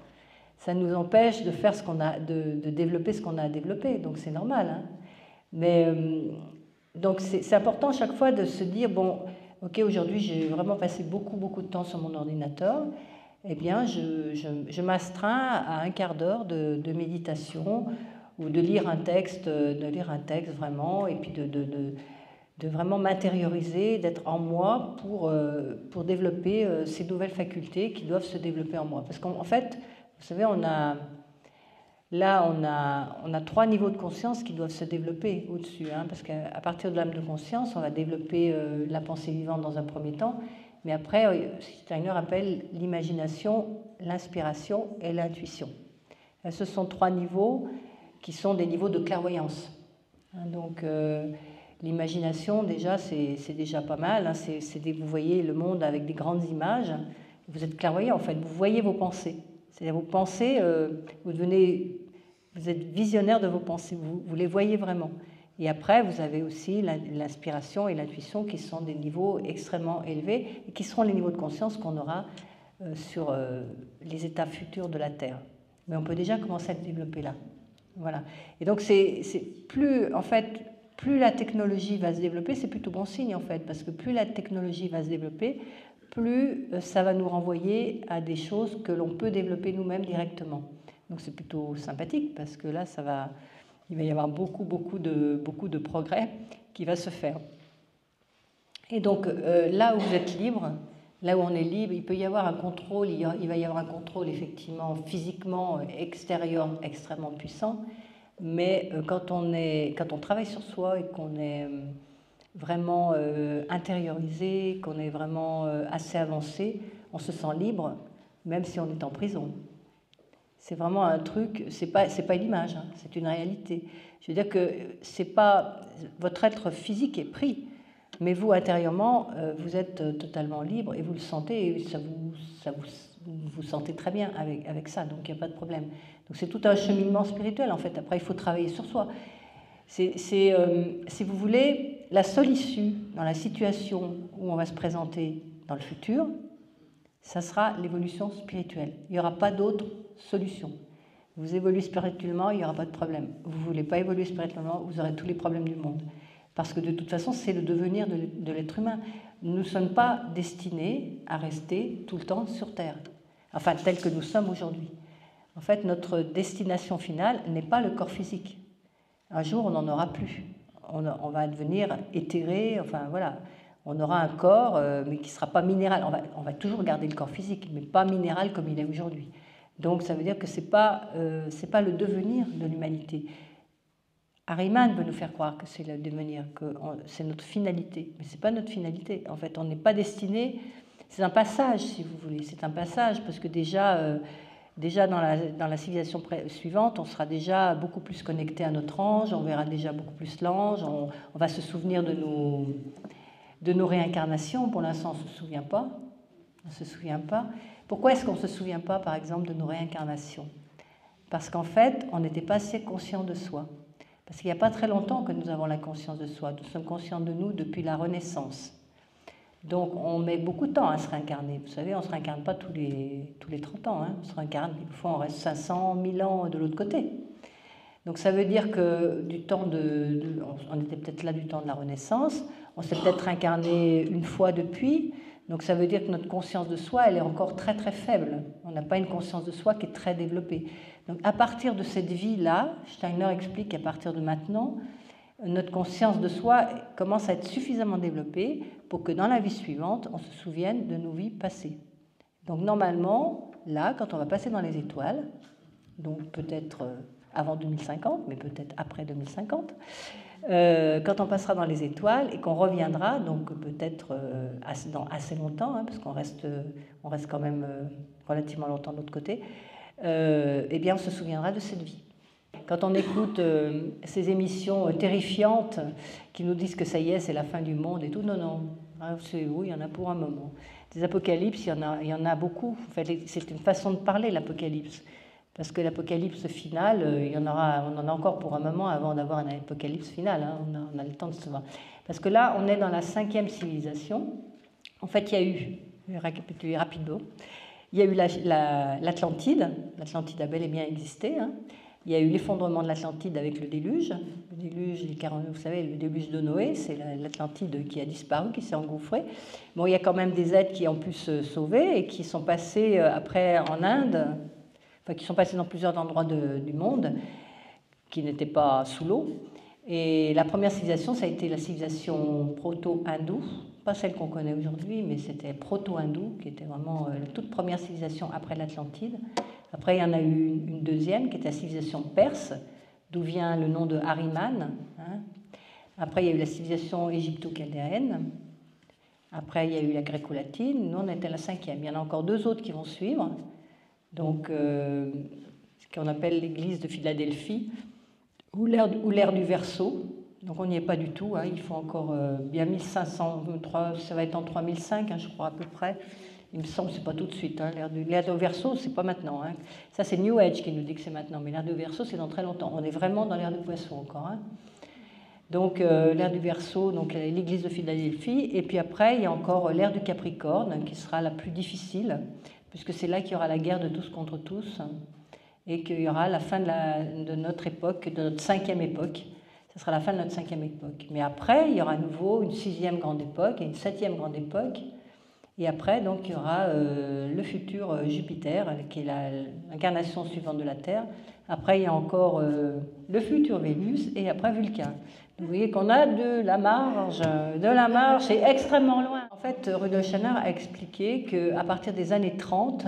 Ça nous empêche de faire de développer ce qu'on a à développer. Donc, c'est normal. Mais... Donc c'est important chaque fois de se dire, bon, ok, aujourd'hui j'ai vraiment passé beaucoup de temps sur mon ordinateur, eh bien je m'astreins à un quart d'heure de méditation ou de lire un texte vraiment, et puis de vraiment m'intérioriser, d'être en moi pour développer ces nouvelles facultés qui doivent se développer en moi. Parce qu'en fait, vous savez, on a 3 niveaux de conscience qui doivent se développer au-dessus, parce qu'à partir de l'âme de conscience, on va développer la pensée vivante dans un premier temps, mais après, Steiner appelle l'imagination, l'inspiration et l'intuition. Ce sont 3 niveaux qui sont des niveaux de clairvoyance. Donc, l'imagination, déjà, c'est déjà pas mal. Vous voyez le monde avec des grandes images. Vous êtes clairvoyant, en fait. Vous voyez vos pensées. C'est-à-dire vos pensées, vous êtes visionnaire de vos pensées, vous les voyez vraiment. Et après, vous avez aussi l'inspiration et l'intuition qui sont des niveaux extrêmement élevés et qui seront les niveaux de conscience qu'on aura sur les états futurs de la Terre. Mais on peut déjà commencer à le développer là. Voilà. Et donc, plus la technologie va se développer, c'est plutôt bon signe en fait, parce que plus la technologie va se développer, plus ça va nous renvoyer à des choses que l'on peut développer nous-mêmes directement. Donc c'est plutôt sympathique parce que là, il va y avoir beaucoup de progrès qui va se faire. Et donc là où vous êtes libre, là où on est libre, il peut y avoir un contrôle, il va y avoir un contrôle effectivement physiquement extérieur extrêmement puissant, mais quand on travaille sur soi et qu'on est vraiment intériorisé, qu'on est vraiment assez avancé, on se sent libre, même si on est en prison. C'est vraiment un truc, c'est pas une image, c'est une réalité. Je veux dire que c'est pas votre être physique est pris, mais vous intérieurement, vous êtes totalement libre et vous le sentez, et vous vous sentez très bien avec ça, donc il n'y a pas de problème. Donc c'est tout un cheminement spirituel en fait. Après, il faut travailler sur soi. Si vous voulez, la seule issue dans la situation où on va se présenter dans le futur, ça sera l'évolution spirituelle. Il n'y aura pas d'autre solution. Vous évoluez spirituellement, il n'y aura pas de problème. Vous ne voulez pas évoluer spirituellement, vous aurez tous les problèmes du monde. Parce que de toute façon, c'est le devenir de l'être humain. Nous ne sommes pas destinés à rester tout le temps sur Terre, enfin tel que nous sommes aujourd'hui. En fait, notre destination finale n'est pas le corps physique. Un jour, on n'en aura plus. On va devenir éthéré, enfin voilà. On aura un corps, mais qui ne sera pas minéral. On va toujours garder le corps physique, mais pas minéral comme il est aujourd'hui. Donc ça veut dire que ce n'est pas le devenir de l'humanité. Ahriman veut nous faire croire que c'est le devenir, que c'est notre finalité. Mais ce n'est pas notre finalité. En fait, on n'est pas destiné... C'est un passage, si vous voulez. C'est un passage, parce que déjà dans la civilisation suivante, on sera déjà beaucoup plus connecté à notre ange, on verra déjà beaucoup plus l'ange, on va se souvenir de nos réincarnations. Pour l'instant, on ne se souvient pas. On se souvient pas. Pourquoi est-ce qu'on ne se souvient pas, par exemple, de nos réincarnations? Parce qu'en fait, on n'était pas assez conscient de soi. Parce qu'il n'y a pas très longtemps que nous avons la conscience de soi. Nous sommes conscients de nous depuis la Renaissance. Donc, on met beaucoup de temps à se réincarner. Vous savez, on ne se réincarne pas tous les 30 ans. Hein. On se réincarne, une fois, on reste 500, 1000 ans de l'autre côté. Donc, ça veut dire que du temps on était peut-être là du temps de la Renaissance. On s'est peut-être réincarné une fois depuis. Donc, ça veut dire que notre conscience de soi, elle est encore très, très faible. On n'a pas une conscience de soi qui est très développée. Donc, à partir de cette vie-là, Steiner explique qu'à partir de maintenant, notre conscience de soi commence à être suffisamment développée pour que dans la vie suivante, on se souvienne de nos vies passées. Donc, normalement, là, quand on va passer dans les étoiles, donc peut-être avant 2050, mais peut-être après 2050, quand on passera dans les étoiles et qu'on reviendra, donc peut-être dans assez longtemps, hein, parce qu'on reste quand même relativement longtemps de l'autre côté, eh bien on se souviendra de cette vie. Quand on écoute ces émissions terrifiantes qui nous disent que ça y est, c'est la fin du monde et tout, non, oui, il y en a pour un moment. Des apocalypses, il y en a beaucoup. En fait, c'est une façon de parler, l'apocalypse. Parce que l'apocalypse finale, on en a encore pour un moment avant d'avoir un apocalypse final. Hein, on a le temps de se voir. Parce que là, on est dans la 5e civilisation. En fait, il y a eu, je vais récapituler rapidement, il y a eu l'Atlantide. L'Atlantide a bel et bien existé. Hein. Il y a eu l'effondrement de l'Atlantide avec le déluge. Le déluge, vous savez, le déluge de Noé, c'est l'Atlantide qui a disparu, qui s'est engouffrée. Bon, il y a quand même des êtres qui ont pu se sauver et qui sont passés après en Inde, enfin qui sont passés dans plusieurs endroits du monde, qui n'étaient pas sous l'eau. Et la première civilisation, ça a été la civilisation proto-hindoue, pas celle qu'on connaît aujourd'hui, mais c'était proto-hindoue, qui était vraiment la toute première civilisation après l'Atlantide. Après, il y en a eu une deuxième, qui était la civilisation perse, d'où vient le nom de Ahriman. Hein. Après, il y a eu la civilisation égypto-chaldéenne. Après, il y a eu la gréco-latine. Nous, on était la 5e. Il y en a encore 2 autres qui vont suivre. Donc, ce qu'on appelle l'église de Philadelphie, ou l'ère du Verseau. Donc, on n'y est pas du tout. Hein. Il faut encore bien 1500, ça va être en 3005, hein, je crois, à peu près. Il me semble que ce n'est pas tout de suite. Hein. L'ère du Verseau, ce n'est pas maintenant. Hein. Ça, c'est New Age qui nous dit que c'est maintenant. Mais l'ère du Verseau, c'est dans très longtemps. On est vraiment dans l'ère du Poisson encore. Hein. Donc, l'ère du Verseau, donc l'église de Philadelphie. Et puis après, il y a encore l'ère du Capricorne, qui sera la plus difficile, puisque c'est là qu'il y aura la guerre de tous contre tous. Et qu'il y aura la fin de notre époque, de notre 5e époque. Ce sera la fin de notre 5e époque. Mais après, il y aura à nouveau une 6e grande époque et une 7e grande époque. Et après, donc, il y aura le futur Jupiter, qui est l'incarnation suivante de la Terre. Après, il y a encore le futur Vénus et après Vulcain. Vous voyez qu'on a de la marge, c'est extrêmement loin. En fait, Rudolf Steiner a expliqué qu'à partir des années 30,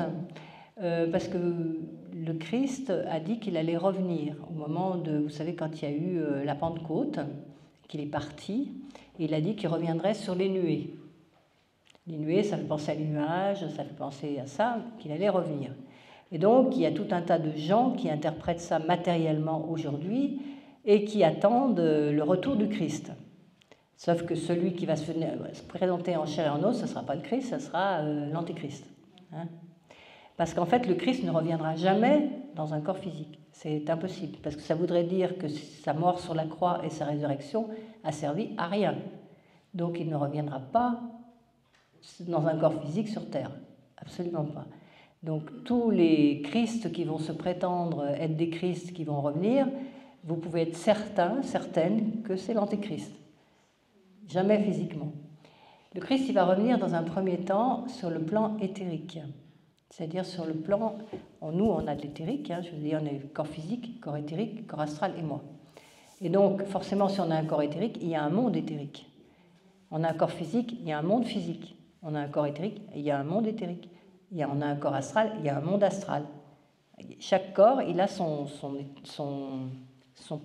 parce que le Christ a dit qu'il allait revenir au moment de, vous savez, quand il y a eu la Pentecôte, qu'il est parti, et il a dit qu'il reviendrait sur les nuées. Les nuées, ça fait penser à les nuages, ça fait penser à ça, qu'il allait revenir. Et donc, il y a tout un tas de gens qui interprètent ça matériellement aujourd'hui et qui attendent le retour du Christ. Sauf que celui qui va se présenter en chair et en os, ce ne sera pas le Christ, ce sera l'Antéchrist. Hein. Parce qu'en fait, le Christ ne reviendra jamais dans un corps physique. C'est impossible, parce que ça voudrait dire que sa mort sur la croix et sa résurrection a servi à rien. Donc il ne reviendra pas dans un corps physique sur Terre. Absolument pas. Donc tous les Christ qui vont se prétendre être des Christ qui vont revenir, vous pouvez être certaine que c'est l'Antéchrist. Jamais physiquement. Le Christ, il va revenir dans un premier temps sur le plan éthérique. C'est-à-dire sur le plan, nous on a de l'éthérique, je veux dire on a corps physique, corps éthérique, corps astral et moi. Et donc forcément si on a un corps éthérique, il y a un monde éthérique. On a un corps physique, il y a un monde physique. On a un corps éthérique, il y a un monde éthérique. On a un corps astral, il y a un monde astral. Chaque corps, il a son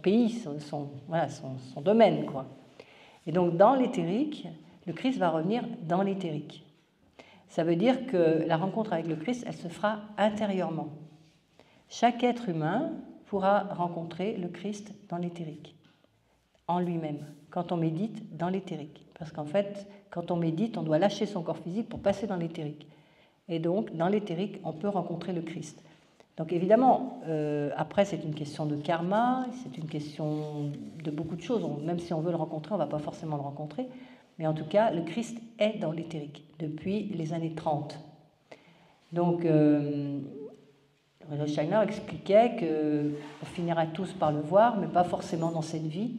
pays, son domaine, quoi. Et donc dans l'éthérique, le Christ va revenir dans l'éthérique. Ça veut dire que la rencontre avec le Christ, elle se fera intérieurement. Chaque être humain pourra rencontrer le Christ dans l'éthérique, en lui-même, quand on médite dans l'éthérique. Parce qu'en fait, quand on médite, on doit lâcher son corps physique pour passer dans l'éthérique. Et donc, dans l'éthérique, on peut rencontrer le Christ. Donc évidemment, après, c'est une question de karma, c'est une question de beaucoup de choses. Même si on veut le rencontrer, on ne va pas forcément le rencontrer. Mais en tout cas, le Christ est dans l'éthérique depuis les années 30. Donc, Rudolf Steiner expliquait qu'on finirait tous par le voir, mais pas forcément dans cette vie,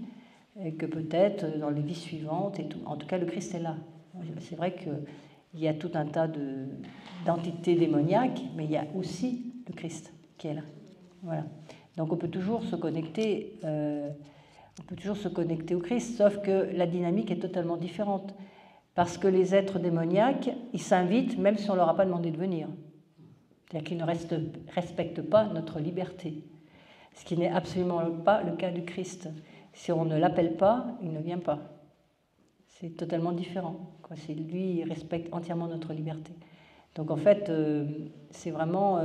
et que peut-être dans les vies suivantes et tout. En tout cas, le Christ est là. C'est vrai qu'il y a tout un tas d'entités démoniaques, mais il y a aussi le Christ qui est là. Voilà. Donc on peut toujours se connecter. On peut toujours se connecter au Christ, sauf que la dynamique est totalement différente. Parce que les êtres démoniaques, ils s'invitent même si on ne leur a pas demandé de venir. C'est-à-dire qu'ils ne respectent pas notre liberté. Ce qui n'est absolument pas le cas du Christ. Si on ne l'appelle pas, il ne vient pas. C'est totalement différent. C'est lui, il respecte entièrement notre liberté. Donc en fait, c'est vraiment...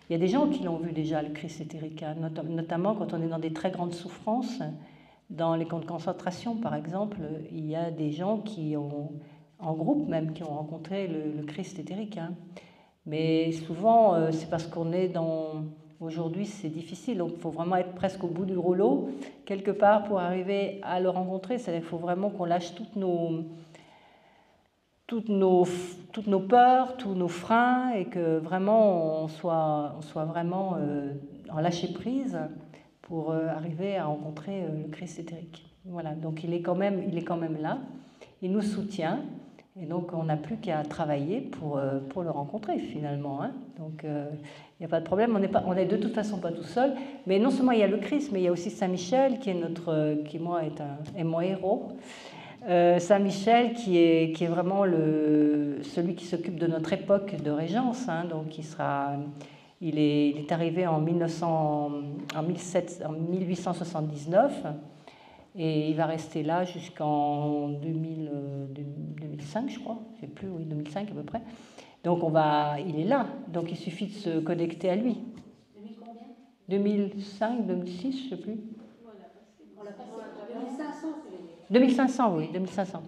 il y a des gens qui l'ont vu déjà, le Christ éthérique, notamment quand on est dans des très grandes souffrances. Dans les camps de concentration, par exemple, il y a des gens qui ont, en groupe même, qui ont rencontré le Christ éthérique. Mais souvent, c'est parce qu'on est dans... Aujourd'hui, c'est difficile, donc il faut vraiment être presque au bout du rouleau, quelque part, pour arriver à le rencontrer. C'est-à-dire qu'il faut vraiment qu'on lâche toutes nos peurs, tous nos freins, et que vraiment on soit vraiment en lâcher-prise pour arriver à rencontrer le Christ éthérique. Voilà, donc il est quand même là, il nous soutient, et donc on n'a plus qu'à travailler pour le rencontrer finalement. Donc il n'y a pas de problème, on est de toute façon pas tout seul, mais non seulement il y a le Christ, mais il y a aussi Saint Michel qui est mon héros. Saint Michel qui est vraiment celui qui s'occupe de notre époque de régence, donc il est arrivé en 1879 et il va rester là jusqu'en 2005, je crois, je ne sais plus, oui, 2005 à peu près. Donc il est là, donc il suffit de se connecter à lui. 2000 combien 2005, 2006, je ne sais plus. On l'a passé. 2500, c'est les 2500, oui, 2500.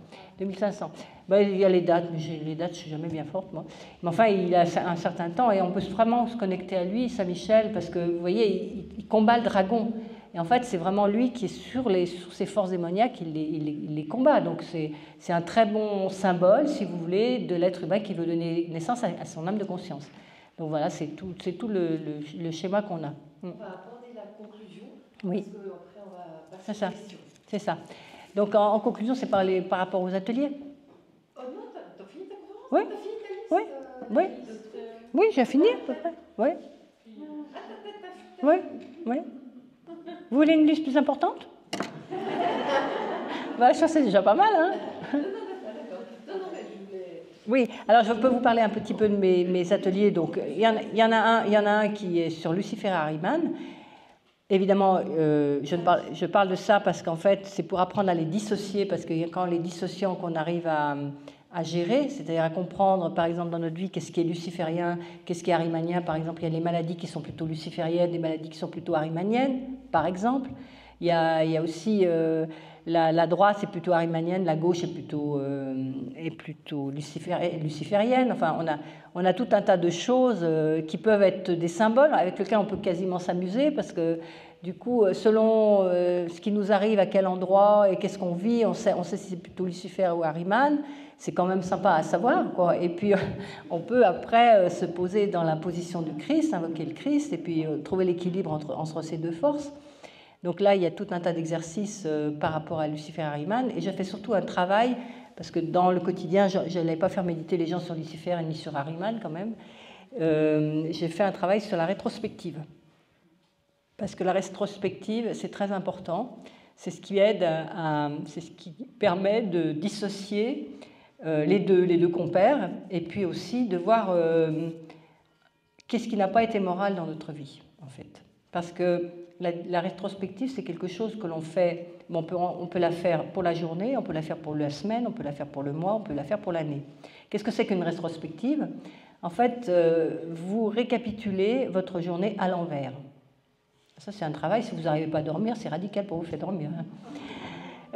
Ben, il y a les dates, mais les dates, je ne suis jamais bien forte, moi. Mais enfin, il a un certain temps et on peut vraiment se connecter à lui, Saint Michel, parce que, vous voyez, il combat le dragon. Et en fait, c'est vraiment lui qui est sur ces forces démoniaques, il les combat. Donc, c'est un très bon symbole, si vous voulez, de l'être humain qui veut donner naissance à son âme de conscience. Donc voilà, c'est tout le schéma qu'on a. On va aborder la conclusion, Oui. parce qu'après, on va passer aux questions. C'est ça. Donc, en conclusion, c'est par rapport aux ateliers. Oh non, t'as fini ta conférence? Oui. T'as fini ta liste? Oui. Oui, j'ai fini à peu près. Oui. Oui. Oui. Vous voulez une liste plus importante? Bah, ça, c'est déjà pas mal, Non, mais je voulais... Oui, alors je peux vous parler un petit peu de mes ateliers. Donc, il y en a un qui est sur Lucifer Ahriman. Évidemment, je parle de ça parce qu'en fait, c'est pour apprendre à les dissocier, parce que quand les dissociants qu'on arrive à gérer, c'est-à-dire à comprendre, par exemple, dans notre vie, qu'est-ce qui est luciférien, qu'est-ce qui est ahrimanien. Par exemple, il y a les maladies qui sont plutôt lucifériennes, des maladies qui sont plutôt ahrimaniennes, par exemple. Il Il y a aussi la droite, c'est plutôt arimanienne, la gauche est plutôt luciférienne. Enfin, on a tout un tas de choses qui peuvent être des symboles avec lesquels on peut quasiment s'amuser parce que du coup, selon ce qui nous arrive, à quel endroit et qu'est-ce qu'on vit, on sait si c'est plutôt Lucifer ou Ahriman. C'est quand même sympa à savoir, quoi. Et puis, on peut après se poser dans la position du Christ, invoquer le Christ, et puis trouver l'équilibre entre ces deux forces. Donc là, il y a tout un tas d'exercices par rapport à Lucifer et Ahriman. Et je fais surtout un travail, parce que dans le quotidien, je n'allais pas faire méditer les gens sur Lucifer ni sur Ahriman quand même. J'ai fait un travail sur la rétrospective. Parce que la rétrospective, c'est très important. C'est ce qui aide c'est ce qui permet de dissocier les deux compères, et puis aussi de voir qu'est-ce qui n'a pas été moral dans notre vie, en fait. Parce que la rétrospective, c'est quelque chose que l'on fait, on peut la faire pour la journée, on peut la faire pour la semaine, on peut la faire pour le mois, on peut la faire pour l'année. Qu'est-ce que c'est qu'une rétrospective? En fait, vous récapitulez votre journée à l'envers. Ça, c'est un travail, si vous n'arrivez pas à dormir, c'est radical pour vous faire dormir.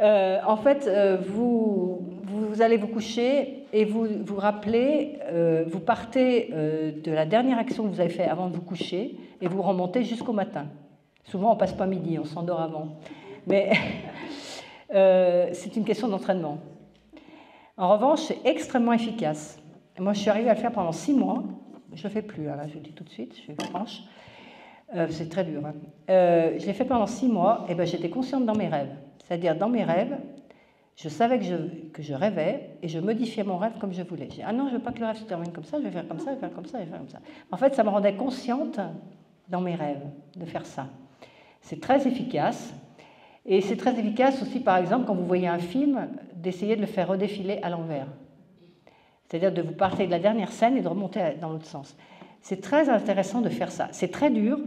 En fait, vous allez vous coucher et vous vous rappelez, vous partez de la dernière action que vous avez faite avant de vous coucher et vous remontez jusqu'au matin. Souvent, on ne passe pas midi, on s'endort avant. Mais c'est une question d'entraînement. En revanche, c'est extrêmement efficace. Moi, je suis arrivée à le faire pendant 6 mois. Je ne le fais plus, là, je vous le dis tout de suite, je suis franche. C'est très dur. Hein. Je l'ai fait pendant 6 mois, et ben, j'étais consciente dans mes rêves. C'est-à-dire, dans mes rêves, je savais que je rêvais, et je modifiais mon rêve comme je voulais. J'ai dit, ah non, je ne veux pas que le rêve se termine comme ça, je vais faire comme ça, je vais faire comme ça, je vais faire comme ça. En fait, ça me rendait consciente dans mes rêves de faire ça. C'est très efficace. Et c'est très efficace aussi, par exemple, quand vous voyez un film, d'essayer de le faire redéfiler à l'envers. C'est-à-dire de vous partir de la dernière scène et de remonter dans l'autre sens. C'est très intéressant de faire ça. C'est très dur.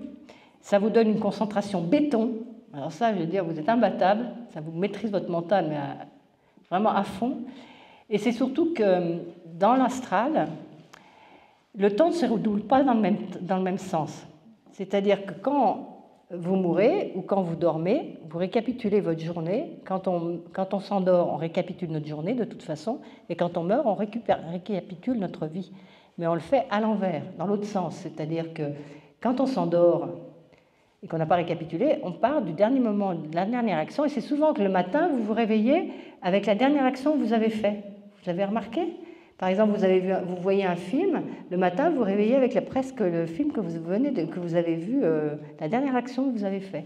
Ça vous donne une concentration béton. Alors ça, je veux dire, vous êtes imbattable. Ça vous maîtrise votre mental, mais vraiment à fond. Et c'est surtout que dans l'astral, le temps ne se déroule pas dans le même sens. C'est-à-dire que quand vous mourrez ou quand vous dormez, vous récapitulez votre journée. Quand on s'endort, on récapitule notre journée de toute façon. Et quand on meurt, on récapitule notre vie. Mais on le fait à l'envers, dans l'autre sens. C'est-à-dire que quand on s'endort et qu'on n'a pas récapitulé, on part du dernier moment, de la dernière action. Et c'est souvent que le matin, vous vous réveillez avec la dernière action que vous avez faite. Vous avez remarqué ? Par exemple, vous voyez un film, le matin, vous vous réveillez avec presque le film que vous avez vu, la dernière action que vous avez faite.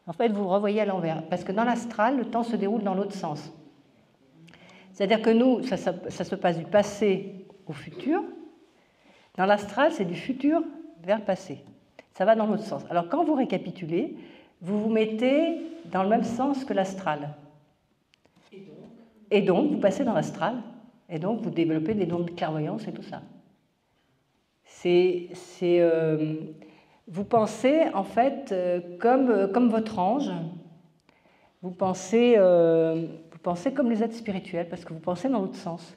En fait, vous revoyez à l'envers. Parce que dans l'astral, le temps se déroule dans l'autre sens. C'est-à-dire que nous, ça se passe du passé au futur. Dans l'astral, c'est du futur vers le passé. Ça va dans l'autre sens. Alors, quand vous récapitulez, vous vous mettez dans le même sens que l'astral. Et donc, vous passez dans l'astral. Et donc, vous développez des dons de clairvoyance et tout ça. Vous pensez, en fait, comme votre ange. Vous pensez comme les êtres spirituels, parce que vous pensez dans l'autre sens.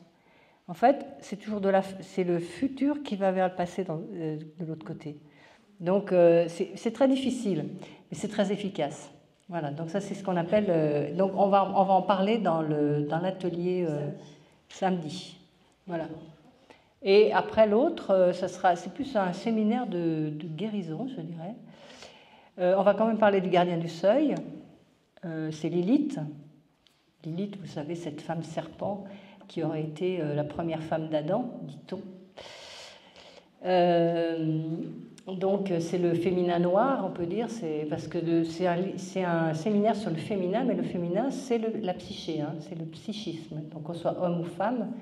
En fait, c'est le futur qui va vers le passé de l'autre côté. Donc, c'est très difficile, mais c'est très efficace. Voilà, donc ça, c'est ce qu'on appelle... donc, on va en parler dans l'atelier samedi. Voilà. Et après l'autre, c'est plus un séminaire de guérison, je dirais. On va quand même parler du gardien du seuil. C'est Lilith. Lilith, vous savez, cette femme serpent qui aurait été la première femme d'Adam, dit-on. Donc, c'est le féminin noir, on peut dire, parce que c'est un séminaire sur le féminin, mais le féminin, c'est la psyché, hein, c'est le psychisme. Donc, qu'on soit homme ou femme,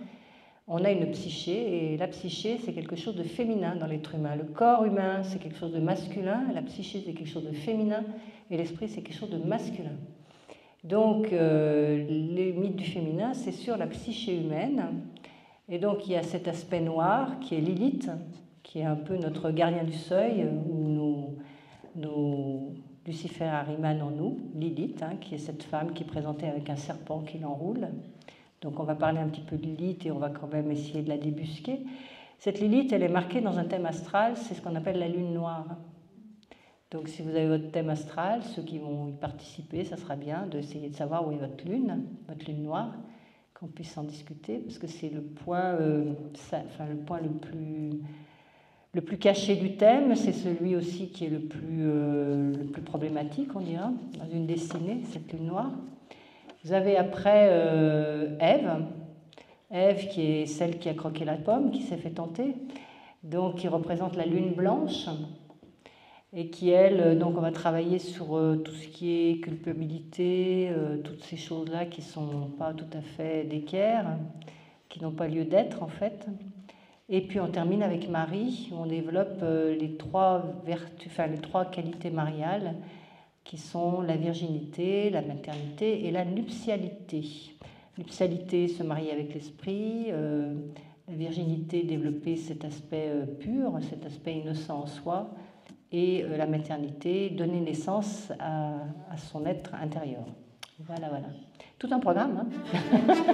on a une psyché, et la psyché, c'est quelque chose de féminin dans l'être humain. Le corps humain, c'est quelque chose de masculin, la psyché, c'est quelque chose de féminin, et l'esprit, c'est quelque chose de masculin. Donc, les mythes du féminin, c'est sur la psyché humaine. Et donc, il y a cet aspect noir qui est Lilith, qui est un peu notre gardien du seuil, ou nos Lucifer Ahriman en nous, Lilith, hein, qui est cette femme qui est présentée avec un serpent qui l'enroule. Donc, on va parler un petit peu de Lilith et on va quand même essayer de la débusquer. Cette Lilith, elle est marquée dans un thème astral, c'est ce qu'on appelle la lune noire. Donc si vous avez votre thème astral, ceux qui vont y participer, ça sera bien d'essayer de savoir où est votre lune noire, qu'on puisse en discuter, parce que c'est le point, le point le plus caché du thème, c'est celui aussi qui est le plus problématique, on dira, dans une destinée, cette lune noire. Vous avez après Ève qui est celle qui a croqué la pomme, qui s'est fait tenter, donc qui représente la lune blanche, et qui, elle, donc on va travailler sur tout ce qui est culpabilité, toutes ces choses-là qui ne sont pas tout à fait d'équerre, qui n'ont pas lieu d'être en fait. Et puis on termine avec Marie, où on développe les trois qualités mariales, qui sont la virginité, la maternité et la nuptialité. Nuptialité, se marier avec l'esprit, la virginité, développer cet aspect pur, cet aspect innocent en soi, et la maternité, donner naissance à son être intérieur. Voilà. Tout un programme, hein.